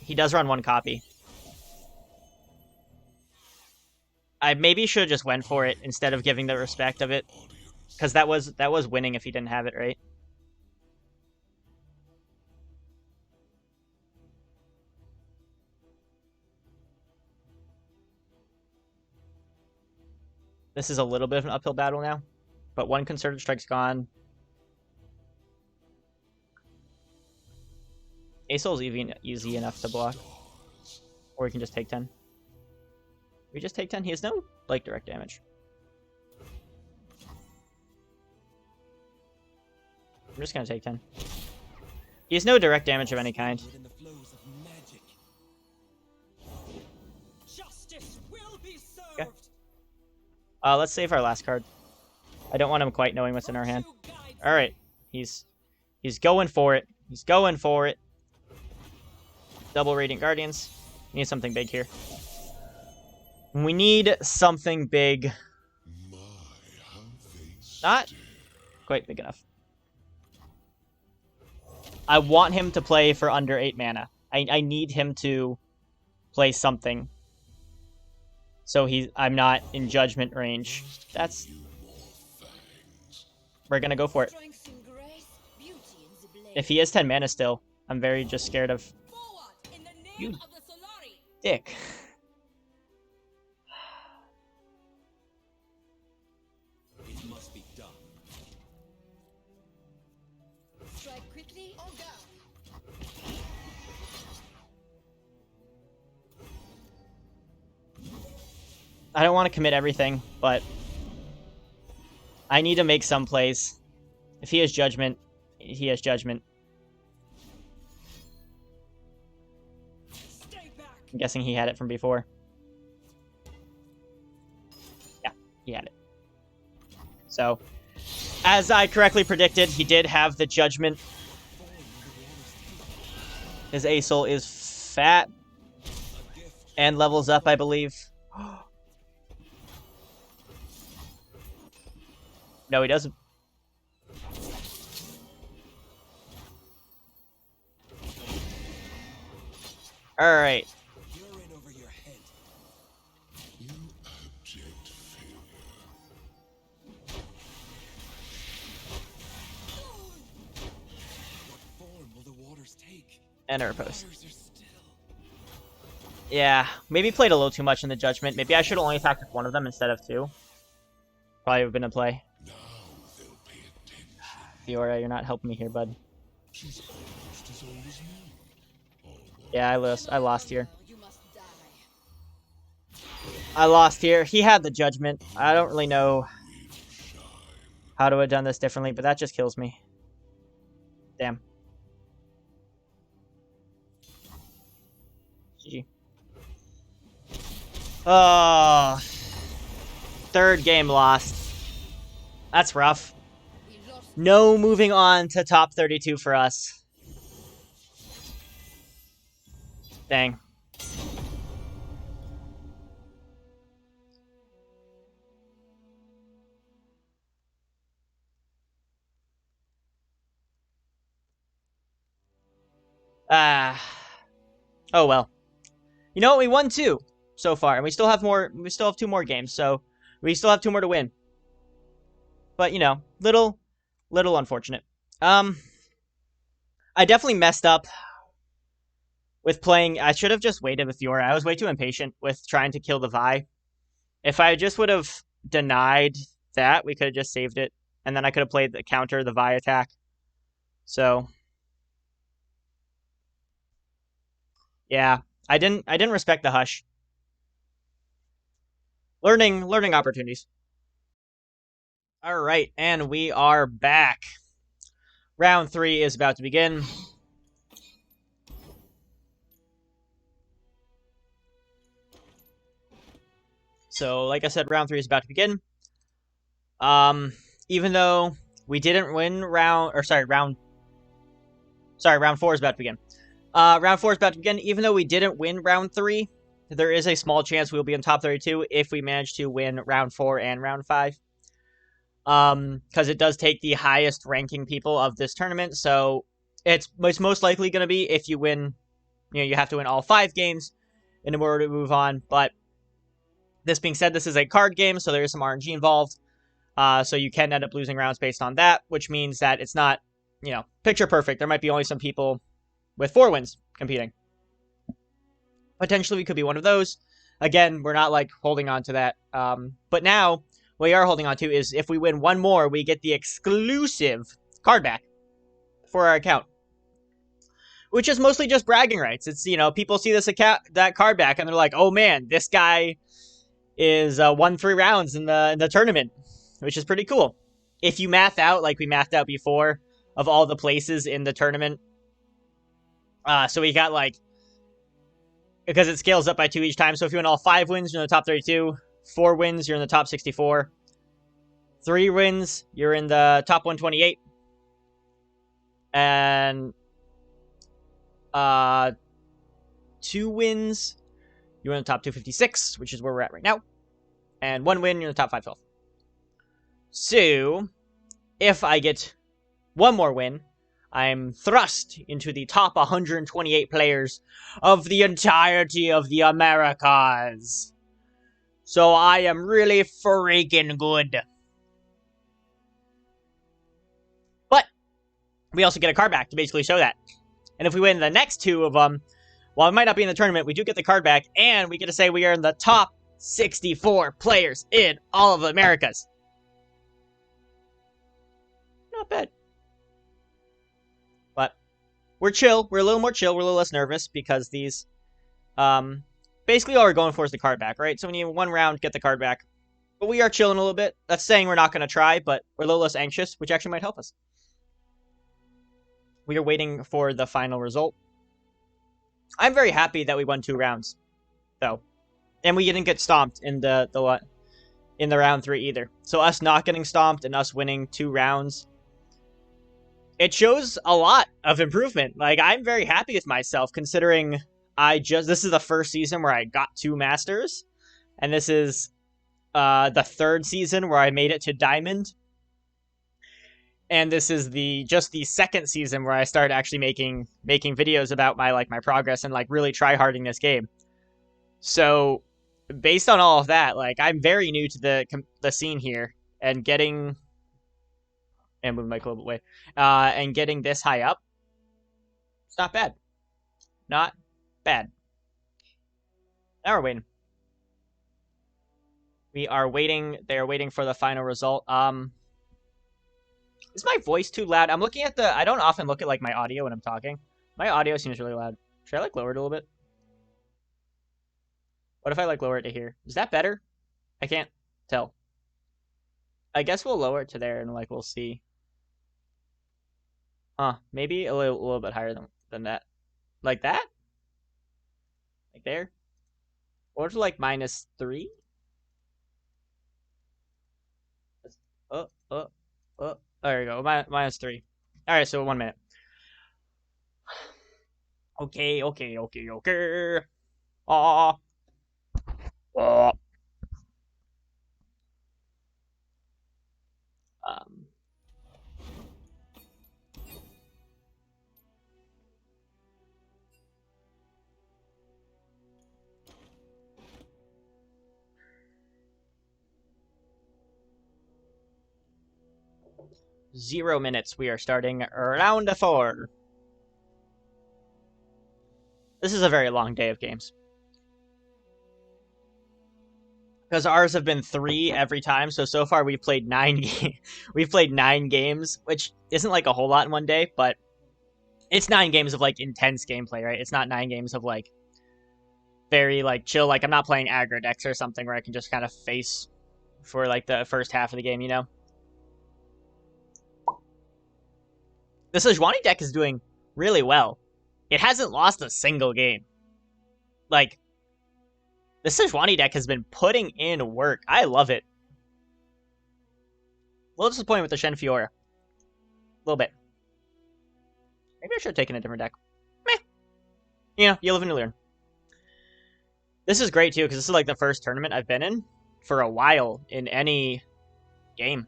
He does run 1 copy. I maybe should have just went for it instead of giving the respect of it. Because that was winning if he didn't have it, right? This is a little bit of an uphill battle now. But 1 Concerted Strike's gone. Acel's even easy enough to block. Or we can just take 10. We just take 10? He has no, like, direct damage. I'm just gonna take 10. He has no direct damage of any kind. Okay. Let's save our last card. I don't want him quite knowing what's in our hand. Alright. He's going for it. He's going for it. Double Radiant Guardians. We need something big here. We need something big. Not quite big enough. I want him to play for under 8 mana. I need him to play something. So I'm not in Judgment range. We're gonna go for it. If he has 10 mana still, I'm very just scared of... You dick. It must be done. Strike quickly or go. I don't want to commit everything, but I need to make some plays. If he has Judgment, he has Judgment. Stay back. I'm guessing he had it from before. Yeah, he had it. So, as I correctly predicted, he did have the Judgment. His ASOL is fat and levels up, I believe. No, he doesn't. All right. You're in over your head. You abject failure. What form will the waters take? Enter post. Waters are still. Yeah, maybe played a little too much in the Judgment. Maybe I should have only attacked with one of them instead of two. Probably would have been a play. Now they'll pay attention. Fiora, you're not helping me here, bud. She's almost as old as me. Yeah, I lost here. You must die. I lost here. He had the Judgment. I don't really know how to have done this differently, but that just kills me. Damn. GG. Oh. Third game lost. That's rough. We lost. No moving on to top 32 for us. Dang. Oh well. You know what? We won 2 so far, and we still have more. We still have 2 more games, so we still have 2 more to win. But you know, little unfortunate. I definitely messed up with playing. I should have just waited with Fiora. I was way too impatient with trying to kill the Vi. If I just would have denied that, we could have just saved it, and then I could have played the counter, the Vi attack. So yeah, I didn't respect the Hush. Learning opportunities. All right, and we are back. Round 3 is about to begin. So, like I said, round 3 is about to begin. Even though we didn't win round 4 is about to begin. Round 4 is about to begin. Even though we didn't win round 3, there is a small chance we'll be in top 32 if we manage to win round 4 and round 5. Because it does take the highest ranking people of this tournament, so it's most likely going to be if you win, you know, you have to win all 5 games in order to move on. But this being said, this is a card game, so there is some RNG involved. So you can end up losing rounds based on that, which means that it's not, you know, picture perfect. There might be only some people with 4 wins competing. Potentially, we could be one of those. Again, we're not, like, holding on to that. But now, what we are holding on to is if we win 1 more, we get the exclusive card back for our account. Which is mostly just bragging rights. It's, you know, people see this account, that card back, and they're like, oh man, this guy is won 3 rounds in the tournament, which is pretty cool. If you math out, like we mathed out before, of all the places in the tournament, so we got, like, because it scales up by 2 each time, so if you win all 5 wins, you're in the top 32, 4 wins, you're in the top 64, 3 wins, you're in the top 128, and 2 wins, you're in the top 256, which is where we're at right now. And 1 win, you're in the top 512. So, if I get 1 more win, I'm thrust into the top 128 players of the entirety of the Americas. So I am really freaking good. But we also get a card back to basically show that. And if we win the next 2 of them, while it might not be in the tournament, we do get the card back, and we get to say we are in the top 64 players in all of the Americas. Not bad. But we're chill. We're a little more chill. We're a little less nervous because these... basically all we're going for is the card back, right? So when you 1 round, get the card back. But we are chilling a little bit. That's saying we're not going to try, but we're a little less anxious, which actually might help us. We are waiting for the final result. I'm very happy that we won 2 rounds, though. And we didn't get stomped in the round 3 either. So us not getting stomped and us winning 2 rounds, it shows a lot of improvement. Like, I'm very happy with myself, considering this is the first season where I got 2 Masters, and this is the 3rd season where I made it to Diamond. And this is just the 2nd season where I started actually making videos about my progress and really tryharding this game. So based on all of that, I'm very new to the scene here, and moving my global way, and getting this high up, it's not bad. Not bad. Now we're waiting. We are waiting. They are waiting for the final result. Is my voice too loud? I'm looking at I don't often look at my audio when I'm talking. My audio seems really loud. Should I lower it a little bit? What if I lower it to here? Is that better? I can't tell. I guess we'll lower it to there and we'll see. Maybe a little bit higher than that. Like that? Like there? Or to -3? There you go. -3. Alright, so 1 minute. Okay. Aw. 0 minutes. We are starting round 4. This is a very long day of games, because ours have been 3 every time. So far we've played 9 we've played 9 games, which isn't a whole lot in one day, but it's 9 games of intense gameplay, right? It's not 9 games of very chill. I'm not playing aggro decks or something where I can just kind of face for the first half of the game, you know? The Sejuani deck is doing really well. It hasn't lost a single game. The Sejuani deck has been putting in work. I love it. A little disappointed with the Shen Fiora. A little bit. Maybe I should have taken a different deck. Meh. You know, you live and you learn. This is great, too, because this is the first tournament I've been in for a while in any game.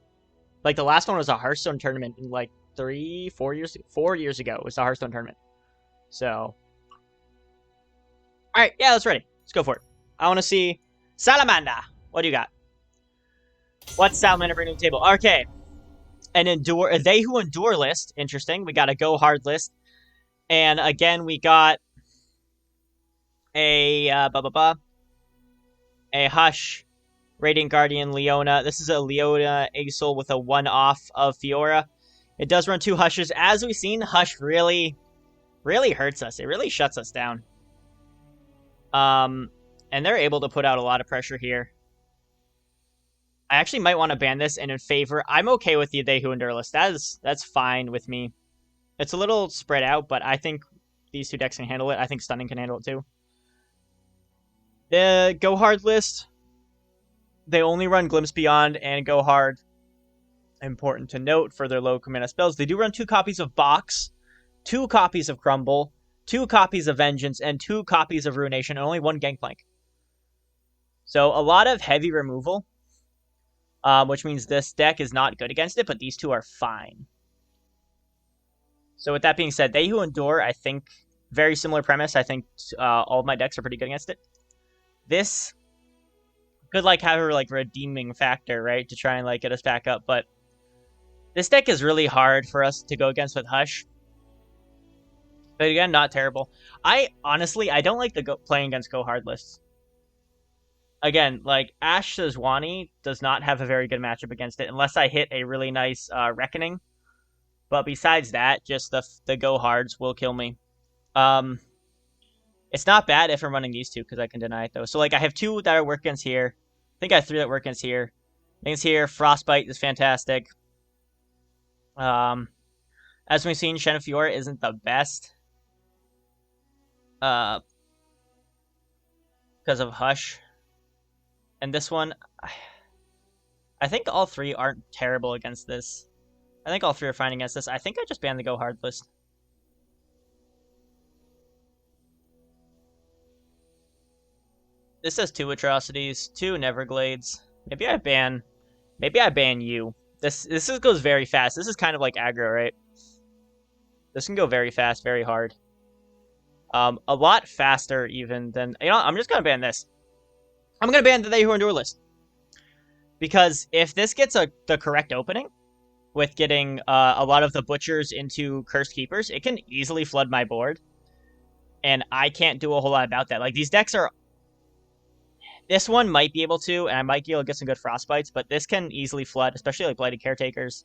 The last one was a Hearthstone tournament in 4 years ago was the Hearthstone tournament. So, alright, yeah, let's ready. Let's go for it. I want to see Salamander. What do you got? What's Salamander bringing to the table? Okay. A They Who Endure list. Interesting. We got a Go Hard list. And again, we got a Hush, Radiant Guardian, Leona. This is a Leona Aesol with a 1-off of Fiora. It does run 2 Hushes. As we've seen, Hush really hurts us. It really shuts us down. And they're able to put out a lot of pressure here. I actually might want to ban this, and in favor, I'm okay with the They Who Endure list. That's fine with me. It's a little spread out, but I think these 2 decks can handle it. I think Stunning can handle it too. The Go Hard list, they only run Glimpse Beyond and Go Hard. Important to note for their low mana spells, they do run 2 copies of Box, 2 copies of Crumble, 2 copies of Vengeance, and 2 copies of Ruination, and only 1 Gangplank. So a lot of heavy removal, which means this deck is not good against it, but these 2 are fine. So with that being said, They Who Endure, I think, very similar premise. I think all of my decks are pretty good against it. This could have a redeeming factor, right, to try and get us back up, but this deck is really hard for us to go against with Hush. But again, not terrible. I don't like playing against Go Hard lists. Again, Ashe Sejuani does not have a very good matchup against it, unless I hit a really nice Reckoning. But besides that, just the Go Hards will kill me. It's not bad if I'm running these 2, because I can deny it, though. So, I have 2 that work against here. I think I have 3 that work against here. Against here, Frostbite is fantastic. And As we've seen, Shen Fiora isn't the best. Because of Hush. And this one, I think all three aren't terrible against this. I think all three are fine against this. I think I just banned the Go Hard list. This has 2 Atrocities, 2 Neverglades. Maybe I ban you. This goes very fast. This is kind of like aggro, right? This can go very fast, very hard. A lot faster even than... You know, I'm just going to ban this. I'm going to ban the They Who Endure list. Because if this gets the correct opening, with getting a lot of the Butchers into Cursed Keepers, it can easily flood my board. And I can't do a whole lot about that. Like, these decks are... This one might be able to, and I might be able to get some good Frostbites, but this can easily flood, especially like Blighted Caretakers.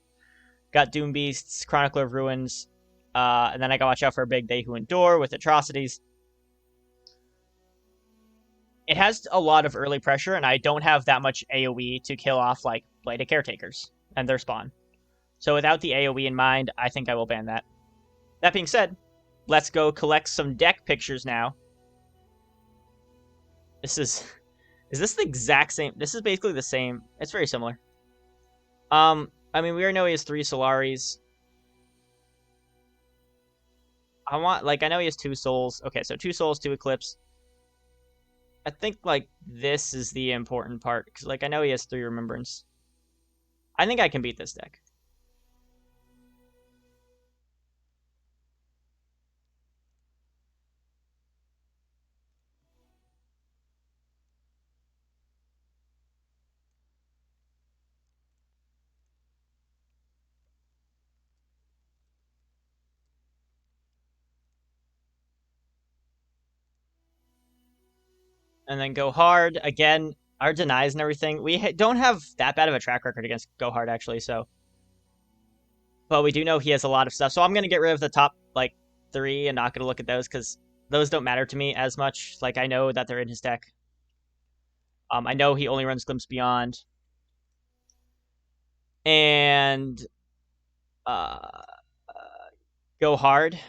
Got Doom Beasts, Chronicler of Ruins, and then I gotta watch out for a big They Who Endure with Atrocities. It has a lot of early pressure, and I don't have that much AoE to kill off like Blighted Caretakers and their spawn. So without the AoE in mind, I think I will ban that. That being said, let's go collect some deck pictures now. This is... Is this the exact same? This is basically the same. It's very similar. I mean, we already know he has 3 Solaris. I know he has 2 Souls. Okay, so 2 Souls, 2 Eclipse. I think, like, this is the important part. Because, like, I know he has 3 Remembrance. I think I can beat this deck. And then Go Hard. Again, our denies and everything. We don't have that bad of a track record against Go Hard, actually, so... But we do know he has a lot of stuff. So I'm going to get rid of the top, like, 3 and not going to look at those, because those don't matter to me as much. Like, I know that they're in his deck. I know he only runs Glimpse Beyond. And... Go Hard.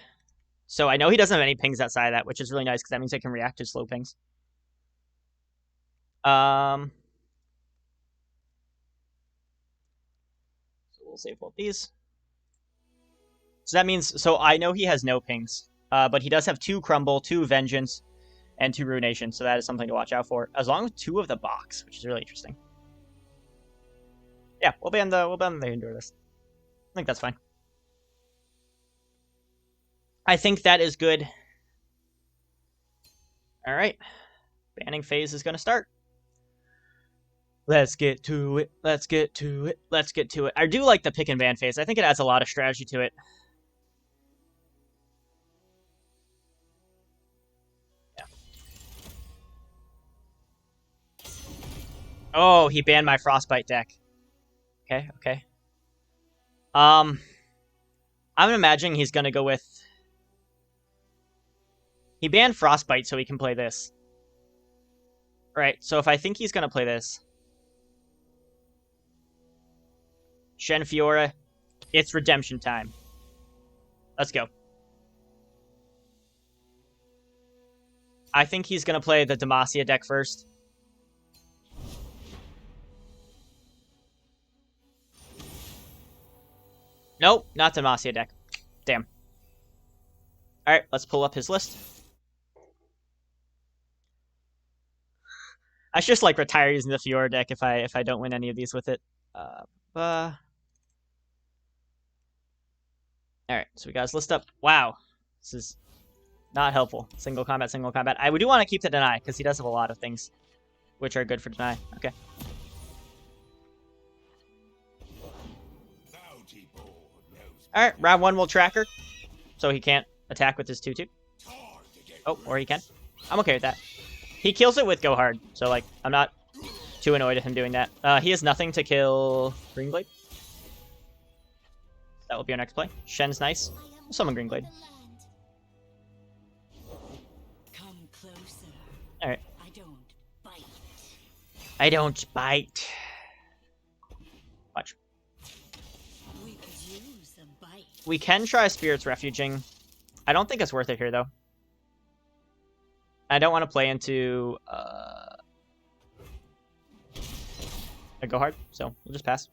So I know he doesn't have any pings outside of that, which is really nice, because that means I can react to slow pings. So we'll save both these. So that means, so I know he has no pings, but he does have 2 Crumble, 2 Vengeance, and 2 Ruination, so that is something to watch out for, as long as 2 of the box, which is really interesting. Yeah, we'll ban the Endure this. I think that's fine. I think that is good. Alright. Banning phase is going to start. Let's get to it. Let's get to it. Let's get to it. I do like the pick and ban phase. I think it adds a lot of strategy to it. Yeah. Oh, he banned my Frostbite deck. Okay, okay. I'm imagining he's going to go with... He banned Frostbite so he can play this. Right, so if I think he's going to play this... Shen Fiora, it's redemption time. Let's go. I think he's going to play the Demacia deck first. Nope, not Demacia deck. Damn. Alright, let's pull up his list. I should just, like, retire using the Fiora deck if I don't win any of these with it. Alright, so we got his list up. Wow. This is not helpful. Single combat, single combat. I do want to keep the deny, because he does have a lot of things which are good for deny. Okay. Alright, round 1 will tracker, so he can't attack with his 2-2. Oh, or he can. I'm okay with that. He kills it with Go Hard, so, like, I'm not too annoyed at him doing that. He has nothing to kill Greenblade. That will be our next play. Shen's nice. We'll summon Greenblade. Come closer. Alright. I don't bite. I don't bite. Watch. We could use a bite. We can try Spirit's Refuging. I don't think it's worth it here, though. I don't want to play into a go hard, so we'll just pass.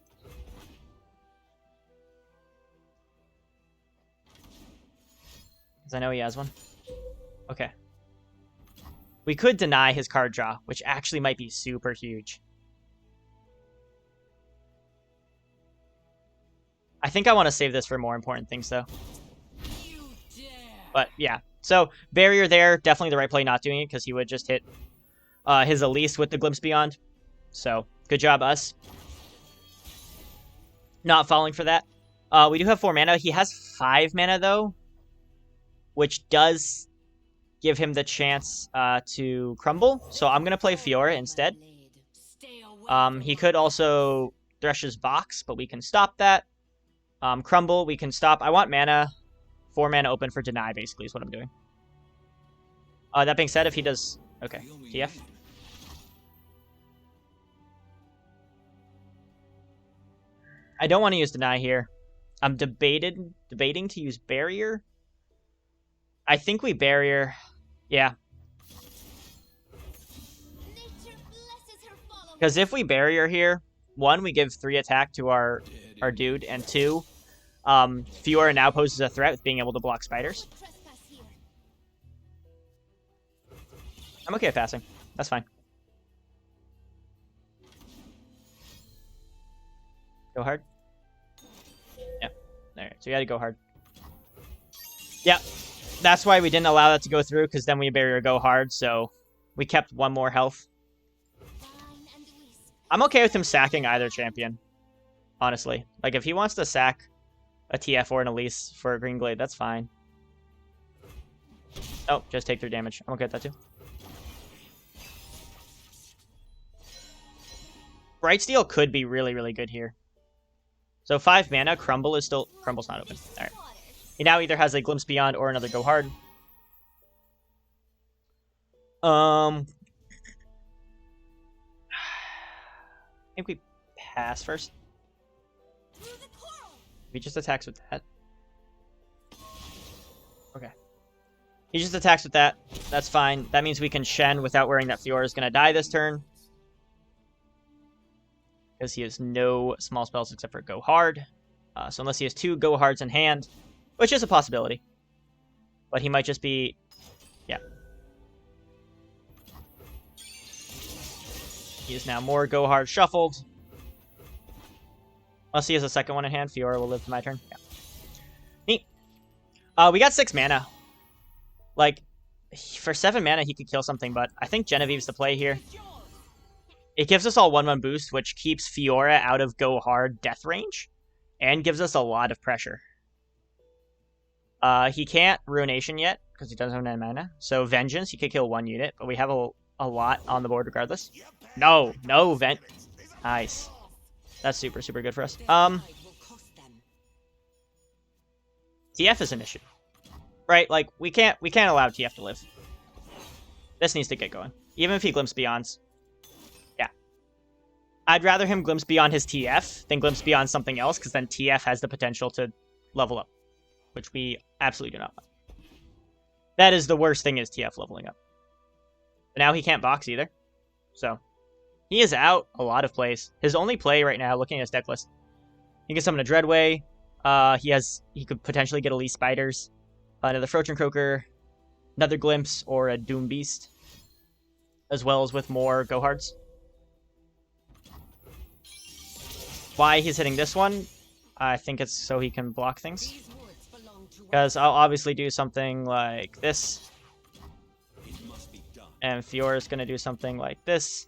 Because I know he has one. Okay. We could deny his card draw, which actually might be super huge. I think I want to save this for more important things, though. But, yeah. So, barrier there, definitely the right play not doing it, because he would just hit his Elise with the Glimpse Beyond. So, good job, us. Not falling for that. We do have 4 mana. He has 5 mana, though, which does give him the chance to crumble. So, I'm going to play Fiora instead. He could also Thresh's Box, but we can stop that. Crumble, we can stop. I want mana. 4 mana open for deny, basically, is what I'm doing. That being said, if he does... Okay, TF. I don't want to use deny here. I'm debating to use barrier. I think we barrier. Yeah. Because if we barrier here, 1, we give 3 attack to our dude, and 2... Fiora now poses a threat with being able to block spiders. I'm okay with passing. That's fine. Go hard? Yeah. Alright, so we gotta go hard. Yeah. That's why we didn't allow that to go through, because then we barrier go hard, so we kept 1 more health. I'm okay with him sacking either champion. Honestly. Like, if he wants to sack a TF or an Elise for a Green Glade, that's fine. Oh, just take 3 damage. I'm okay with that too. Bright Steel could be really, really good here. So 5 mana, Crumble is still... Crumble's not open. Alright. He now either has a Glimpse Beyond or another Go Hard. I think we pass first. He just attacks with that. Okay. He just attacks with that. That's fine. That means we can Shen without worrying that Fiora is going to die this turn. Because he has no small spells except for Go Hard. So unless he has 2 Go Hards in hand, which is a possibility. But he might just be... Yeah. He is now more Go Hard shuffled. Unless he has a second one in hand, Fiora will live to my turn. Yeah. Neat. We got 6 mana. Like, for 7 mana, he could kill something, but I think Genevieve's the play here. It gives us all 1/1 boost, which keeps Fiora out of Go Hard death range, and gives us a lot of pressure. He can't Ruination yet, because he doesn't have 9 mana. So Vengeance, he could kill 1 unit, but we have a lot on the board regardless. No, nice. That's super, super good for us. TF is an issue. Right, like, we can't allow TF to live. This needs to get going. Even if he Glimpse Beyonds. Yeah. I'd rather him Glimpse Beyond his TF than Glimpse Beyond something else, because then TF has the potential to level up. Which we absolutely do not want. That is the worst thing, is TF leveling up. But now he can't box either. So... he is out a lot of plays. His only play right now, looking at his deck list, he can summon a Dreadway. He could potentially get Elise Spiders, another Frotron Croaker, another Glimpse, or a Doom Beast, as well as with more Go Hards. Why he's hitting this one? I think it's so he can block things. Because I'll obviously do something like this. And Fiora's going to do something like this.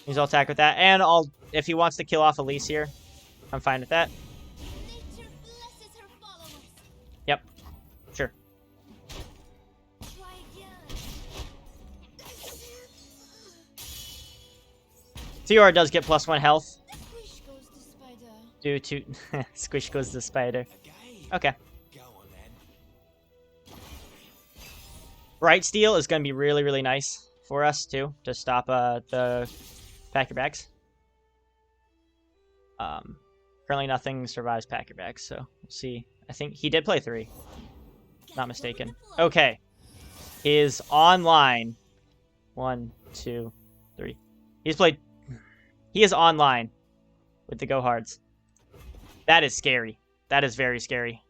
He's all attack with that. And if he wants to kill off Elise here, I'm fine with that. Yep. Sure. Fiora does get +1 health. Due to... Squish goes the spider. Okay. Bright Steel is going to be really, really nice for us, too, to stop the Pack Your Bags. Currently nothing survives pack your bags, so we'll see. I think he did play 3. Not mistaken. Okay. He is online. 1, 2, 3. He is online with the Go Hards. That is scary. That is very scary.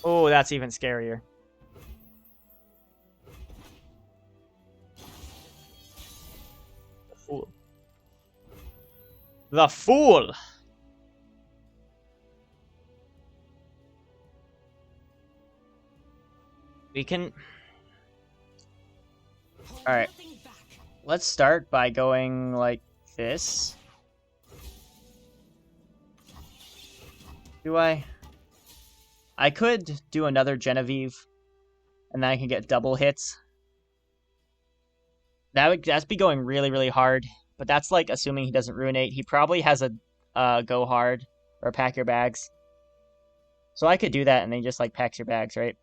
Oh, that's even scarier. The Fool. The Fool! We can... Alright. Let's start by going like this. Do I? I could do another Genevieve, and then I can get double hits. That's be going really, really hard, but that's like assuming he doesn't ruinate. He probably has a go hard or pack your bags. So I could do that, and then just like packs your bags, right?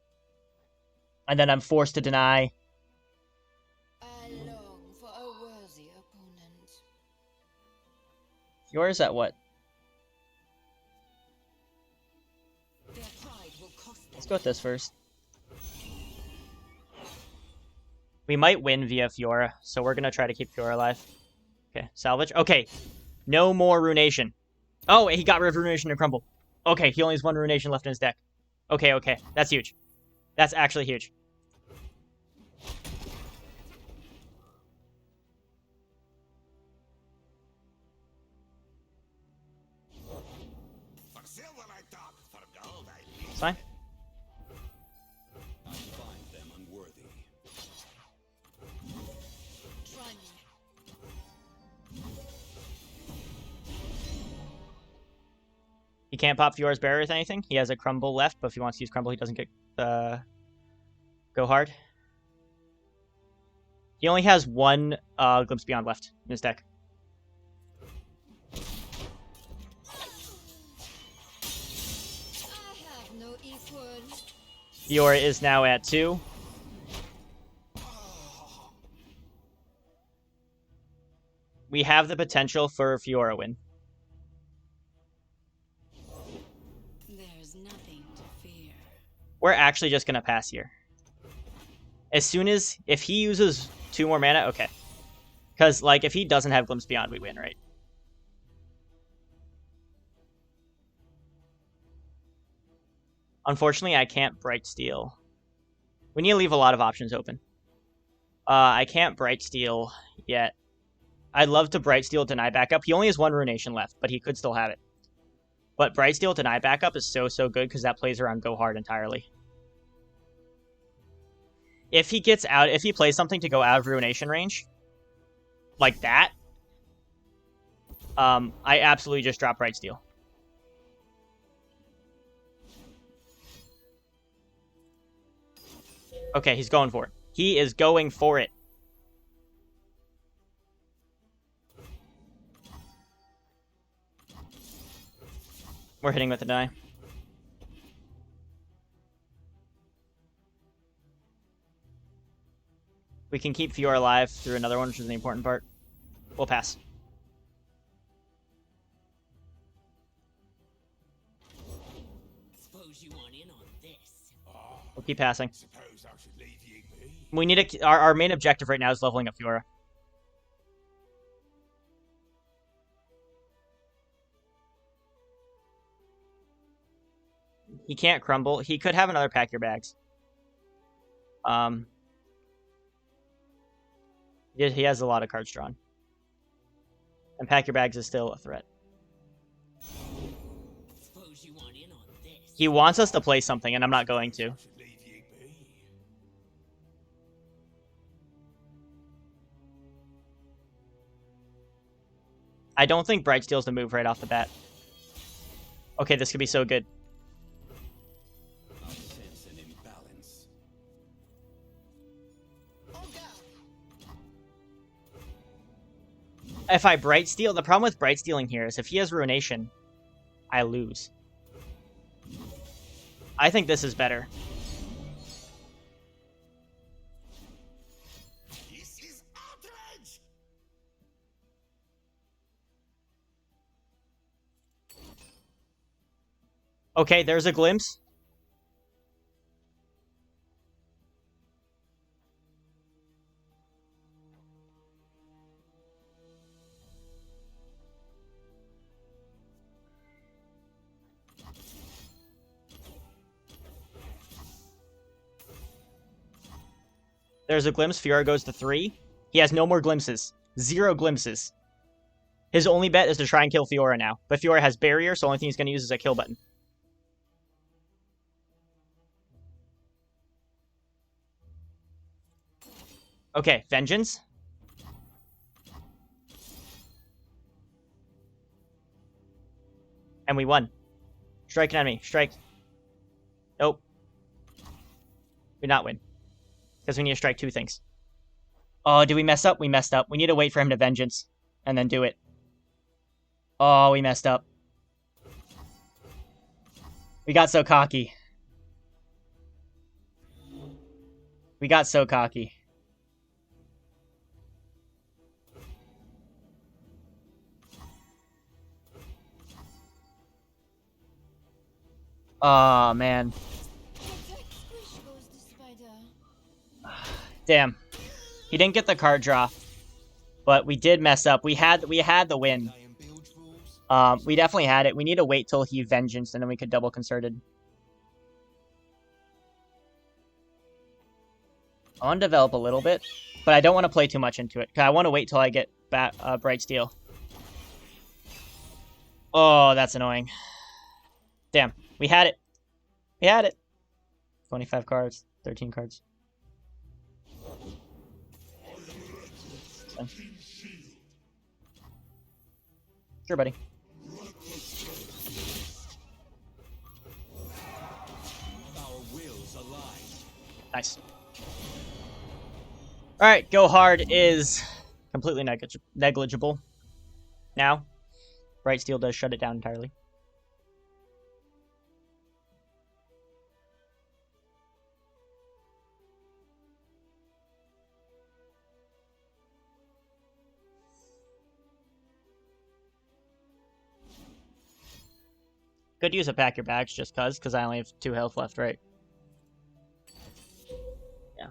And then I'm forced to deny. I long for a worthy opponent. Yours at what? Their pride will cost them. Let's go with this first. We might win via Fiora, so we're going to try to keep Fiora alive. Okay, salvage. Okay, no more Runation. Oh, he got rid of Runation and Crumble. Okay, he only has 1 Runation left in his deck. Okay, okay, that's huge. That's actually huge. For silver I talk, for gold I It's fine. I find them unworthy. Try me. He can't pop Fiora's Barrier with anything. He has a Crumble left, but if he wants to use Crumble, he doesn't get go hard. He only has 1 Glimpse Beyond left in his deck. I have no equal. Fiora is now at 2. We have the potential for a Fiora win. There's nothing to fear. We're actually just going to pass here. As soon as... If he uses 2 more mana, okay. Because, like, if he doesn't have Glimpse Beyond, we win, right? Unfortunately, I can't Bright Steel. We need to leave a lot of options open. I can't Bright Steel yet. I'd love to Bright Steel deny backup. He only has 1 Runation left, but he could still have it. But Bright Steel deny backup is so good because that plays around Go Hard entirely. If he gets out, if he plays something to go out of Ruination range, like that, I absolutely just drop Bright Steel. Okay, he's going for it. He is going for it. We're hitting with the deny. We can keep Fiora alive through another one, which is the important part. We'll pass. Suppose you want in on this. We'll keep passing. Suppose I should leave you be. We need to, our main objective right now is leveling up Fiora. He can't crumble. He could have another pack your bags. He has a lot of cards drawn. And pack your bags is still a threat. Suppose you want in on this. He wants us to play something, and I'm not going to. I should leave you be. I don't think Bright Steel's the move right off the bat. Okay, this could be so good. I sense an imbalance. Oh God. If I Bright Steel, the problem with Bright Stealing here is if he has Ruination, I lose. I think this is better. This is outrage! Okay, there's a glimpse. There's a glimpse. Fiora goes to 3. He has no more glimpses. 0 glimpses. His only bet is to try and kill Fiora now. But Fiora has barrier, so the only thing he's going to use is a kill button. Okay, Vengeance. And we won. Strike an enemy. Strike. Nope. We did not win. Because we need to strike 2 things. Oh, did we mess up? We messed up. We need to wait for him to Vengeance. And then do it. Oh, we messed up. We got so cocky. We got so cocky. Oh, man. Damn. He didn't get the card draw. But we did mess up. We had the win. We definitely had it. We need to wait till he Vengeance, and then we could double concerted. I want to develop a little bit, but I don't want to play too much into it, because I want to wait till I get Bright Steel. Oh, that's annoying. Damn. We had it. We had it. 25 cards. 13 cards. Sure, buddy. Nice. Alright, Go Hard is completely negligible now. Bright Steel does shut it down entirely. Could use a pack your bags just because I only have 2 health left, right? Yeah.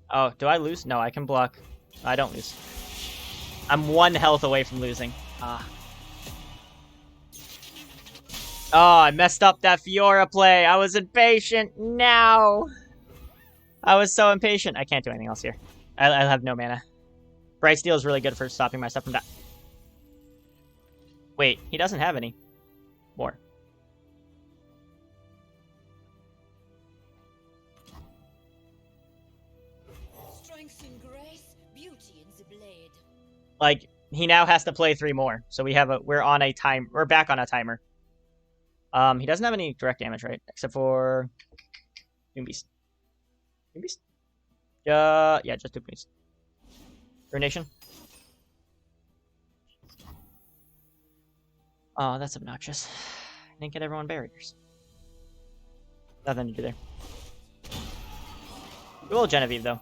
Oh, do I lose? No, I can block. I don't lose. I'm 1 health away from losing. Ah. Oh, I messed up that Fiora play. I was impatient. No. I was so impatient. I can't do anything else here. I have no mana. Bright Steel is really good for stopping my stuff from that. Wait, he doesn't have any more. Like, he now has to play 3 more. So we're on a time. We're back on a timer. He doesn't have any direct damage, right? Except for Doom Beast. Doom Beast? Yeah, just Doom Beast. Ruination. Oh, that's obnoxious. I didn't get everyone barriers. Nothing to do there. We will Genevieve, though.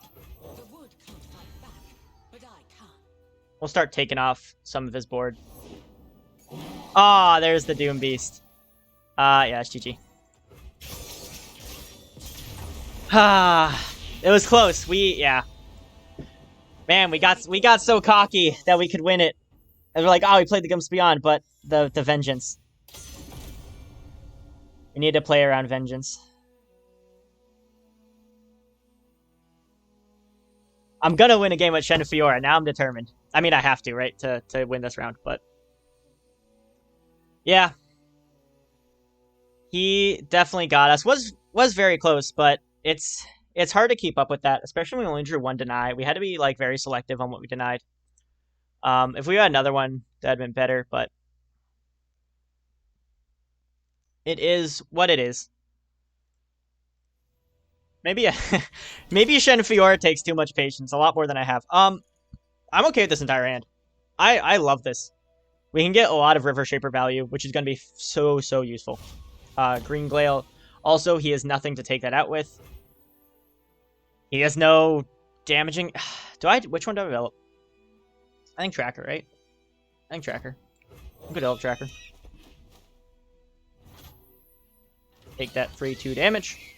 We'll start taking off some of his board. Ah, there's the Doom Beast. Yeah, it's GG. Ah, it was close. Yeah. Man, we got so cocky that we could win it. And we're like, oh, we played the Gumps Beyond, but the Vengeance. We need to play around Vengeance. I'm gonna win a game with Shen and Fiora. Now I'm determined. I mean, I have to, right, to win this round, but yeah, he definitely got us. Was very close, but it's hard to keep up with that, especially when we only drew 1 deny. We had to be like very selective on what we denied. If we had another one, that'd been better, but it is what it is. Maybe maybe Shen Fiora takes too much patience, a lot more than I have. I'm okay with this entire hand. I love this. We can get a lot of River Shaper value, which is going to be so useful. Green Glail. Also, he has nothing to take that out with. He has no damaging. Which one do I develop? I think Tracker, right? I think Tracker. I'm good develop Tracker. Take that free 2 damage.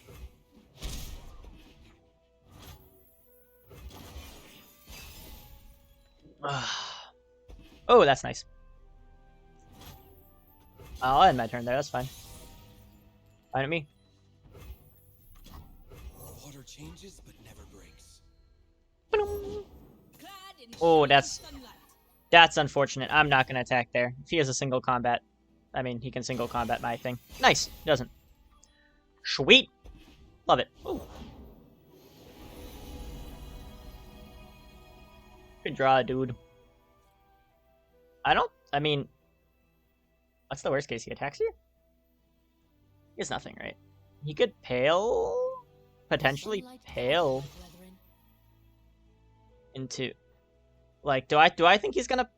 Oh, that's nice. I'll end my turn there, that's fine. Fine at me. Water changes but never breaks. Oh, that's unfortunate. I'm not going to attack there. If he has a single combat, I mean, he can single combat my thing. Nice. He doesn't. Sweet. Love it. Ooh. Good draw, dude. I mean, what's the worst case? He attacks you? He has nothing, right? He could pale, potentially pale into, like, do I think he's gonna,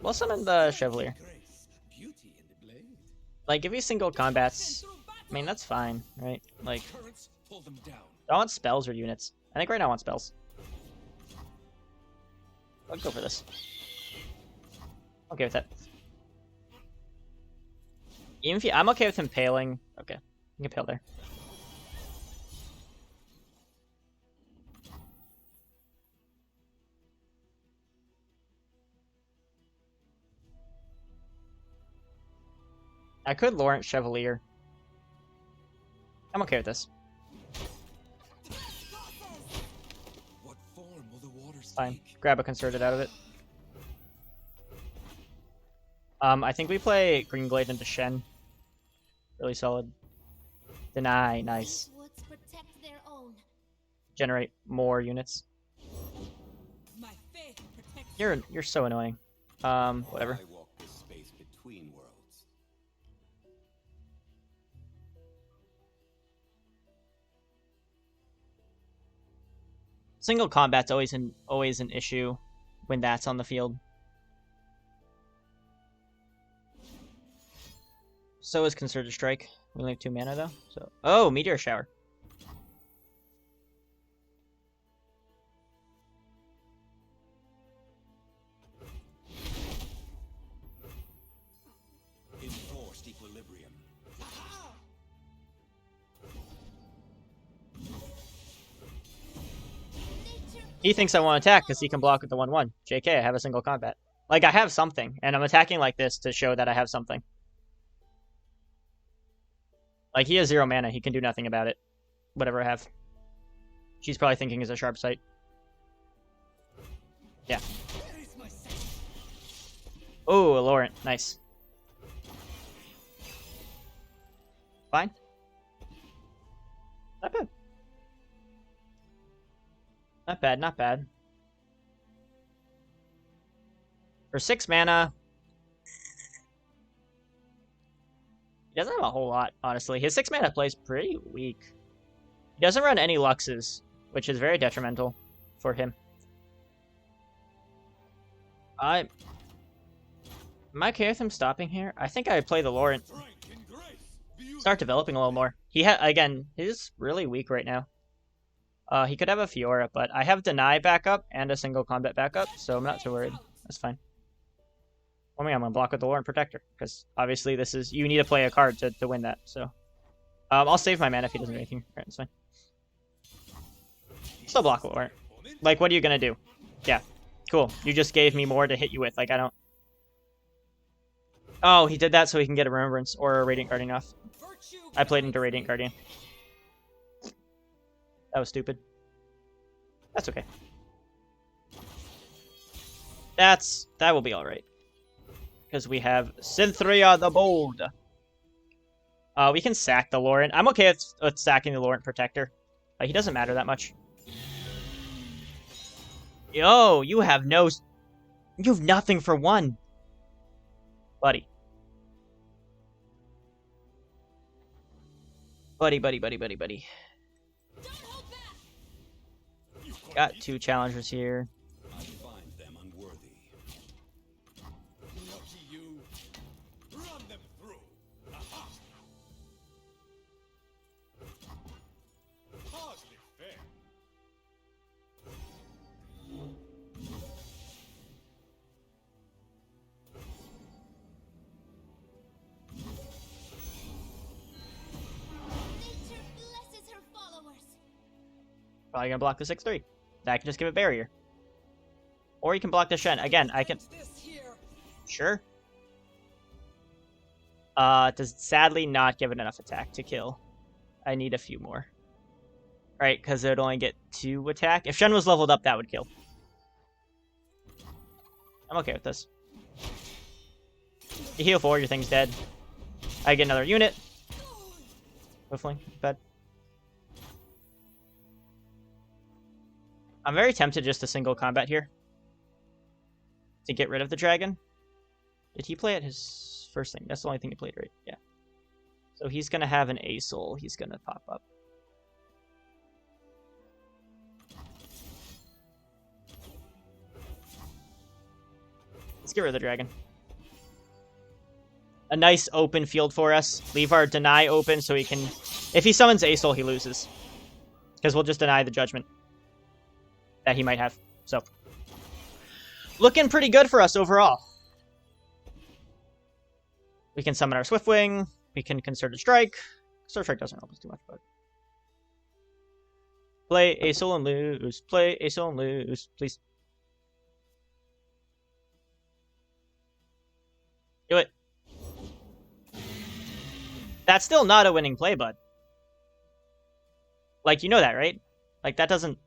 we'll summon the Chevalier. Like, if he single combats, I mean, that's fine, right? Like, I want spells or units. I think right now I want spells. I'll go for this. Okay with that. Even if I'm okay with him paling. Okay, you can pale there. I could Lawrence Chevalier. I'm okay with this. What form will the waters Fine. take? Grab a concerted out of it. I think we play Green Glade into Shen. Really solid. Deny, nice. Woods protect their own. Generate more units. My faith protects. You're so annoying. Whatever. I walk this space between worlds. Single combat's always an issue when that's on the field. So is Concerted Strike. We only have 2 mana though. So Meteor Shower. Enforced equilibrium. He thinks I want to attack because he can block with the 1/1. JK, I have a single combat. Like, I have something, and I'm attacking like this to show that I have something. Like, he has 0 mana. He can do nothing about it. Whatever I have. She's probably thinking is a sharp sight. Yeah. Oh, Laurent. Nice. Fine. Not bad. Not bad, not bad. For 6 mana, he doesn't have a whole lot, honestly. His 6 mana plays pretty weak. He doesn't run any Luxes, which is very detrimental for him. Am I okay with him stopping here? I think I play the Laurent. Start developing a little more. Again, he's really weak right now. He could have a Fiora, but I have Deny backup and a single combat backup, so I'm not too worried. That's fine. I mean, I'm going to block with the Laurent Protector, because obviously this is... You need to play a card to win that, so... I'll save my mana if he doesn't do anything. Alright, that's fine. Still block with Laurent. Like, what are you going to do? Yeah. Cool. You just gave me more to hit you with. Like, I don't... Oh, he did that so he can get a Remembrance or a Radiant Guardian off. I played into Radiant Guardian. That was stupid. That's okay. That will be alright. Because we have Synthria the Bold. We can sack the Laurent. I'm okay with sacking the Laurent Protector. He doesn't matter that much. Yo, you have nothing for 1. Buddy. Buddy. Got 2 challengers here. I find them unworthy. Lucky you. Run them through. Aha. Hardly fair. Probably gonna block the 6-3. That can just give it barrier. Or you can block the Shen. Again, I can... Sure. Does sadly not give it enough attack to kill. I need a few more. Right, because it would only get 2 attack. If Shen was leveled up, that would kill. I'm okay with this. You heal 4, your thing's dead. I get another unit. Hopefully, bad. I'm very tempted just to single combat here. To get rid of the dragon. Did he play it his first thing? That's the only thing he played, right? Yeah. So he's going to have an A-Soul. He's going to pop up. Let's get rid of the dragon. A nice open field for us. Leave our deny open so he can... If he summons A-Soul, he loses. Because we'll just deny the judgment that he might have. So, looking pretty good for us overall. We can summon our Swiftwing. We can Concerted Strike. Concerted Strike doesn't help us too much, but... Play A-Soul and lose. Play A-Soul and lose, please. Do it. That's still not a winning play, bud. Like, you know that, right? Like, that doesn't...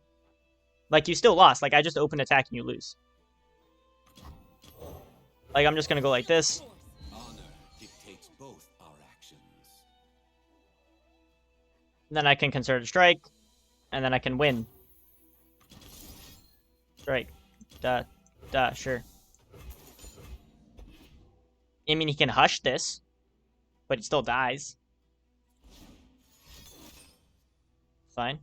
Like, you still lost. Like, I just open attack and you lose. Like, I'm just gonna go like this. Honor dictates both our actions. And then I can Concerted Strike. And then I can win. Strike. Sure. I mean, he can hush this. But he still dies. Fine.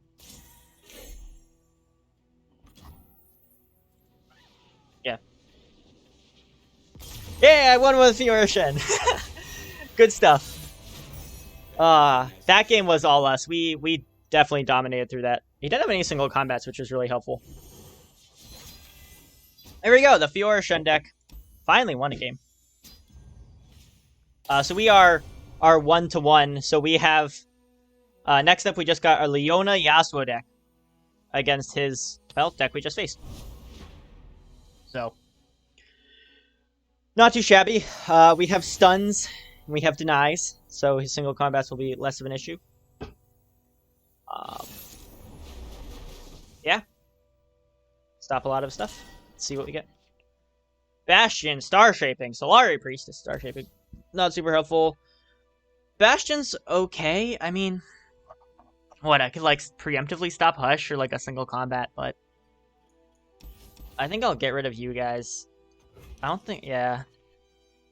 Yeah. Yeah, I won with Fiora Shen. Good stuff. That game was all us. We definitely dominated through that. He didn't have any single combats, which was really helpful. There we go. The Fiora Shen deck finally won a game. So we are 1-1. So we have... next up, we just got our Leona Yasuo deck against his, well, deck we just faced. So, not too shabby. We have stuns, and we have denies, so his single combats will be less of an issue. Yeah. Stop a lot of stuff. Let's see what we get. Bastion, Star Shaping, Solari Priestess, Star Shaping. Not super helpful. Bastion's okay. I mean, what, I could, like, preemptively stop Hush or, like, a single combat, but I think I'll get rid of you guys. I don't think, yeah.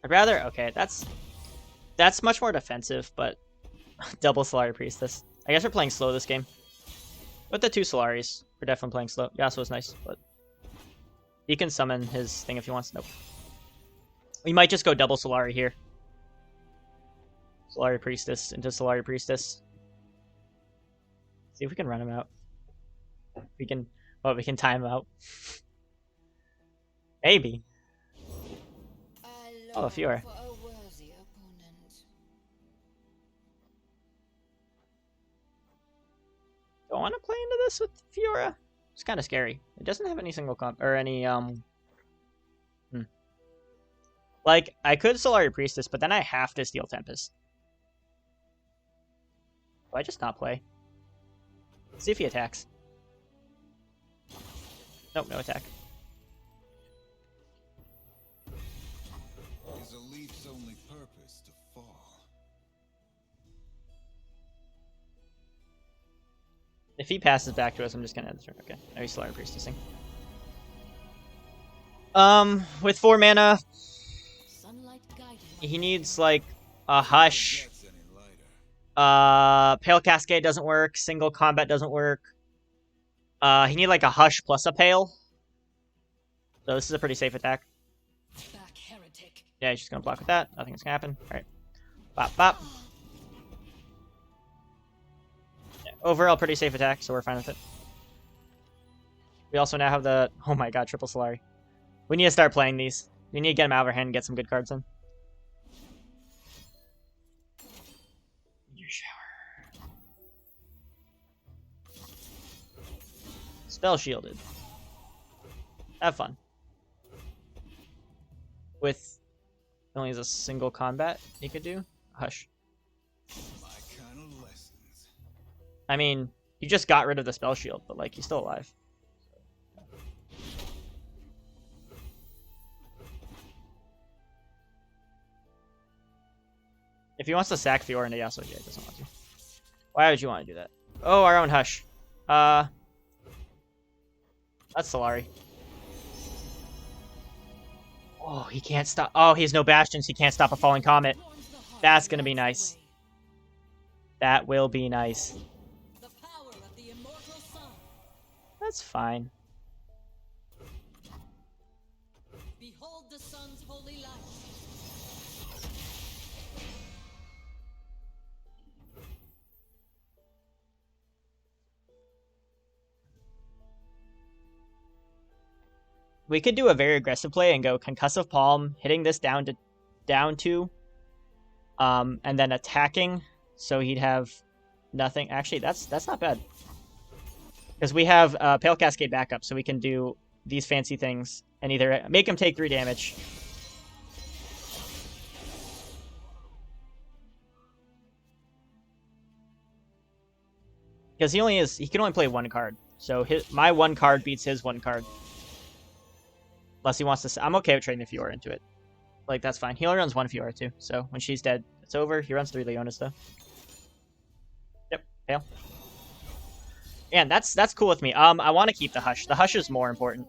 I'd rather, okay, that's much more defensive, but double Solari Priestess. I guess we're playing slow this game. With the 2 Solaris, we're definitely playing slow. Yasuo's nice, but he can summon his thing if he wants. Nope. We might just go double Solari here. Solari Priestess into Solari Priestess. See if we can run him out. We can, well, we can time him out. Maybe. Oh, Fiora. Do I want to play into this with Fiora? It's kind of scary. It doesn't have any single comp or any Like, I could Solari Priestess, but then I have to steal Tempest. Do I just not play? See if he attacks. Nope, no attack. Is a leaf's only purpose to fall? If he passes back to us, I'm just gonna end the turn. Okay, now he's Solari Priestessing. With 4 mana, he needs like a Hush. Pale Cascade doesn't work. Single Combat doesn't work. He need like a Hush plus a Pale. So this is a pretty safe attack. Yeah, he's just gonna block with that. Nothing's gonna happen. Alright. Bop, bop. Yeah, overall, pretty safe attack, so we're fine with it. We also now have the... Oh my god, triple Solari. We need to start playing these. We need to get them out of our hand and get some good cards in. Your shower. Spell shielded. Have fun. With only a single combat you could do. Hush. My kind of lessons. I mean, you just got rid of the spell shield, but like he's still alive. If he wants to sack Fiora into Yasuo, yeah, he doesn't want to. Why would you want to do that? Oh, our own Hush. That's Solari. Oh, he can't stop. Oh, he has no bastions. He can't stop a falling comet. That's gonna be nice. That will be nice. The power of the immortal sun. That's fine. Behold the sun's holy light. We could do a very aggressive play and go Concussive Palm, hitting this down to, and then attacking, so he'd have nothing. Actually, that's not bad. Because we have Pale Cascade backup, so we can do these fancy things and either make him take 3 damage. Because he can only play 1 card. So my 1 card beats his 1 card. Unless he wants to... I'm okay with trading the Fiora into it. Like, that's fine. He only runs 1 Fiora, too. So, when she's dead, it's over. He runs 3 Leonas, though. Yep, fail. And that's cool with me. I want to keep the Hush. The Hush is more important.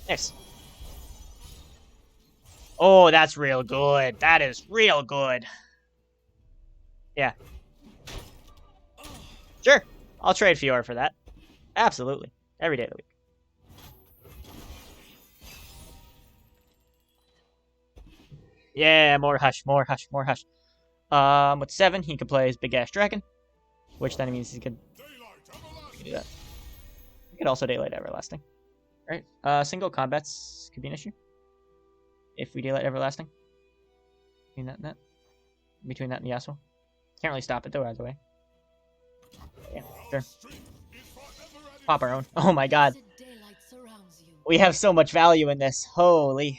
Nice. Oh, that's real good. That is real good. Yeah. Sure. I'll trade Fiora for that. Absolutely. Every day of the week. Yeah, more Hush, more Hush, more Hush. With 7, he can play his Big Ash Dragon, which then means he could do that. He could also Daylight Everlasting. Alright, single combats could be an issue. If we Daylight Everlasting. Between that and Yasuo. Can't really stop it though, either way. Yeah, sure. Pop our own. Oh my god. We have so much value in this. Holy.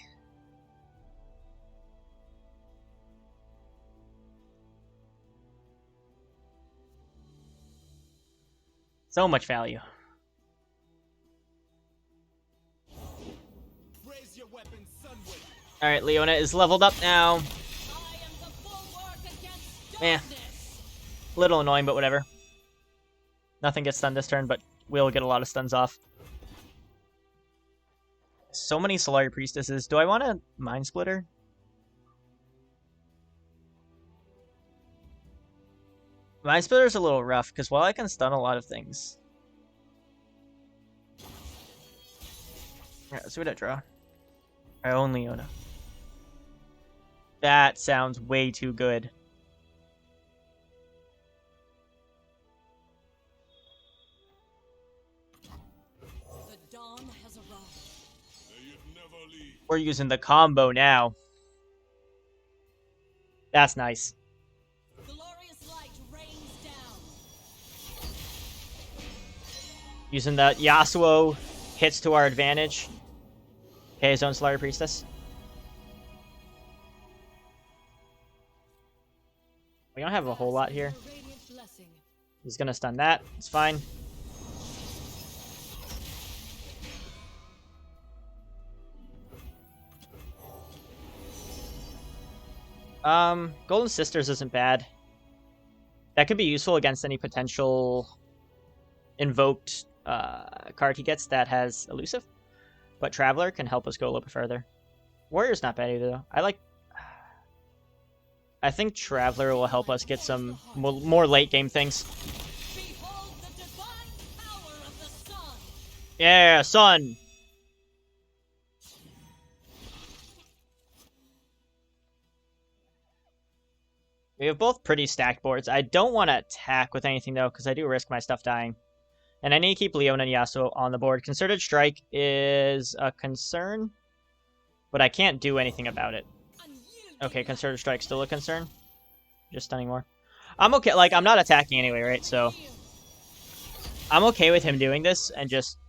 So much value. Alright, Leona is leveled up now. Eh. Little annoying, but whatever. Nothing gets stunned this turn, but we'll get a lot of stuns off. So many Solari Priestesses. Do I want a Mind Splitter? Mind Splitter's a little rough, because while I can stun a lot of things... Alright, let's see what I draw. I own Leona. That sounds way too good. The dawn has arrived. We're using the combo now. That's nice. Using the Yasuo hits to our advantage. Okay, his own Solari Priestess. We don't have a whole lot here. He's gonna stun that. It's fine. Golden Sisters isn't bad. That could be useful against any potential invoked card he gets that has elusive, but Traveler can help us go a little bit further. Warrior's not bad either, though. I think Traveler will help us get some more late game things. Behold the divine power of the sun. Yeah, sun. We have both pretty stacked boards. I don't want to attack with anything though, because I do risk my stuff dying. And I need to keep Leona and Yasuo on the board. Concerted Strike is a concern, but I can't do anything about it. Okay, Concerted Strike's still a concern. Just stunning more. I'm okay. Like, I'm not attacking anyway, right? So I'm okay with him doing this and just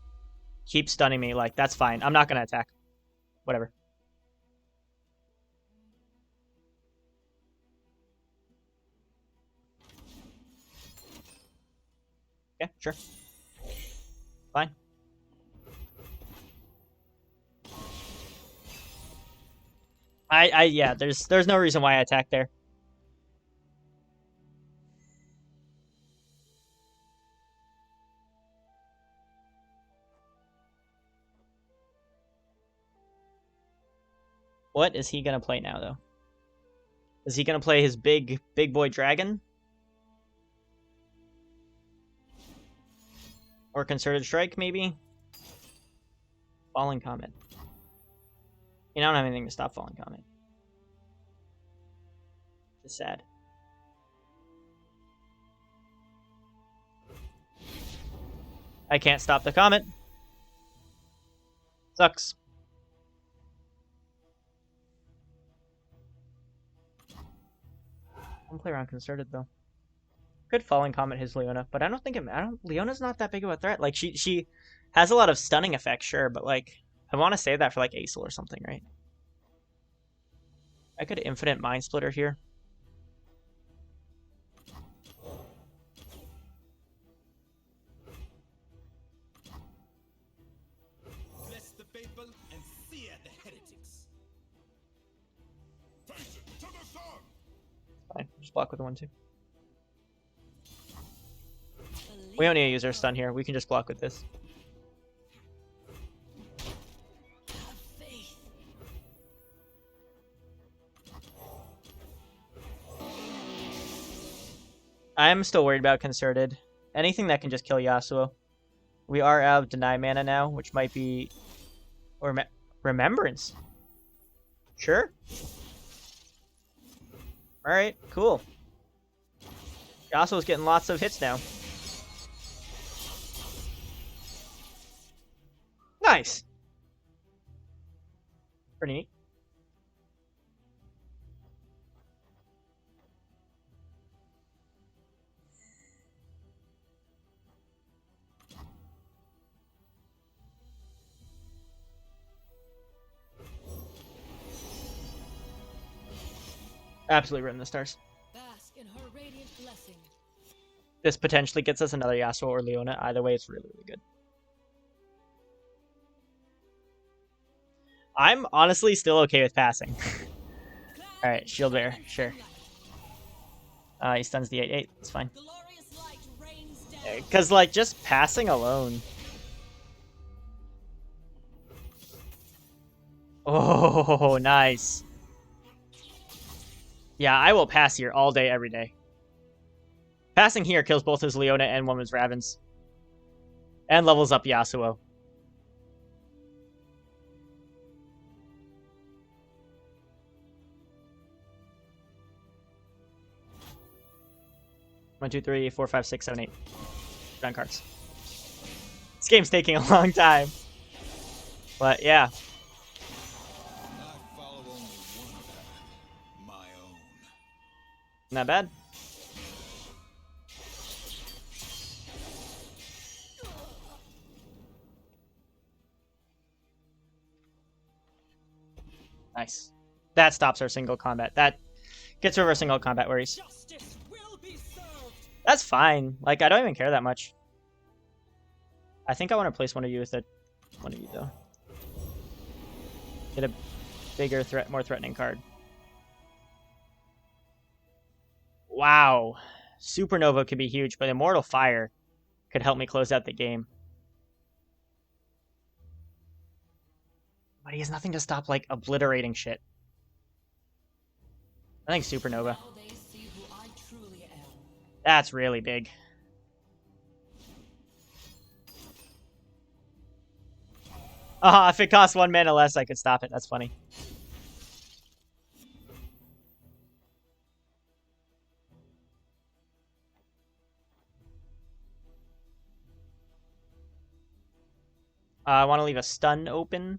keep stunning me. Like, that's fine. I'm not going to attack. Whatever. Yeah, sure. Fine. Yeah, there's no reason why I attack there. What is he gonna play now, though? Is he gonna play his big boy dragon? Or concerted strike, maybe? Falling Comet. You know, I don't have anything to stop Falling Comet. Just sad. I can't stop the comet. Sucks. I'll play around concerted though. Could Falling Comet his Leona, but I don't think Leona's not that big of a threat. Like she has a lot of stunning effects, sure, but like I want to save that for like Acel or something, right? I could Infinite Mind Splitter here. Bless the faithful and sear the heretics. Face it to the sun. Fine, just block with the 1/2. We don't need to use our stun here. We can just block with this. I'm still worried about concerted. Anything that can just kill Yasuo. We are out of deny mana now, which might be... Or remembrance. Sure. Alright, cool. Yasuo's getting lots of hits now. Nice. Pretty neat. Absolutely written the stars. Bask in her radiant blessing. This potentially gets us another Yasuo or Leona. Either way, it's really, really good. I'm honestly still okay with passing. Alright, Shield Bear, sure. He stuns the 8/8, it's fine. Because, like, just passing alone. Oh, nice. Yeah, I will pass here all day, every day. Passing here kills both his Leona and one of his Ravens. And levels up Yasuo. One, two, three, four, five, six, seven, eight. Done cards. This game's taking a long time. But yeah. I follow only one path, my own. Not bad. Nice. That stops our single combat. That gets rid of our single combat worries. Justice will be served. That's fine. Like, I don't even care that much. I think I want to place one of you with one of you, though. Get a bigger threat, more threatening card. Wow. Supernova could be huge, but Immortal Fire could help me close out the game. But he has nothing to stop, like, obliterating shit. I think Supernova. Now they see who I truly am. That's really big. If it costs 1 mana less, I could stop it. That's funny. I want to leave a stun open.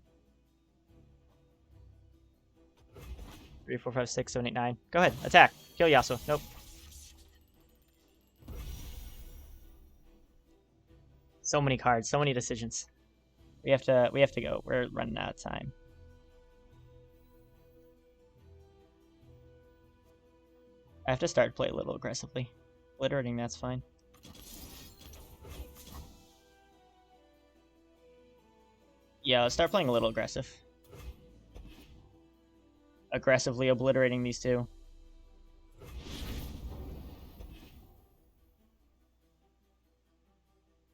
3, 4, 5, 6, 7, 8, 9. Go ahead. Attack. Kill Yasuo. Nope. So many cards, so many decisions. We have to go. We're running out of time. I have to start to play a little aggressively. Obliterating, that's fine. Yeah, let's start playing a little aggressive. Aggressively obliterating these two.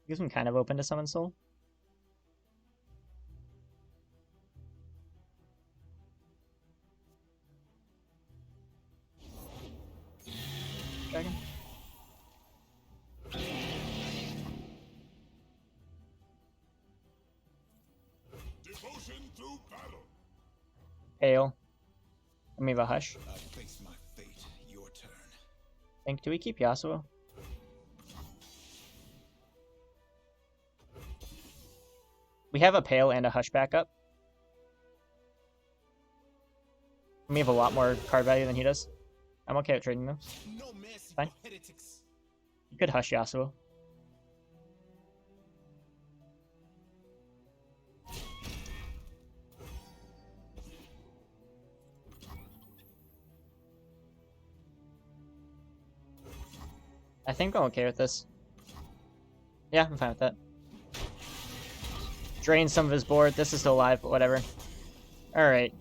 Gives them kind of open to summon soul. Dragon. Devotion through battle. Hail. And we have a Hush. I face my fate. Your turn. Do we keep Yasuo? We have a Pale and a Hush backup. We have a lot more card value than he does. I'm okay with trading them. No mercy Fine. for heretics. You could Hush Yasuo. I think I'm okay with this. Yeah, I'm fine with that. Drain some of his board. This is still alive, but whatever. Alright.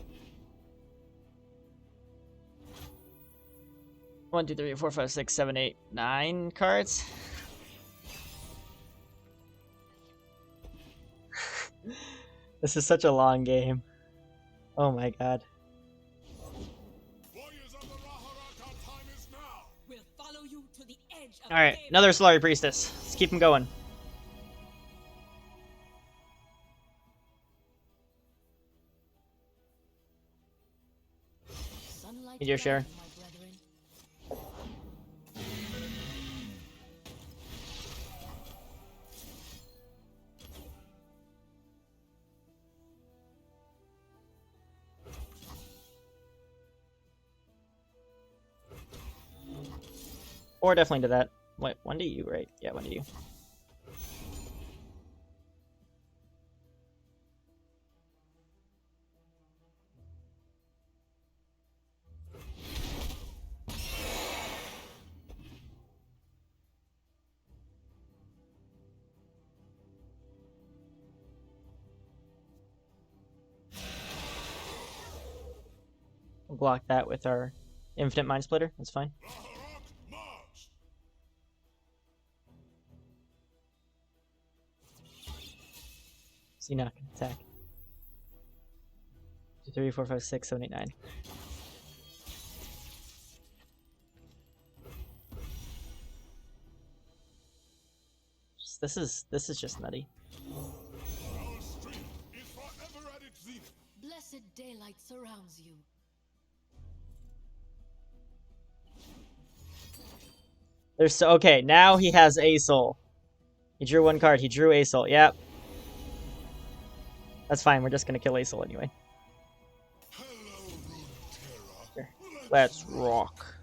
1, 2, 3, 4, 5, 6, 7, 8, 9 cards. This is such a long game. Oh my god. Warriors of the Raharaka, time is now. We'll follow you to the edge of Alright, the another Solari Priestess. Let's keep him going. sunlight. Need your share. guide, my brethren. Or definitely to that. Wait, 1 to you, right? Yeah, 1 to you. We'll block that with our Infinite Mind Splitter. That's fine. Raharak, march. Is he not gonna attack? 2, 3, 4, 5, 6, 7, 8, 9. This is just nutty. Our strength is forever at its zenith. Blessed daylight surrounds you. There's so okay, now he has a soul. He drew 1 card, he drew a soul. Yep. That's fine, we're just gonna kill a soul anyway. Hello, Runeterra. Here. Let's rock.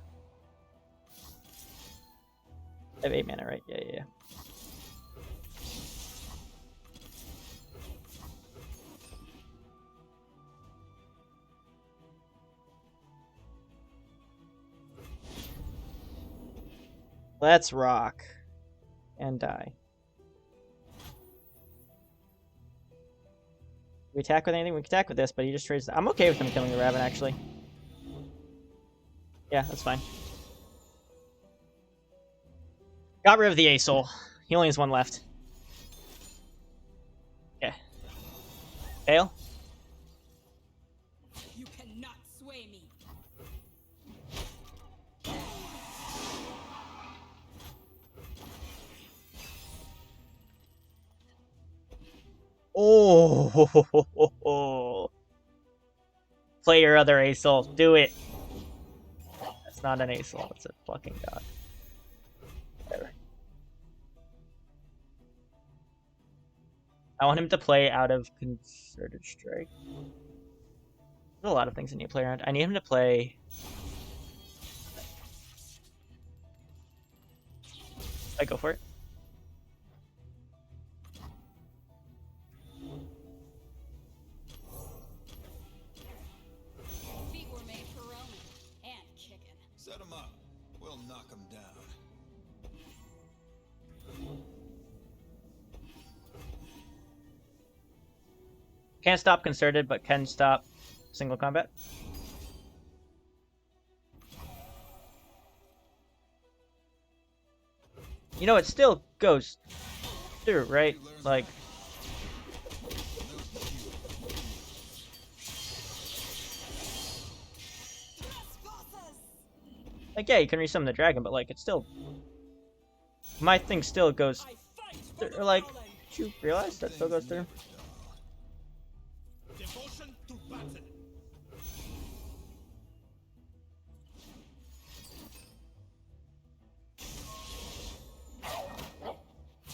I have 8 mana, right? Yeah. Let's rock. And die. We attack with anything? We can attack with this, but he just trades. I'm okay with him killing the rabbit, actually. Yeah, that's fine. Got rid of the A-Soul. He only has 1 left. Yeah. Fail? You cannot sway me. Oh, play your other A-Soul. Do it. That's not an A-Soul. It's a fucking god. Whatever. I want him to play out of Concerted Strike. There's a lot of things I need to play around. I need him to play... I go for it. Set him up. We'll knock him down. Can't stop concerted, but can stop single combat. You know, it still goes through, right? Like, yeah, you can resummon the dragon, but like, it's still, my thing still goes through. Or like, did you realize that still goes through? Devotion to battle.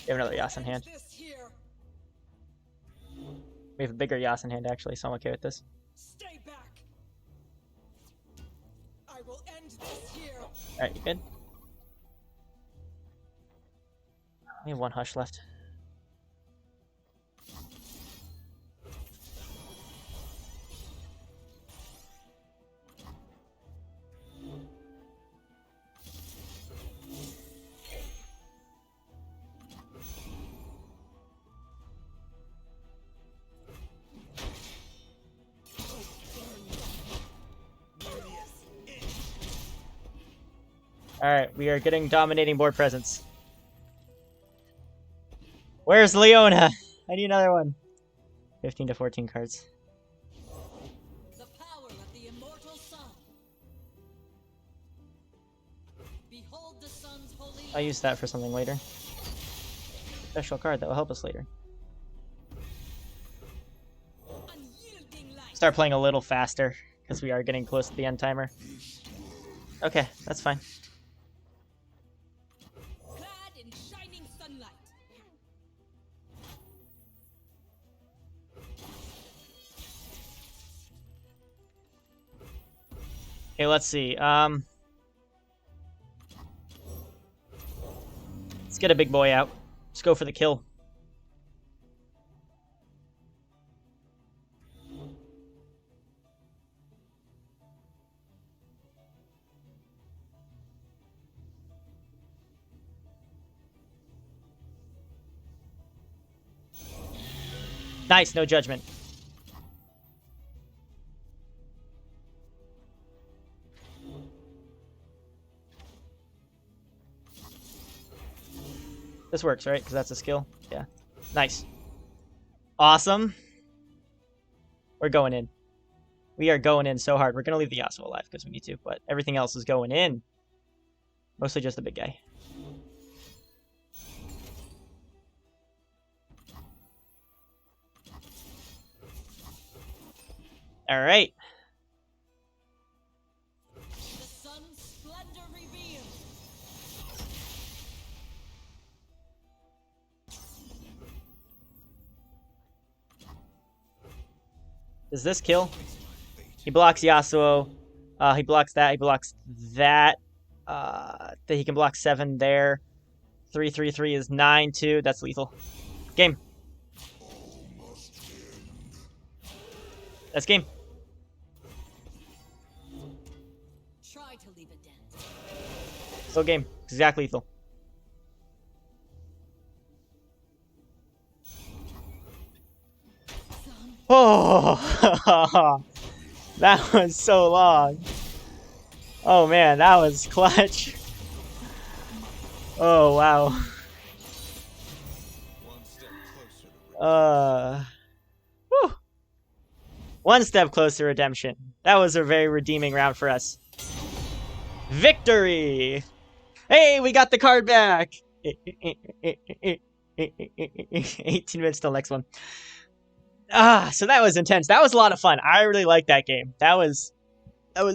We have another Yas in hand. We have a bigger Yas in hand, actually, so I'm okay with this. Stay back. I will end this here. Alright, you good? We have one Hush left. Alright, we are getting dominating board presence. Where's Leona? I need another one. 15 to 14 cards. The power of the immortal sun. Behold the sun's holy. I'll use that for something later. Special card that will help us later. Unyielding light. Start playing a little faster, because we are getting close to the end timer. Okay, that's fine. Clad in shining sunlight. Okay, let's see. Let's get a big boy out. Let's go for the kill. Nice, no judgment. This works, right? Because that's a skill. Yeah. Nice. Awesome. We're going in. We are going in so hard. We're going to leave the Yasuo alive because we need to, but everything else is going in. Mostly just the big guy. All right. The sun's splendor revealed. Does this kill? He blocks Yasuo. He blocks that. He blocks that. He can block 7 there. 3/3/3 is 9/2. That's lethal. Game. That's game. Try to leave a dent. Still game. Exact lethal. Sun. Oh, that was so long. Oh man, that was clutch. Oh wow. One step closer to Whew. One step closer to redemption. That was a very redeeming round for us. Victory! Hey, we got the card back! 18 minutes till next one. So that was intense. That was a lot of fun. I really liked that game. That was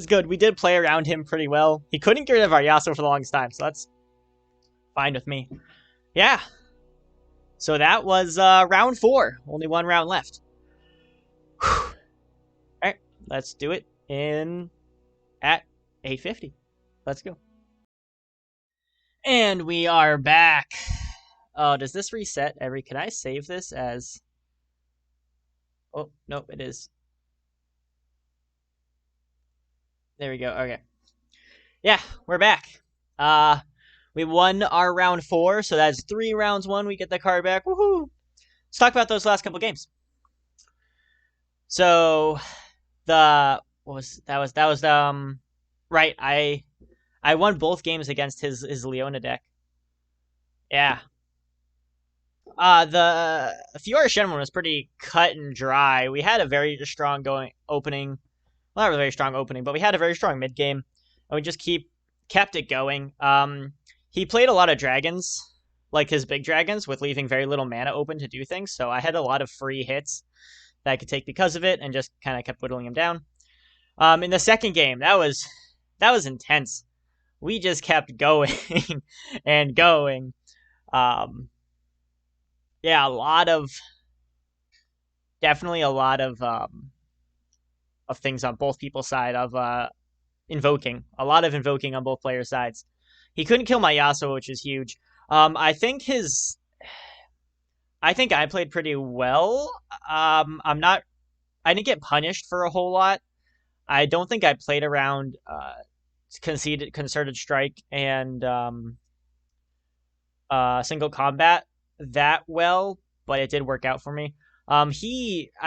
good. We did play around him pretty well. He couldn't get rid of our Yasuo for the longest time, so that's fine with me. Yeah. So that was round 4. Only one round left. Whew. Alright, let's do it at 850. Let's go. And we are back. Oh, does this reset every... Can I save this as... Oh, no, it is. There we go. Okay. Yeah, we're back. We won our round 4, so that's 3 rounds won. We get the card back. Woohoo! Let's talk about those last couple games. So right. I won both games against his Leona deck. Yeah. The Fiora Shen one was pretty cut and dry. We had a very strong opening. Well, not a very strong opening, but we had a very strong mid game, and we just kept it going. He played a lot of dragons, like his big dragons, with leaving very little mana open to do things. So I had a lot of free hits that I could take because of it, and just kind of kept whittling him down. In the second game, that was intense. We just kept going and going. Yeah, definitely a lot of things on both people's side of invoking. A lot of invoking on both players' sides. He couldn't kill my Yasuo, which is huge. I think I played pretty well. I didn't get punished for a whole lot. I don't think I played around concerted strike and single combat that well, but it did work out for me. I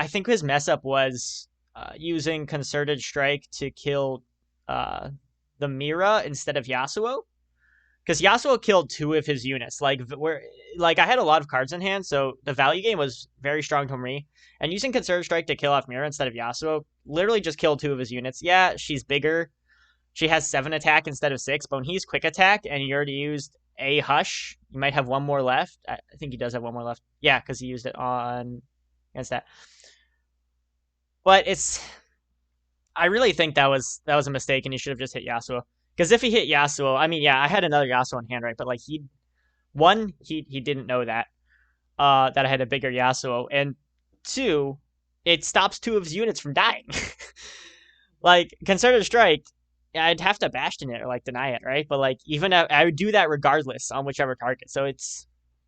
think his mess up was using concerted strike to kill the Mira instead of Yasuo, because Yasuo killed 2 of his units. I had a lot of cards in hand, so the value game was very strong to me. And using concerted strike to kill off Mira instead of Yasuo literally just killed 2 of his units. Yeah, she's bigger. She has 7 attack instead of 6, but when he's quick attack and you already used a Hush, you might have 1 more left. I think he does have 1 more left. Yeah, because he used it on against that. But I really think that was a mistake, and he should have just hit Yasuo. Because if he hit Yasuo, I mean, yeah, I had another Yasuo in hand, right? But like he didn't know that I had a bigger Yasuo, and 2, it stops 2 of his units from dying. Like concerted strike, I'd have to Bastion it or like deny it, right? But like even I would do that regardless on whichever target. So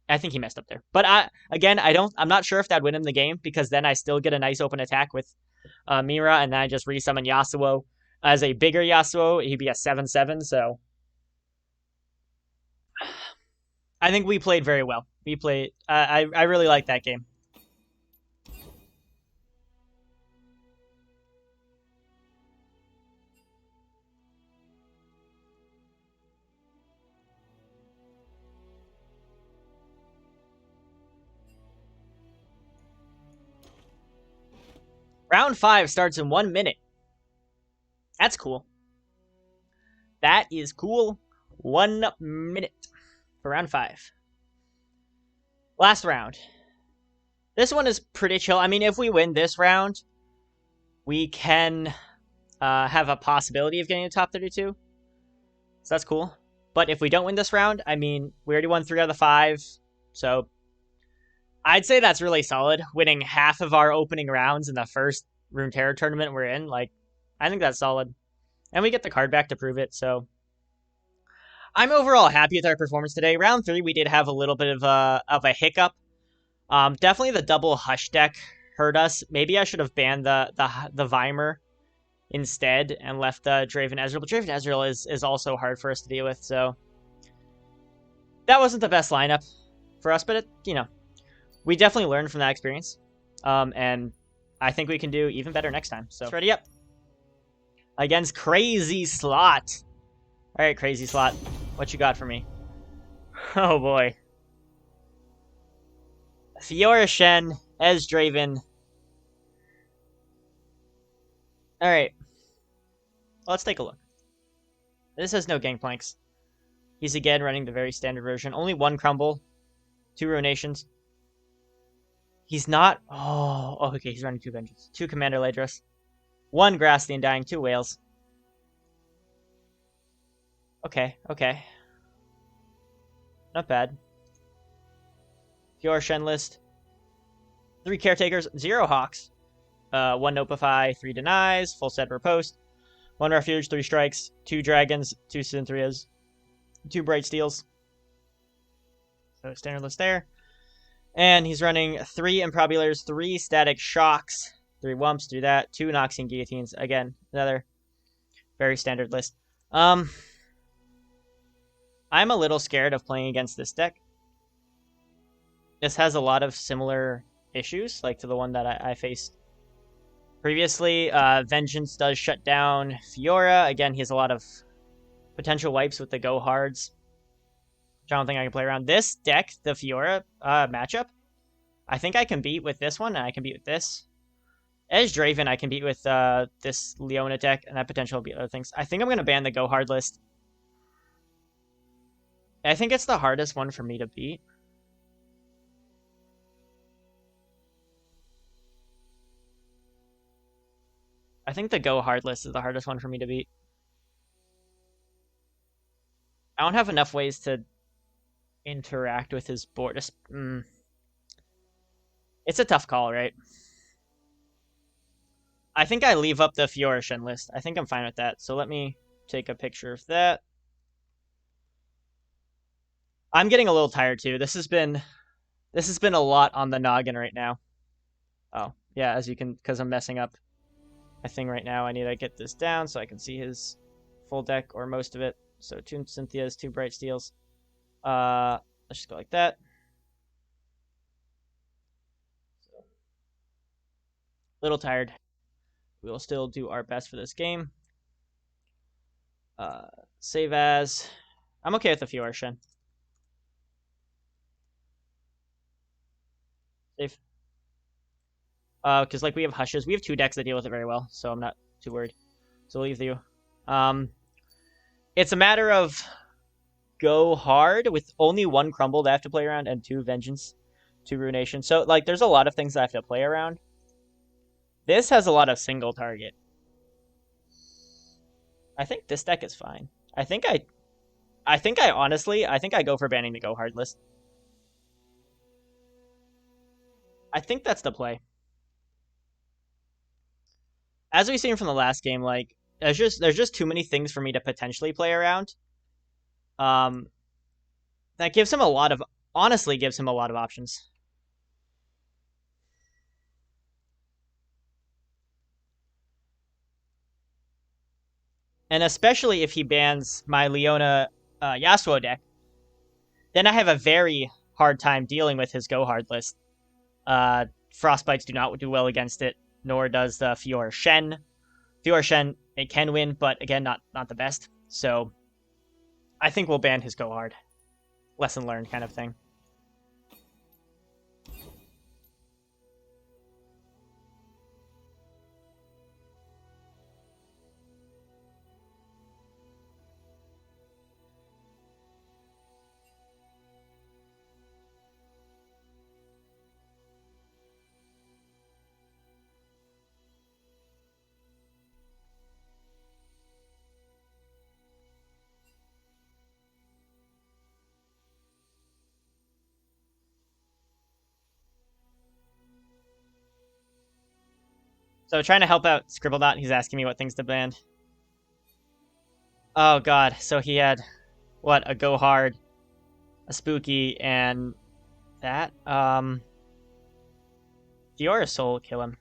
I think he messed up there. But I'm not sure if that'd win him the game, because then I still get a nice open attack with Mira, and then I just resummon Yasuo as a bigger Yasuo. He'd be a 7/7. So I think we played very well. I really liked that game. Round 5 starts in 1 minute. That's cool. That is cool. 1 minute for round 5. Last round. This one is pretty chill. I mean, if we win this round, we can have a possibility of getting a top 32. So that's cool. But if we don't win this round, I mean, we already won 3 out of the 5. So I'd say that's really solid. Winning half of our opening rounds in the first Runeterra tournament we're in. Like, I think that's solid. And we get the card back to prove it, so I'm overall happy with our performance today. Round 3, we did have a little bit of a hiccup. Definitely the double Hush deck hurt us. Maybe I should have banned the Vimer instead and left the Draven Ezreal. But Draven Ezreal is also hard for us to deal with, so that wasn't the best lineup for us. But we definitely learned from that experience, and I think we can do even better next time. So ready up against CrazySlot. All right, CrazySlot, what you got for me? Oh boy. Fiora Shen, Ez Draven. All right, let's take a look. This has no Gangplanks. He's again running the very standard version. Only 1 Crumble, 2 Runations. He's not... Oh, okay, he's running 2 Vengeance. 2 Commander Ladris. 1 Grass the Undying, 2 Whales. Okay. Not bad. Fiora Shen list. 3 Caretakers, 0 Hawks. 1 Nopify, 3 Denies, full set Riposte. 1 Refuge, 3 Strikes, 2 Dragons, 2 Synthrias, 2 Bright Steels. So standard list there. And he's running 3 Improbulars, 3 Static Shocks, 3 Wumps, do that, 2 Noxian Guillotines. Again, another very standard list. I'm a little scared of playing against this deck. This has a lot of similar issues, like to the one that I faced previously. Vengeance does shut down Fiora. Again, he has a lot of potential wipes with the go hards, which I don't think I can play around. This deck, the Fiora matchup, I think I can beat with this one, and I can beat with this. Edge Draven, I can beat with this Leona deck, and that potential will beat other things. I think I'm going to ban the go hard list. I think it's the hardest one for me to beat. I think the go hard list is the hardest one for me to beat. I don't have enough ways to interact with his board. It's a tough call, right? I think I leave up the Fiora Shen list. I think I'm fine with that. So let me take a picture of that. I'm getting a little tired too. This has been a lot on the noggin right now. Oh, yeah, as you can, because I'm messing up my thing right now. I need to get this down so I can see his full deck or most of it. So 2 Cynthias, 2 Bright Steels. Let's just go like that. So, little tired. We will still do our best for this game. Save as. I'm okay with the Fiora Shen. Save. Because like we have Hushes. We have 2 decks that deal with it very well, so I'm not too worried. So we'll leave you. It's a matter of go hard with only 1 Crumble that I have to play around and 2 Vengeance, 2 Ruination. So like there's a lot of things that I have to play around. This has a lot of single target. I think this deck is fine. I think I go for banning the go hard list. I think that's the play. As we've seen from the last game, like there's just too many things for me to potentially play around. That gives him honestly gives him a lot of options. And especially if he bans my Leona Yasuo deck, then I have a very hard time dealing with his go hard list. Frostbites do not do well against it, nor does the Fiora Shen. Fiora Shen, it can win, but again, not the best. So I think we'll ban his go hard. Lesson learned kind of thing. So trying to help out Scribbledot, he's asking me what things to ban. Oh god, so he had what, a go hard, a spooky, and that? Fiora Soul will kill him.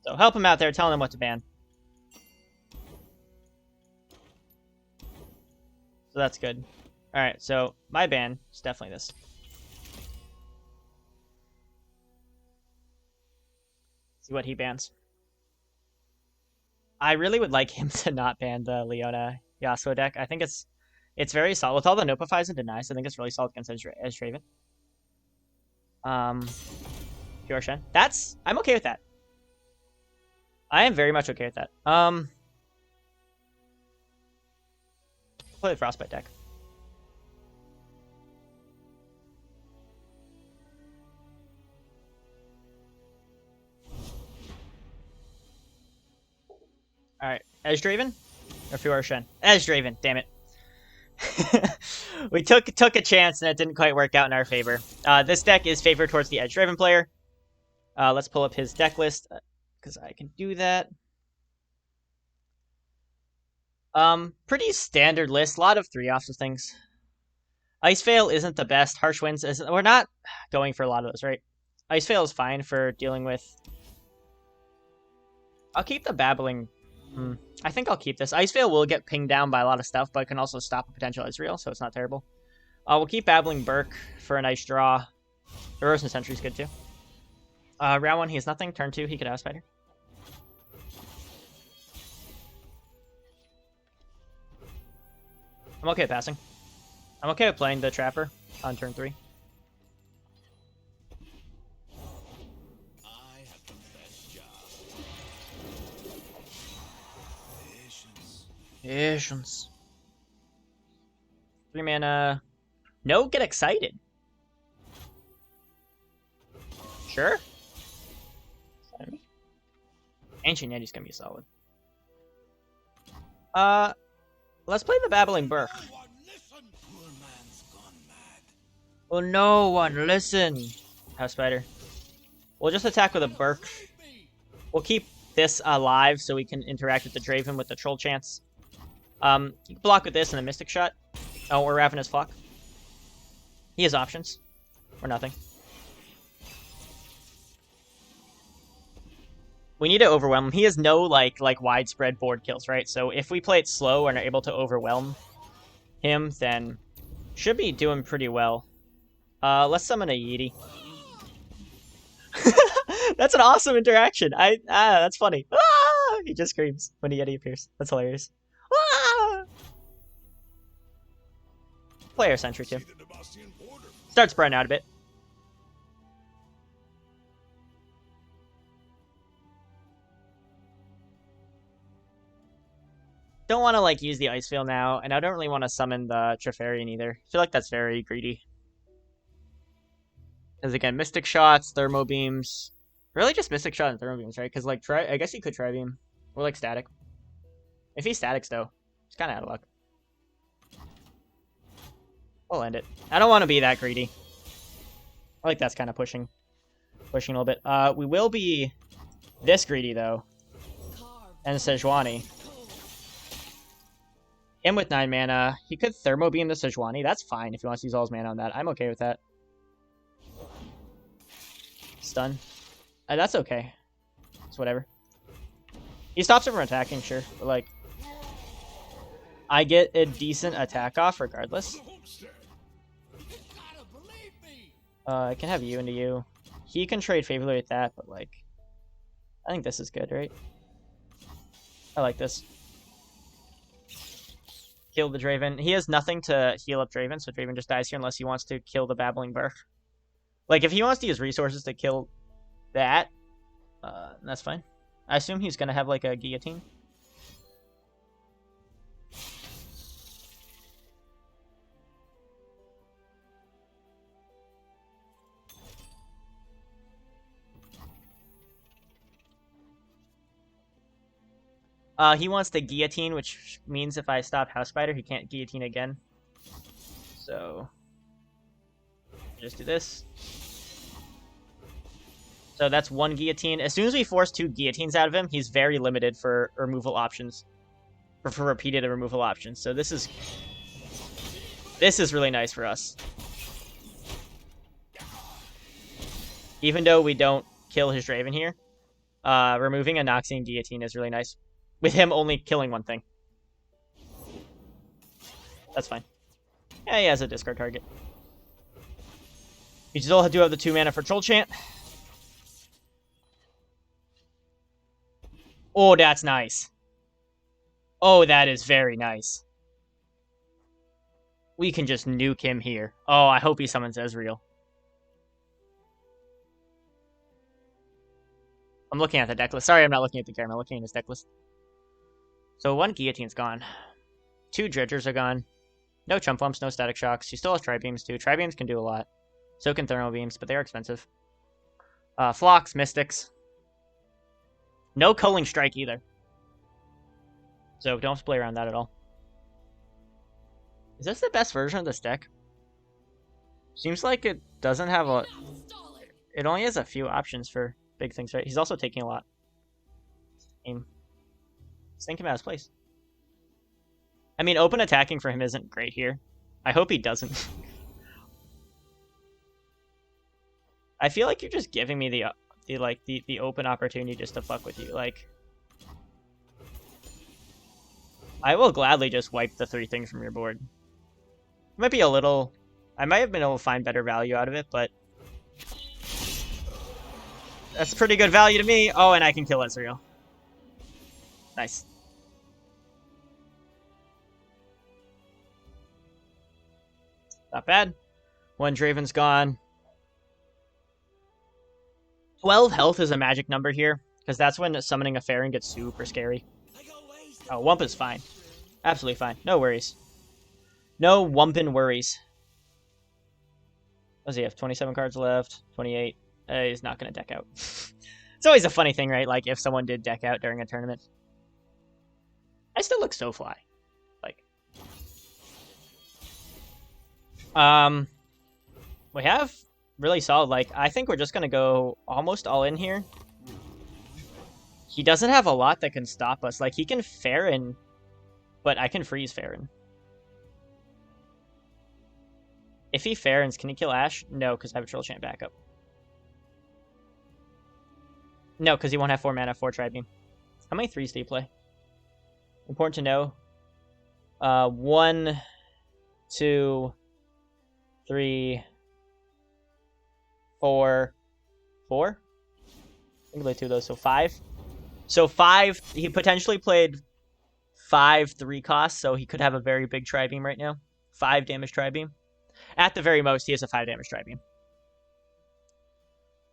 So help him out there, telling him what to ban. So that's good. Alright, so my ban is definitely this. See what he bans. I really would like him to not ban the Leona Yasuo deck. I think it's very solid. With all the Nopifies and Denies, I think it's really solid against Edge Draven. Fiora Shen. I'm okay with that. I am very much okay with that. Play the Frostbite deck. Alright, Edge Draven? Or Fiora Shen? Edge Draven, damn it. We took a chance and it didn't quite work out in our favor. This deck is favored towards the Edge Draven player. Let's pull up his deck list, because I can do that. Pretty standard list. A lot of 3-offs of things. Ice Veil isn't the best. Harsh Winds isn't. We're not going for a lot of those, right? Ice Veil is fine for dealing with. I'll keep the Babbling. I think I'll keep this. Ice Veil will get pinged down by a lot of stuff, but it can also stop a potential Israel, so it's not terrible. We'll keep Babbling Burke for a nice draw. Erosion Sentry's good too. Round 1, he has nothing. Turn 2, he could have Spider. I'm okay with passing. I'm okay with playing the Trapper on turn 3. I have the best job. Patience. Patience. 3 mana. No, get excited. Sure. Ancient Yeti's gonna be solid. Let's play the Babbling Burke. Oh, no one listen. House Spider. We'll just attack with a Burke. We'll keep this alive so we can interact with the Draven with the Troll Chance. You can block with this and a Mystic Shot. Oh, or Ravenous Flock. He has options. Or nothing. We need to overwhelm him. He has no like widespread board kills, right? So if we play it slow and are able to overwhelm him, then should be doing pretty well. Let's summon a Yeti. That's an awesome interaction. That's funny. Ah! He just screams when a Yeti appears. That's hilarious. Ah! Player Sentry too. Starts spreading out a bit. Don't want to like use the Ice Veil now, and I don't really want to summon the Trifarian either. I feel like that's very greedy. Because again, Mystic Shots, Thermo Beams. Really just Mystic Shot and Thermo Beams, right? Because like, I guess he could Tri-Beam. Or like Static. If he's Statics though, he's kind of out of luck. We'll end it. I don't want to be that greedy. I like that's kind of pushing a little bit. We will be this greedy though. And Sejuani. Him with 9 mana. He could Thermo Beam the Sejuani. That's fine if he wants to use all his mana on that. I'm okay with that. Stun. That's okay. It's whatever. He stops him from attacking, sure. But like, I get a decent attack off regardless. I can have you into you. He can trade favorably with that, but like, I think this is good, right? I like this. Kill the Draven. He has nothing to heal up Draven, so Draven just dies here unless he wants to kill the Babbling Burke. Like, if he wants to use resources to kill that, that's fine. I assume he's going to have, like, a guillotine. He wants the guillotine, which means if I stop House Spider, he can't guillotine again. So, just do this. So that's 1 guillotine. As soon as we force 2 guillotines out of him, he's very limited for removal options. For repeated removal options. So this is really nice for us. Even though we don't kill his Draven here, removing a Noxian guillotine is really nice. With him only killing 1 thing. That's fine. Yeah, he has a discard target. We still do have the 2 mana for Troll Chant. Oh, that's nice. Oh, that is very nice. We can just nuke him here. Oh, I hope he summons Ezreal. I'm looking at the deck list. Sorry, I'm not looking at the camera. I'm looking at his deck list. So 1 guillotine's gone. 2 dredgers are gone. No chump lumps, no static shocks. She still has tri-beams too. Tri-beams can do a lot. So can thermal beams, but they are expensive. Flocks, mystics. No culling strike either. So don't have to play around that at all. Is this the best version of this deck? Seems like it doesn't have a... It only has a few options for big things, right? He's also taking a lot. Aim. Let's think him out of his place. I mean, open attacking for him isn't great here. I hope he doesn't. I feel like you're just giving me the open opportunity just to fuck with you. Like, I will gladly just wipe the 3 things from your board. It might be a little... I might have been able to find better value out of it, but... That's pretty good value to me. Oh, and I can kill Ezreal. Nice. Not bad. 1 Draven's gone. 12 health is a magic number here, because that's when summoning a Pharron gets super scary. Oh, Wump is fine. Absolutely fine. No worries. No Wumpin' worries. What does he have? 27 cards left. 28. He's not going to deck out. It's always a funny thing, right? Like, if someone did deck out during a tournament. I still look so fly. Like. We have really solid, like, I think we're just going to go almost all in here. He doesn't have a lot that can stop us. Like, he can Pharron, but I can freeze Pharron. If he Pharrons, can he kill Ashe? No, because I have a Troll Chant backup. No, because he won't have 4 mana, 4 Tri-Beam. How many 3s do you play? Important to know. 1, 2, 3, 4. 4? I think I played 2 of those, so 5. So 5, he potentially played 5 3 costs, so he could have a very big Tri-Beam right now. 5 damage Tri-Beam. At the very most, he has a 5 damage Tri-Beam.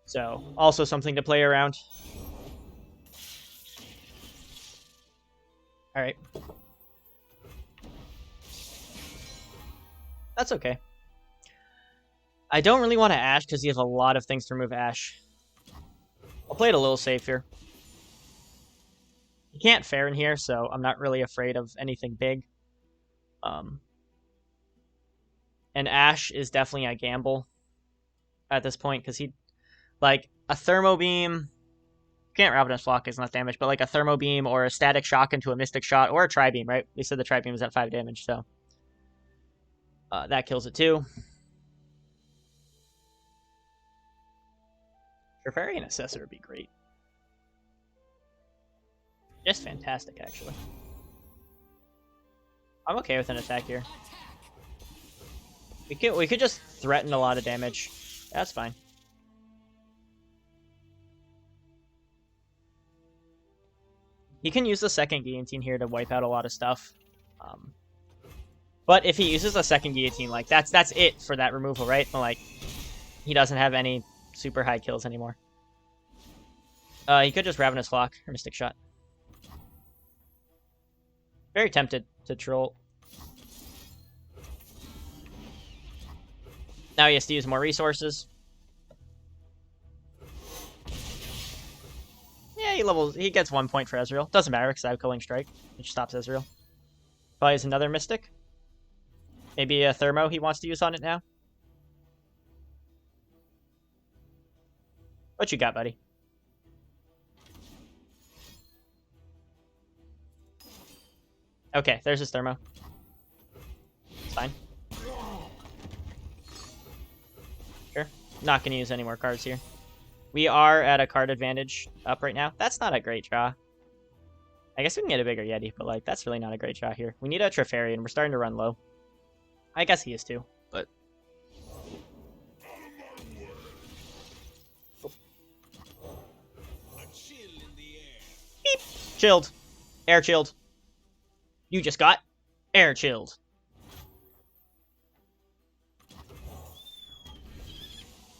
So, also something to play around. Alright. That's okay. I don't really want to Ashe because he has a lot of things to remove Ashe. I'll play it a little safe here. You can't Pharron here, so I'm not really afraid of anything big. And Ashe is definitely a gamble at this point, because he, like, a Thermo Beam, can't Ravenous Flock is not damage, but like a Thermo Beam or a Static Shock into a Mystic Shot or a Tri-Beam, right? We said the Tri-Beam is at 5 damage, so that kills it too. Trifarian Assessor would be great. Just fantastic, actually. I'm okay with an attack here. We could just threaten a lot of damage. That's fine. He can use the second guillotine here to wipe out a lot of stuff. But if he uses a second guillotine, like that's it for that removal, right? Like, he doesn't have any super high kills anymore. He could just Ravenous Flock or Mystic Shot. Very tempted to troll. Now he has to use more resources. Yeah, he gets 1 point for Ezreal. Doesn't matter because I have Culling Strike, which stops Ezreal. Probably has another Mystic. Maybe a Thermo he wants to use on it now. What you got, buddy? Okay, there's his Thermo. It's fine. Sure. Not going to use any more cards here. We are at a card advantage up right now. That's not a great draw. I guess we can get a bigger Yeti, but like that's really not a great draw here. We need a Trifarian. We're starting to run low. I guess he is too, but... Oh. Beep! Chilled. Air chilled. You just got air chilled.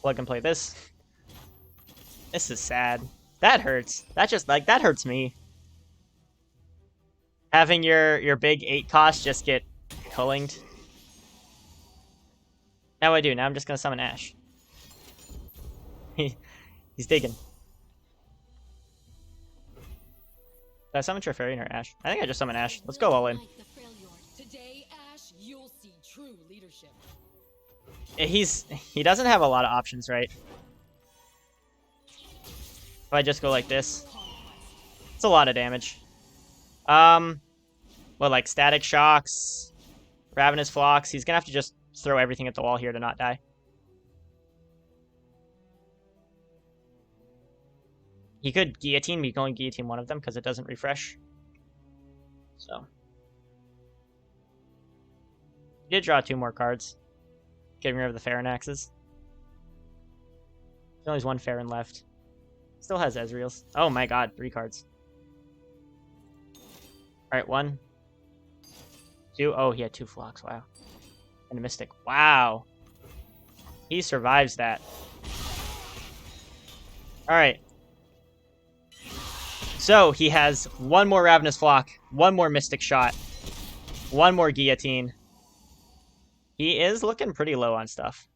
Plug and play this. This is sad. That hurts. That just, like, that hurts me. Having your big 8 cost just get cullinged. Now I do. Now I'm just going to summon Ashe. He's digging. Did I summon Trifarian or Ashe? I think I just summoned Ashe. Let's go all in. Today, Ashe, you'll see true leadership. He doesn't have a lot of options, right? If I just go like this, it's a lot of damage. Well, like Static Shocks, Ravenous Flocks. He's gonna have to just throw everything at the wall here to not die. He could guillotine, but he can only guillotine one of them because it doesn't refresh. So. He did draw 2 more cards. Getting rid of the Farron axes. There's only 1 Farron left. Still has Ezreal's. Oh my god, 3 cards. Alright, 1. 2. Oh, he had 2 flocks. Wow. And a Mystic. Wow. He survives that. Alright. So, he has 1 more Ravenous Flock, 1 more Mystic Shot, 1 more Guillotine. He is looking pretty low on stuff.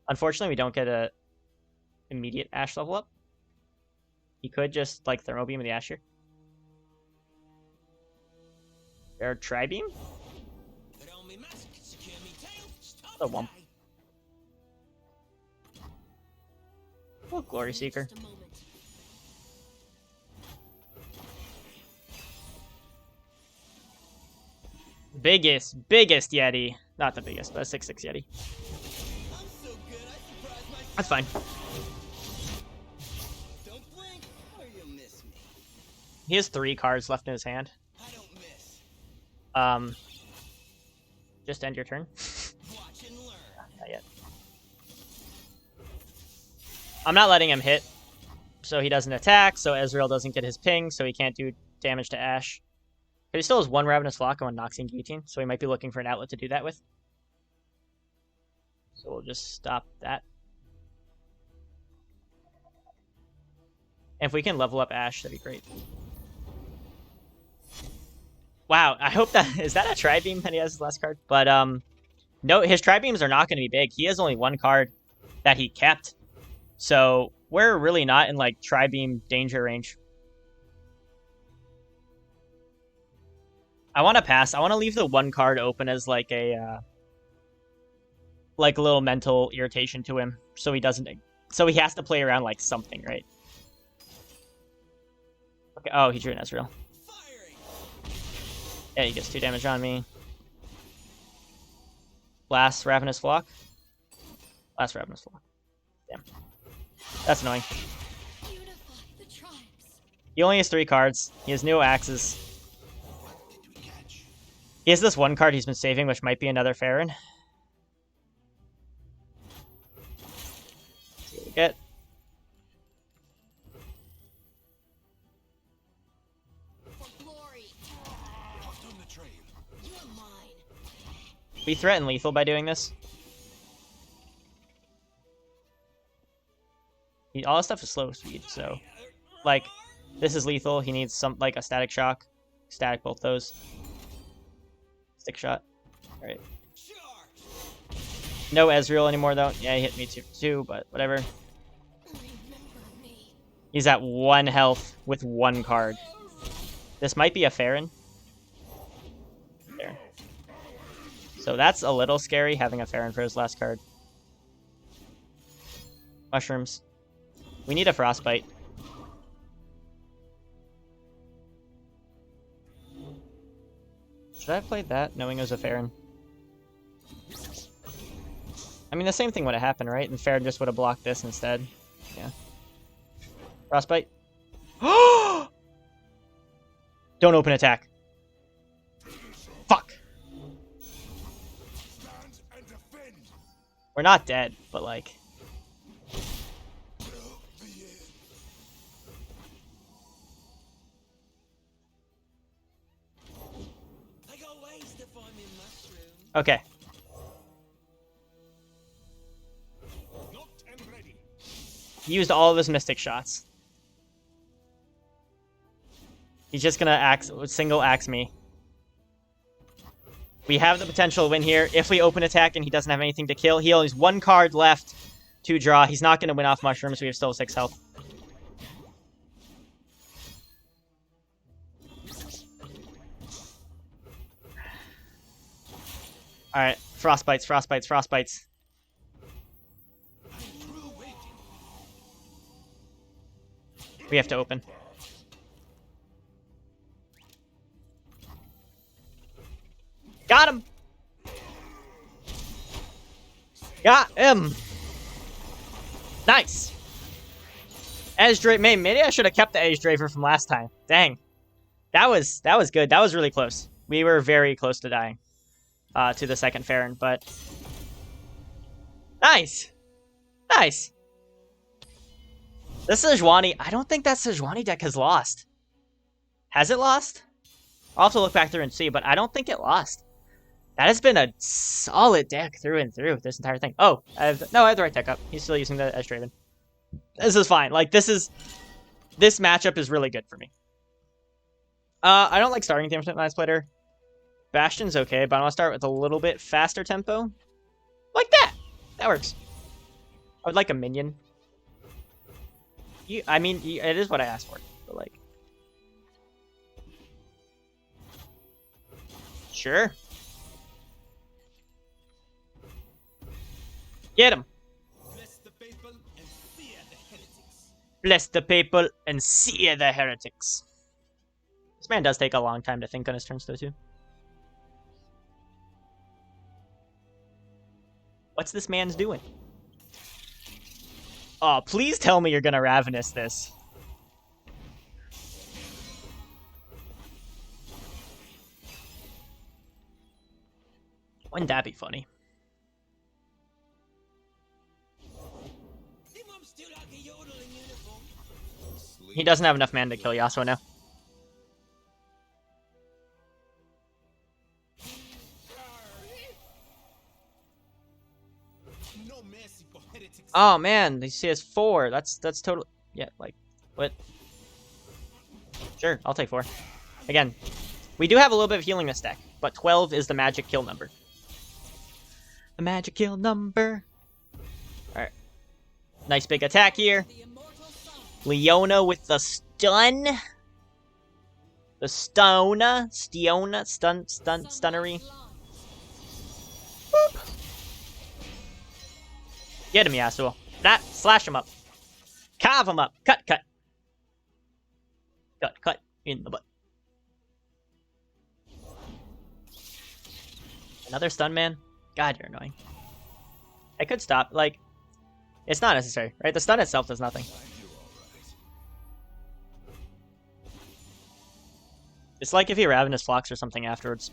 Unfortunately, we don't get a immediate Ashe level up. He could just, like, Thermo Beam in the Ashe here. Or Tri-Beam? A Wump. Oh, Glory Seeker. Biggest Yeti. Not the biggest, but a 6'6" Yeti. That's fine. Don't blink or you'll miss me. He has 3 cards left in his hand. I don't miss. Just end your turn. Watch and learn. Not yet. I'm not letting him hit, so he doesn't attack, so Ezreal doesn't get his ping, so he can't do damage to Ashe. But he still has 1 Ravenous Flock and 1 Noxian Guillotine, so he might be looking for an outlet to do that with. So we'll just stop that. And if we can level up Ashe, that'd be great. Wow, I hope that... Is that a Tri-Beam that he has his last card? But, no, his Tri-Beams are not going to be big. He has only 1 card that he kept. So, we're really not in, like, Tri-Beam danger range. I want to pass. I want to leave the 1 card open as, like, a little mental irritation to him. So he doesn't... So he has to play around, like, something, right? Okay, oh, he drew an Ezreal. Yeah, he gets 2 damage on me. Last Ravenous Flock. Last Ravenous Flock. Damn. That's annoying. Unify the tribes. He only has 3 cards. He has no axes. He has this 1 card he's been saving, which might be another Farron. Let's see what we get. For glory. You are mine. We threaten lethal by doing this. All his stuff is slow speed, so... Like, this is lethal. He needs some, like, a static shock. Static both those. Stick shot. Alright. No Ezreal anymore, though. Yeah, he hit me too, but whatever. He's at 1 health with 1 card. This might be a Farron. There. So that's a little scary, having a Farron for his last card. Mushrooms. We need a Frostbite. Should I have played that, knowing it was a Farron? I mean, the same thing would have happened, right? And Farron just would have blocked this instead. Yeah. Frostbite. Don't open attack. Fuck. We're not dead, but like... Okay. He used all of his Mystic shots. He's just gonna single axe me. We have the potential to win here if we open attack and he doesn't have anything to kill. He only has 1 card left to draw. He's not gonna win off mushrooms. We have still 6 health. Alright, frostbites, frostbites, frostbites. We have to open. Got him! Got him! Nice! Edge Draver. Man, maybe I should have kept the Edge Draver from last time. Dang. That was good. That was really close. We were very close to dying to the second Farron, but nice. Nice. This Sejuani, I don't think that Sejuani deck has lost. Has it lost? I'll have to look back through and see, but I don't think it lost. That has been a solid deck through and through this entire thing. Oh, I have the right deck up. He's still using the Edge Draven. This is fine. Like, this matchup is really good for me. I don't like starting with my splitter. Bastion's okay, but I want to start with a little bit faster tempo. Like that! That works. I would like a minion. I mean, it is what I asked for, but like... Sure. Get him! Bless the people and fear the heretics. Bless the people and sear the heretics. This man does take a long time to think on his turns, though, too. What's this man's doing? Oh, please tell me you're gonna Ravenous this. Wouldn't that be funny? He doesn't have enough mana to kill Yasuo now. No mercy for heretics. Oh man, he has 4. That's totally, yeah. Like, what? Sure, I'll take 4. Again, we do have a little bit of healing this deck, but 12 is the magic kill number. The magic kill number. All right, nice big attack here. Leona with the stun. The stunnery. Boop. Get him, Yasuo. That, slash him up. Carve him up. Cut. Cut in the butt. Another stun, man. God, you're annoying. I could stop. Like, it's not necessary, right? The stun itself does nothing. It's like if he Ravenous Flocks or something afterwards.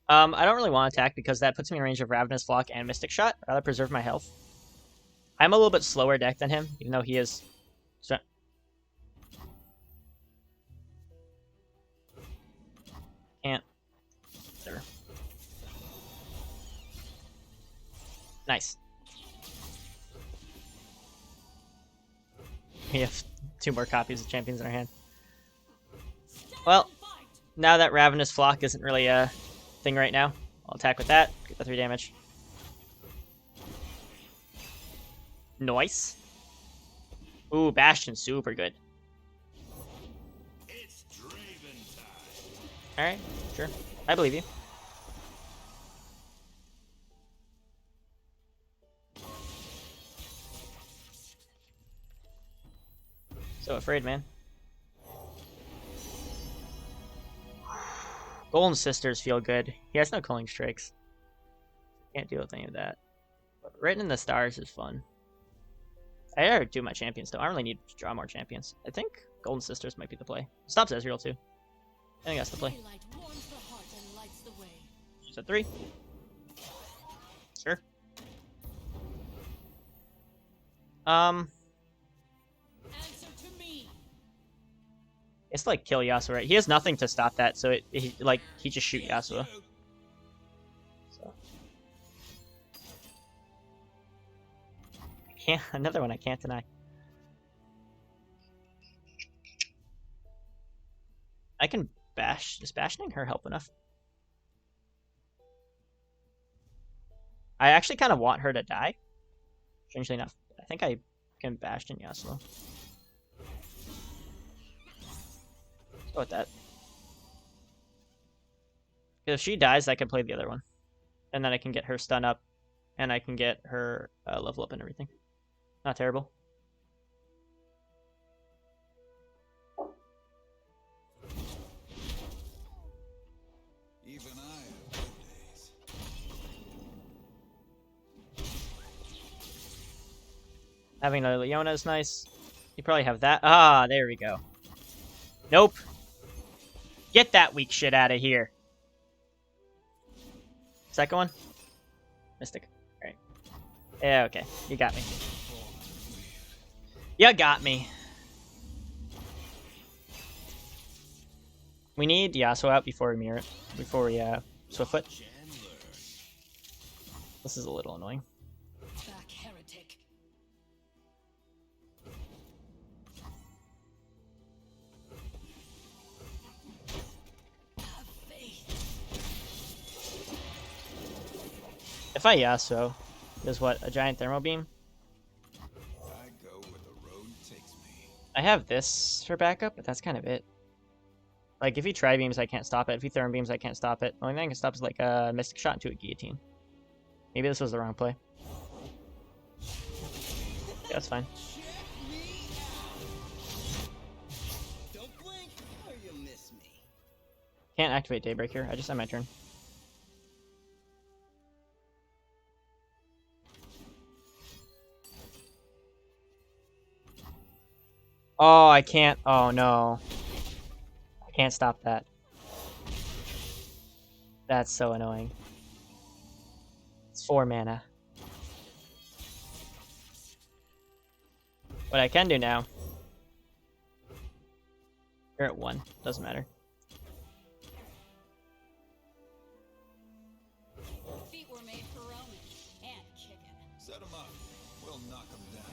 I don't really want to attack because that puts me in range of Ravenous Flock and Mystic Shot. I'd rather preserve my health. I'm a little bit slower deck than him, even though he is... Can't. There. Nice. We have 2 more copies of Champions in our hand. Well, now that Ravenous Flock isn't really a thing right now, I'll attack with that, get the 3 damage. Nice. Ooh, Bastion, super good. It's Draven time. Alright, sure. I believe you. So afraid, man. Golden Sisters feel good. He has no Culling Strikes. Can't deal with any of that. But Written in the Stars is fun. I gotta do my champions, though. I really need to draw more champions. I think Golden Sisters might be the play. Stops Ezreal, too. I think that's the play. She's at 3. Sure. It's like kill Yasuo, right? He has nothing to stop that, so he just shoot Yasuo. So I can't. Another one I can't deny. I can bash. Is bashing her help enough? I actually kind of want her to die. Strangely enough, I think I can bash in Yasuo. Go with that. If she dies, I can play the other one. And then I can get her stun up. And I can get her level up and everything. Not terrible. Even I have good days. Having another Leona is nice. You probably have that. Ah, there we go. Nope. Get that weak shit out of here. Second one? Mystic. Alright. Yeah, okay. You got me. You got me. We need Yasuo out before we mirror it. Before we, Swiftfoot. This is a little annoying. Back, heretic. Have faith. If I Yasuo, there's what? A giant thermal beam? I go where the road takes me. I have this for backup, but that's kind of it. Like, if he tri-beams, I can't stop it. If he therm beams, I can't stop it. The only thing I can stop is, like, a Mystic Shot into a Guillotine. Maybe this was the wrong play. Yeah, that's fine. Don't blink or you'll miss me. Can't activate Daybreak here. I just had my turn. Oh, I can't. Oh, no. I can't stop that. That's so annoying. It's 4 mana. What I can do now. You're at 1. Doesn't matter. Feet were made for roaming and kicking. Set him up. We'll knock him down.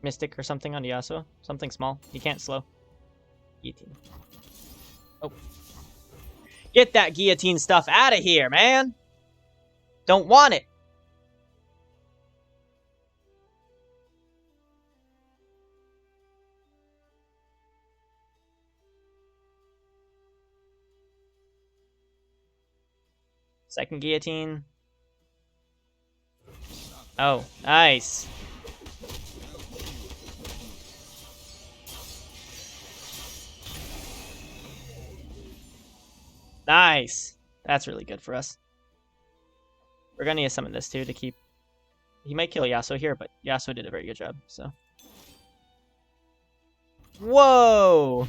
Mystic or something on Yasuo. Something small. He can't slow. Guillotine. Oh. Get that guillotine stuff out of here, man! Don't want it! Second guillotine. Oh, nice. Nice. That's really good for us. We're gonna need to summon this too to keep... He might kill Yasuo here, but Yasuo did a very good job, so... Whoa!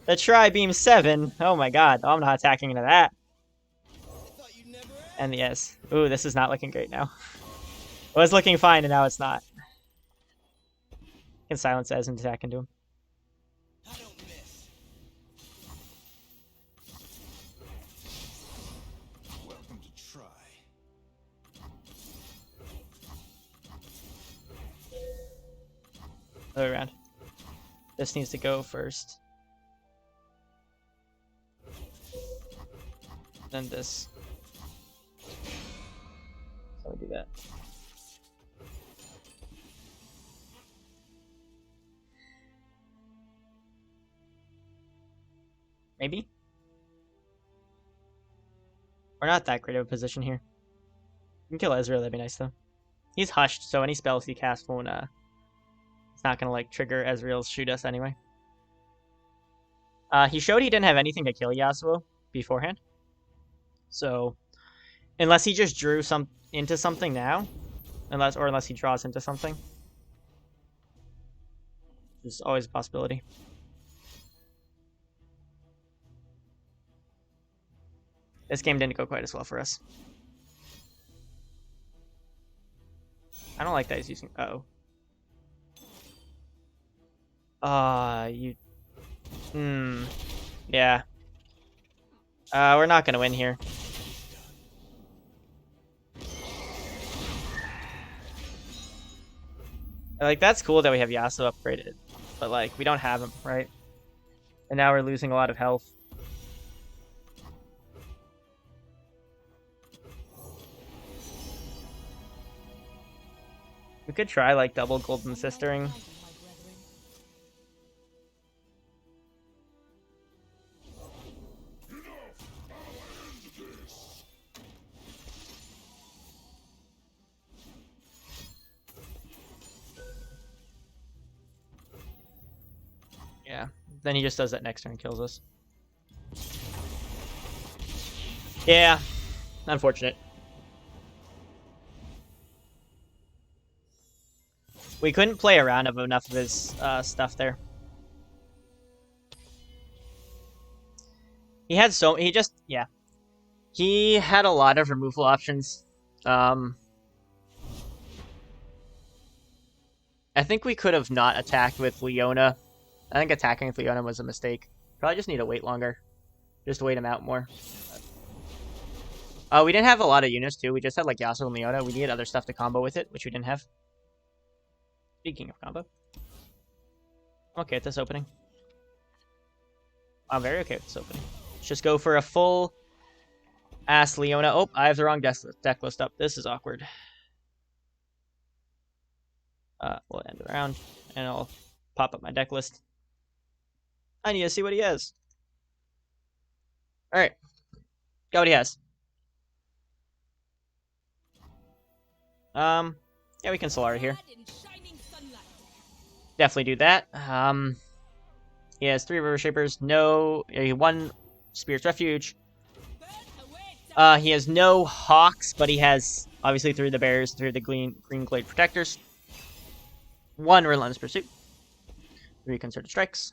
The Tri-Beam 7. Oh my god. Oh, I'm not attacking into that. And yes. Ooh, this is not looking great now. It was looking fine, and now it's not. Can silence as and attack into him. I don't miss. Welcome to try. Other round. This needs to go first. Then this. So we do that. Maybe? We're not that great of a position here. We can kill Ezreal, that'd be nice though. He's hushed, so any spells he casts won't, it's not gonna, like, trigger Ezreal's shoot us anyway. He showed he didn't have anything to kill Yasuo beforehand. So, unless he just drew into something now, unless he draws into something, there's always a possibility. This game didn't go quite as well for us. I don't like that he's using... Uh-oh. You... Yeah. We're not gonna win here. Like, that's cool that we have Yasuo upgraded, but, like, we don't have him, right? And now we're losing a lot of health. We could try, like, double Golden Sistering. Yeah, then he just does that next turn and kills us. Yeah, unfortunate. We couldn't play around of enough of his stuff there. He had he had a lot of removal options. I think we could have not attacked with Leona. I think attacking with Leona was a mistake. Probably just need to wait longer. Just wait him out more. We didn't have a lot of units too. We just had like Yasuo and Leona. We needed other stuff to combo with it, which we didn't have. Speaking of combo. I'm okay with this opening. I'm very okay with this opening. Let's just go for a full ass Leona. Oh, I have the wrong deck list up. This is awkward. We'll end the round, and I'll pop up my deck list. I need to see what he has. Alright. Got what he has. Yeah, we can Solara here. Definitely do that. He has 3 River Shapers, no... 1 Spirit's Refuge. He has no Hawks, but he has, obviously, 3 of the Bears, 3 of the Green Glade Protectors. 1 Relentless Pursuit. 3 Concerted Strikes.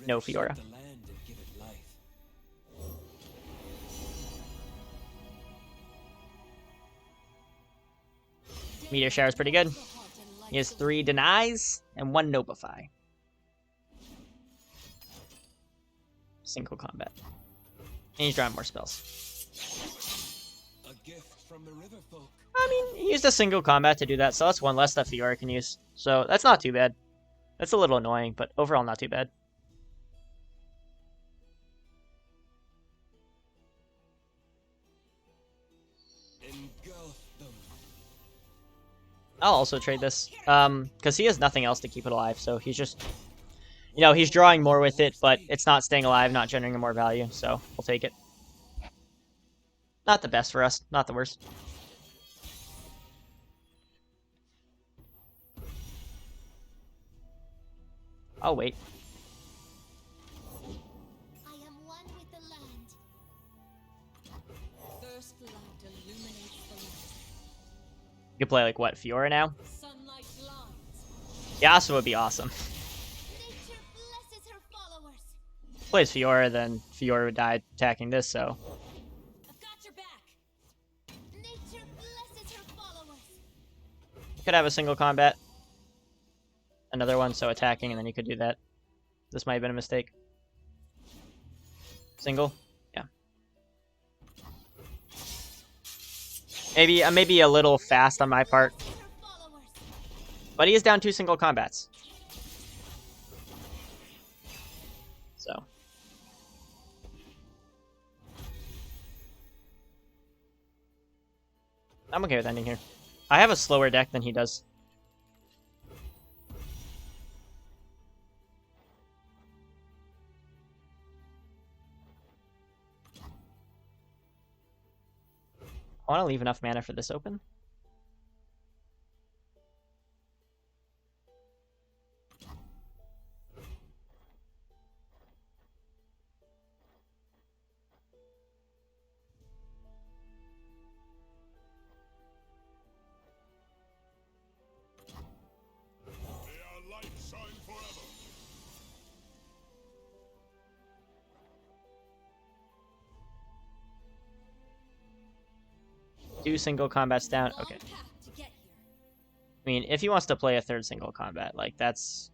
No Fiora. Meteor Shower is pretty good. He has 3 Denies and 1 Noblify. Single combat. And he's drawing more spells. A gift from the river folk. I mean, he used a single combat to do that, so that's 1 less that Fiora can use. So that's not too bad. That's a little annoying, but overall not too bad. I'll also trade this, because he has nothing else to keep it alive, so he's just, you know, he's drawing more with it, but it's not staying alive, not generating more value, so we'll take it. Not the best for us, not the worst. I'll wait. I am one with the land. First light illuminates the land. You could play, like, what, Fiora now? Sunlight blinds. Yasuo would be awesome. Nature blesses her followers. Plays Fiora, then Fiora would die attacking this, so... I've got your back. Nature blesses her followers. Could have a single combat. Another one, so attacking, and then you could do that. This might have been a mistake. Single? Yeah. Maybe a little fast on my part. But he is down 2 single combats. So. I'm okay with ending here. I have a slower deck than he does. I want to leave enough mana for this open. May our light shine forever. Do single combats down. Okay. I mean, if he wants to play a 3rd single combat, like, that's...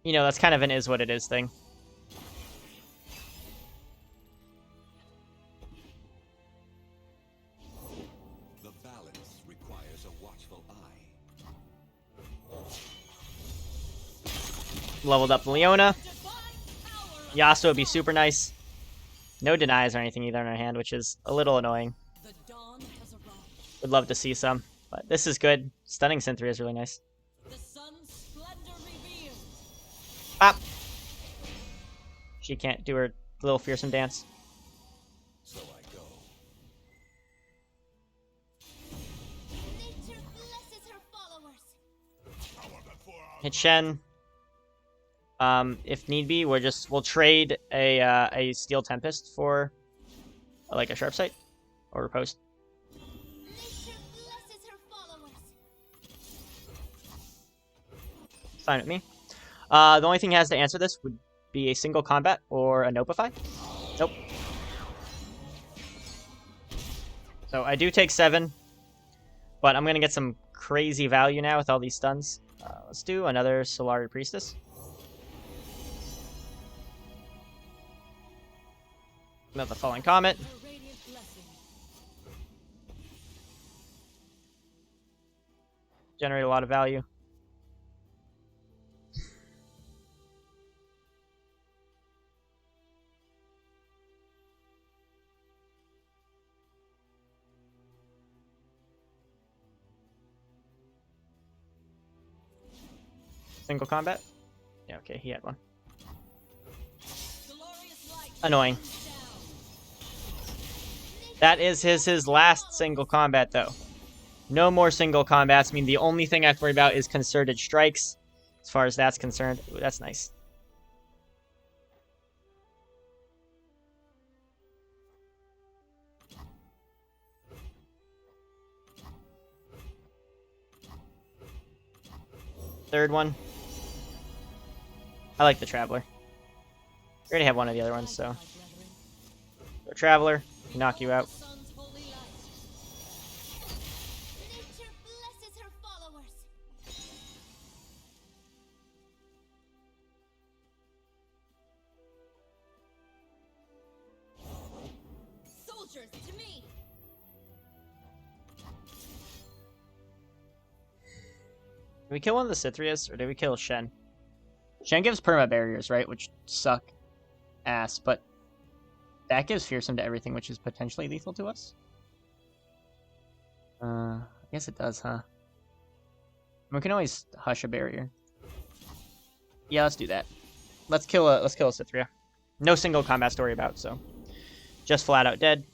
You know, that's kind of an is what it is thing. The balance requires a watchful eye. Leveled up Leona. Yasuo would be super nice. No denies or anything either in our hand, which is a little annoying. Would love to see some, but this is good. Stunning Synthry is really nice. Pop! She can't do her little fearsome dance. So I go. Nature blesses her followers. Hit Shen. If need be, we'll trade a Steel Tempest for like a Sharp Sight or Riposte. fine with me. The only thing he has to answer this would be a single combat or a Nopify. Nope. So I do take 7, but I'm going to get some crazy value now with all these stuns. Let's do another Solari Priestess. Another Falling Comet. A radiant blessing. Generate a lot of value. Single combat? Yeah, okay, he had one. Glorious light Annoying. comes down. That is his last single combat, though. No more single combats. I mean, the only thing I have to worry about is concerted strikes, as far as that's concerned. Ooh, that's nice. Third one. I like the Traveler. We already have one of the other ones, so. So Traveler, knock you out. Sun's holy light. Nature blesses her followers. Soldiers to me. Did we kill one of the Cythrias, or did we kill Shen? Shen gives perma barriers, right? Which suck ass, but that gives fearsome to everything, which is potentially lethal to us. I guess it does, huh? We can always hush a barrier. Yeah, let's do that. Let's kill a Cythria. No single combat story about, so just flat out dead.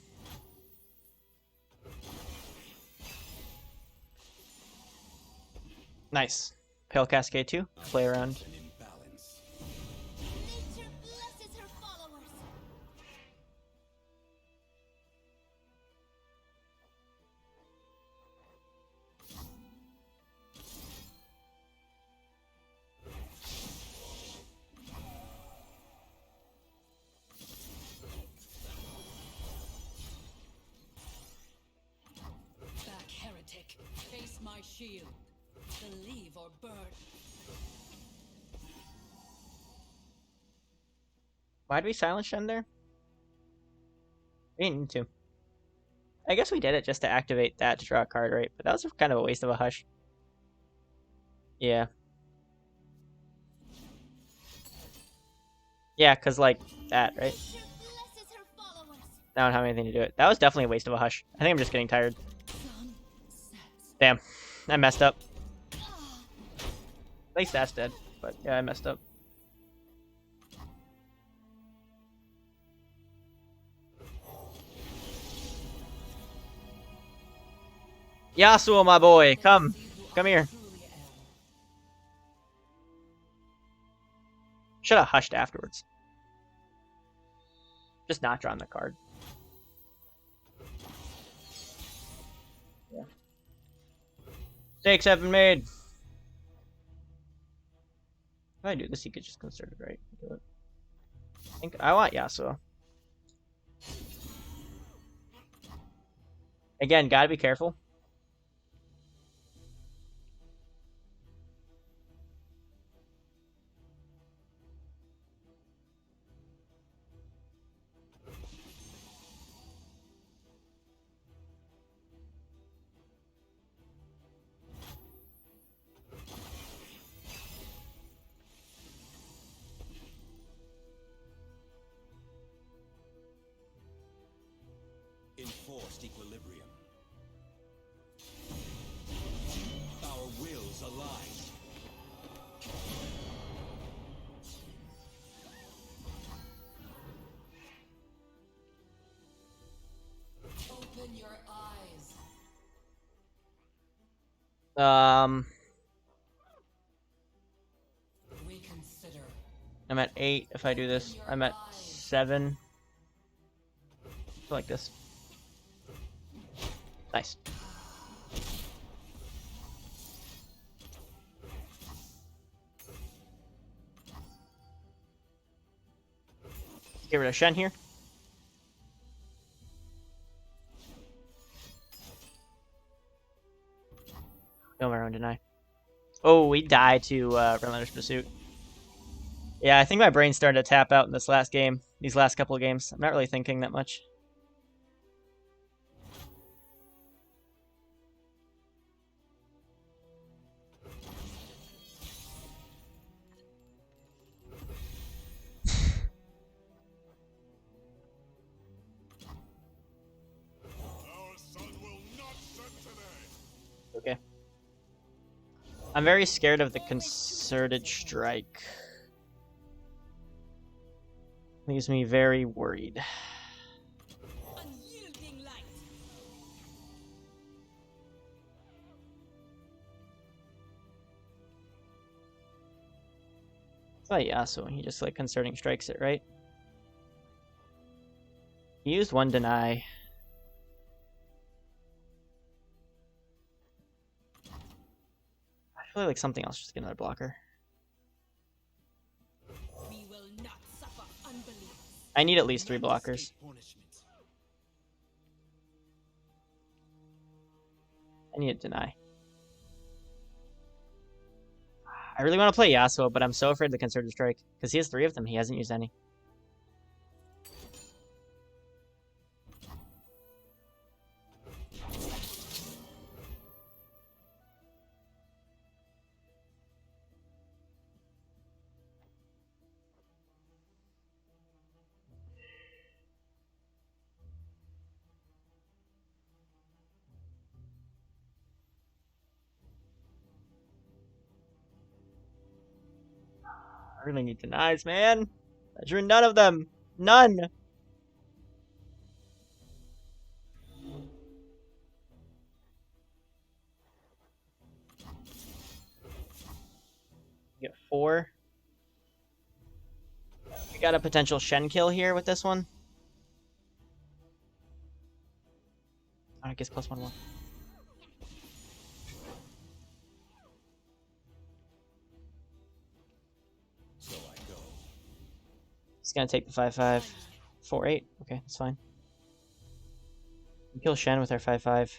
Nice. Pale Cascade 2. Play around. An imbalance. Nature blesses her followers. Back, heretic. Face my shield. Believe or burn. Why'd we silence Shen there? We didn't need to. I guess we did it just to activate that to draw a card, right? But that was kind of a waste of a hush. Yeah. Yeah, because, like, that, right? Nature blesses her followers. I don't have anything to do it. That was definitely a waste of a hush. I think I'm just getting tired. Sun sets. Damn. I messed up. Ah, At least that's dead. But, yeah, I messed up. Yasuo, my boy, come. Come here. truly am. Should have hushed afterwards. Just not drawn the card. Yeah. Stakes have been made. If I do this, he could just concert it, right? Do it. I think I want Yasuo. Again, gotta be careful. Enforced equilibrium. Our wills align. Open your eyes. Reconsider. I'm at 8 if I do this. I'm at 7. Like this. Nice. Get rid of Shen here. No, my own deny. Oh, we died to Relentless Pursuit. Yeah, I think my brain's starting to tap out in this last game. These last couple of games. I'm not really thinking that much. Our sun will not set today. Okay. I'm very scared of the concerted strike. Leaves me very worried. Unyielding light. It's not Yasuo. He just like concerting strikes it, right? He used one deny. I feel like something else just get another blocker. We will not suffer unbelief. I need at least 3 blockers. I need a deny. I really want to play Yasuo, but I'm so afraid of the concerted strike. Because he has 3 of them. He hasn't used any. I really need denies, man. I drew none of them. None. Get 4. We got a potential Shen kill here with this one. Oh, I guess +1/1. So I go. He's gonna take the 5/5. 4/8. Okay, that's fine. We kill Shen with our 5/5.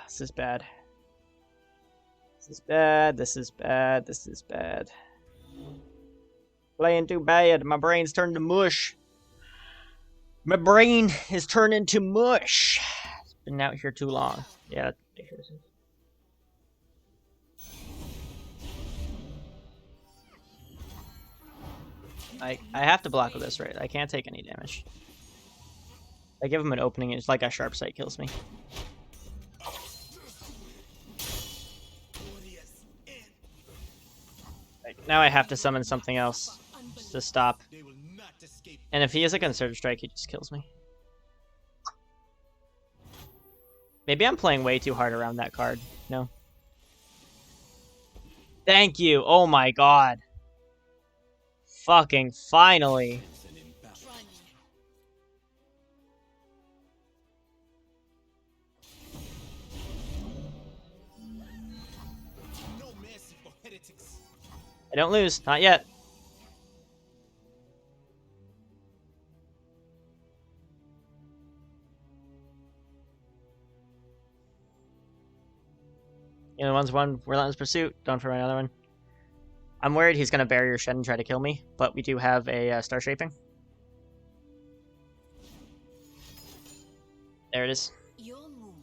This is bad. This is bad. This is bad. This is bad. Playing too bad. My brain's turned to mush. My brain is turned into mush. It's been out here too long. Yeah. I have to block with this, right? I can't take any damage. I give him an opening, it's like a sharp sight kills me. Like, now I have to summon something else to stop. They will not escape. And if he has a concerted strike, he just kills me. Maybe I'm playing way too hard around that card. No. Thank you. Oh my god. Fucking finally. No mercy for heretics. I don't lose. Not yet. The other one's one Relentless Pursuit. Going for another one. I'm worried he's going to barrier Shen and try to kill me, but we do have a Star Shaping. There it is.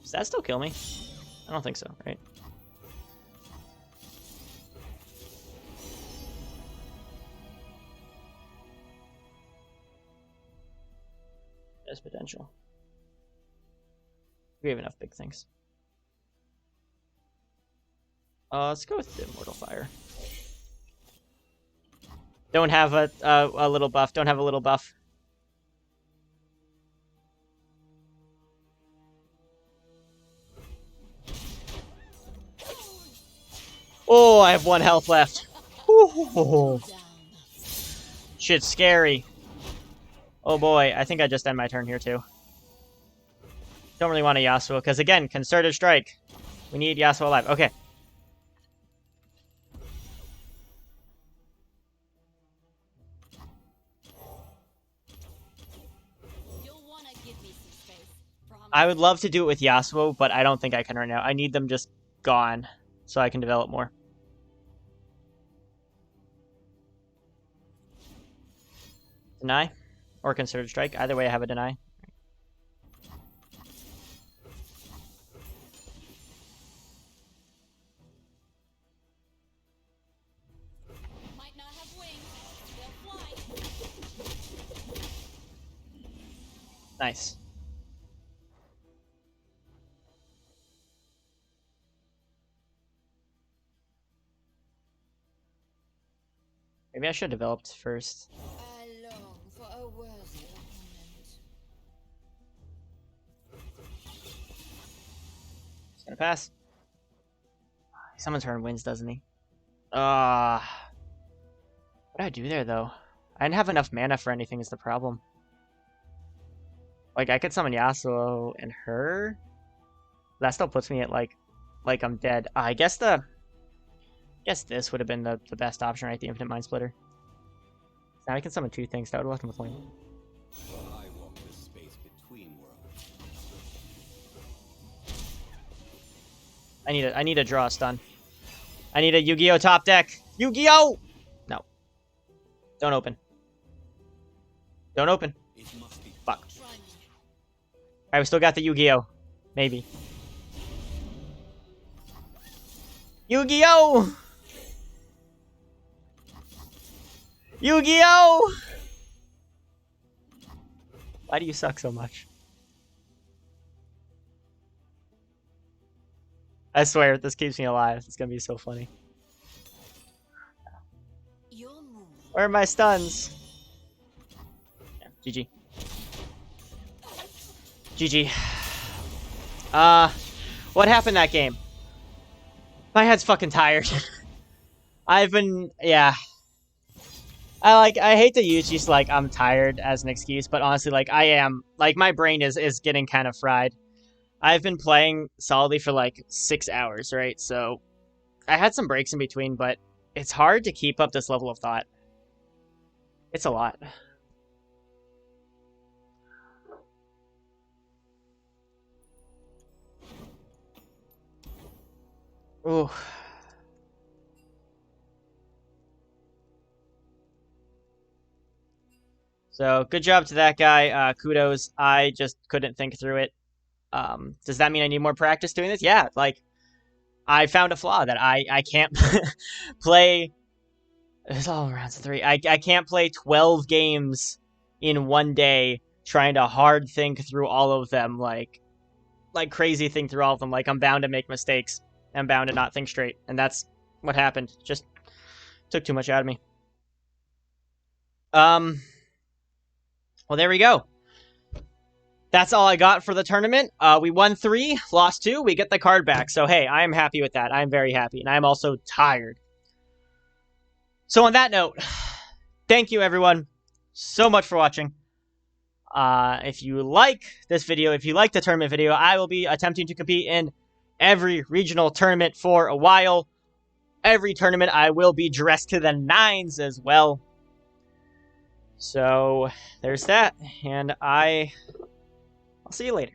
Does that still kill me? I don't think so, right? There's potential. We have enough big things. Let's go with the Immortal Fire. Don't have a little buff. Don't have a little buff. Oh, I have 1 health left. Ooh. Shit's scary. Oh boy, I think I just end my turn here too. Don't really want a Yasuo, because again, concerted strike. We need Yasuo alive. Okay, I would love to do it with Yasuo, but I don't think I can right now. I need them just gone so I can develop more. Deny or considered strike. Either way, I have a deny. Might not have wings. They'll fly. Nice. Maybe I should have developed first. I long for a worthy opponent. Just gonna pass. Someone turn wins, doesn't he? What did I do there, though? I didn't have enough mana for anything is the problem. Like, I could summon Yasuo and her. That still puts me at, like I'm dead. I guess this would have been the best option, right? The Infinite Mind Splitter. Now I can summon two things. That would have left him with one. I walk the space between worlds. I need to draw a stun. I need a Yu-Gi-Oh! Top deck. Yu-Gi-Oh! No. Don't open. Don't open. It must be Fuck. Try me. Alright, we still got the Yu-Gi-Oh! Maybe. Yu-Gi-Oh! Yu-Gi-Oh! Why do you suck so much? I swear, this keeps me alive. It's gonna be so funny. Your move. Where are my stuns? Yeah, GG. GG. What happened that game? My head's fucking tired. yeah. I hate to use just, like, I'm tired as an excuse, but honestly, like, I am. Like, my brain is getting kind of fried. I've been playing solidly for, like, 6 hours, right? So, I had some breaks in between, but it's hard to keep up this level of thought. It's a lot. Ooh. So, good job to that guy. Kudos. I just couldn't think through it. Does that mean I need more practice doing this? Yeah, like, I found a flaw that I can't play. It's all rounds of 3. I can't play 12 games in one day trying to hard think through all of them, like crazy think through all of them. Like, I'm bound to make mistakes. I'm bound to not think straight. And that's what happened. Just took too much out of me. Well, there we go. That's all I got for the tournament. We won 3, lost 2. We get the card back. So, hey, I am happy with that. I'm very happy. And I'm also tired. So, on that note, thank you, everyone, so much for watching. If you like this video, if you like the tournament video, I will be attempting to compete in every regional tournament for a while. Every tournament, I will be dressed to the nines as well. So, there's that. And I'll see you later.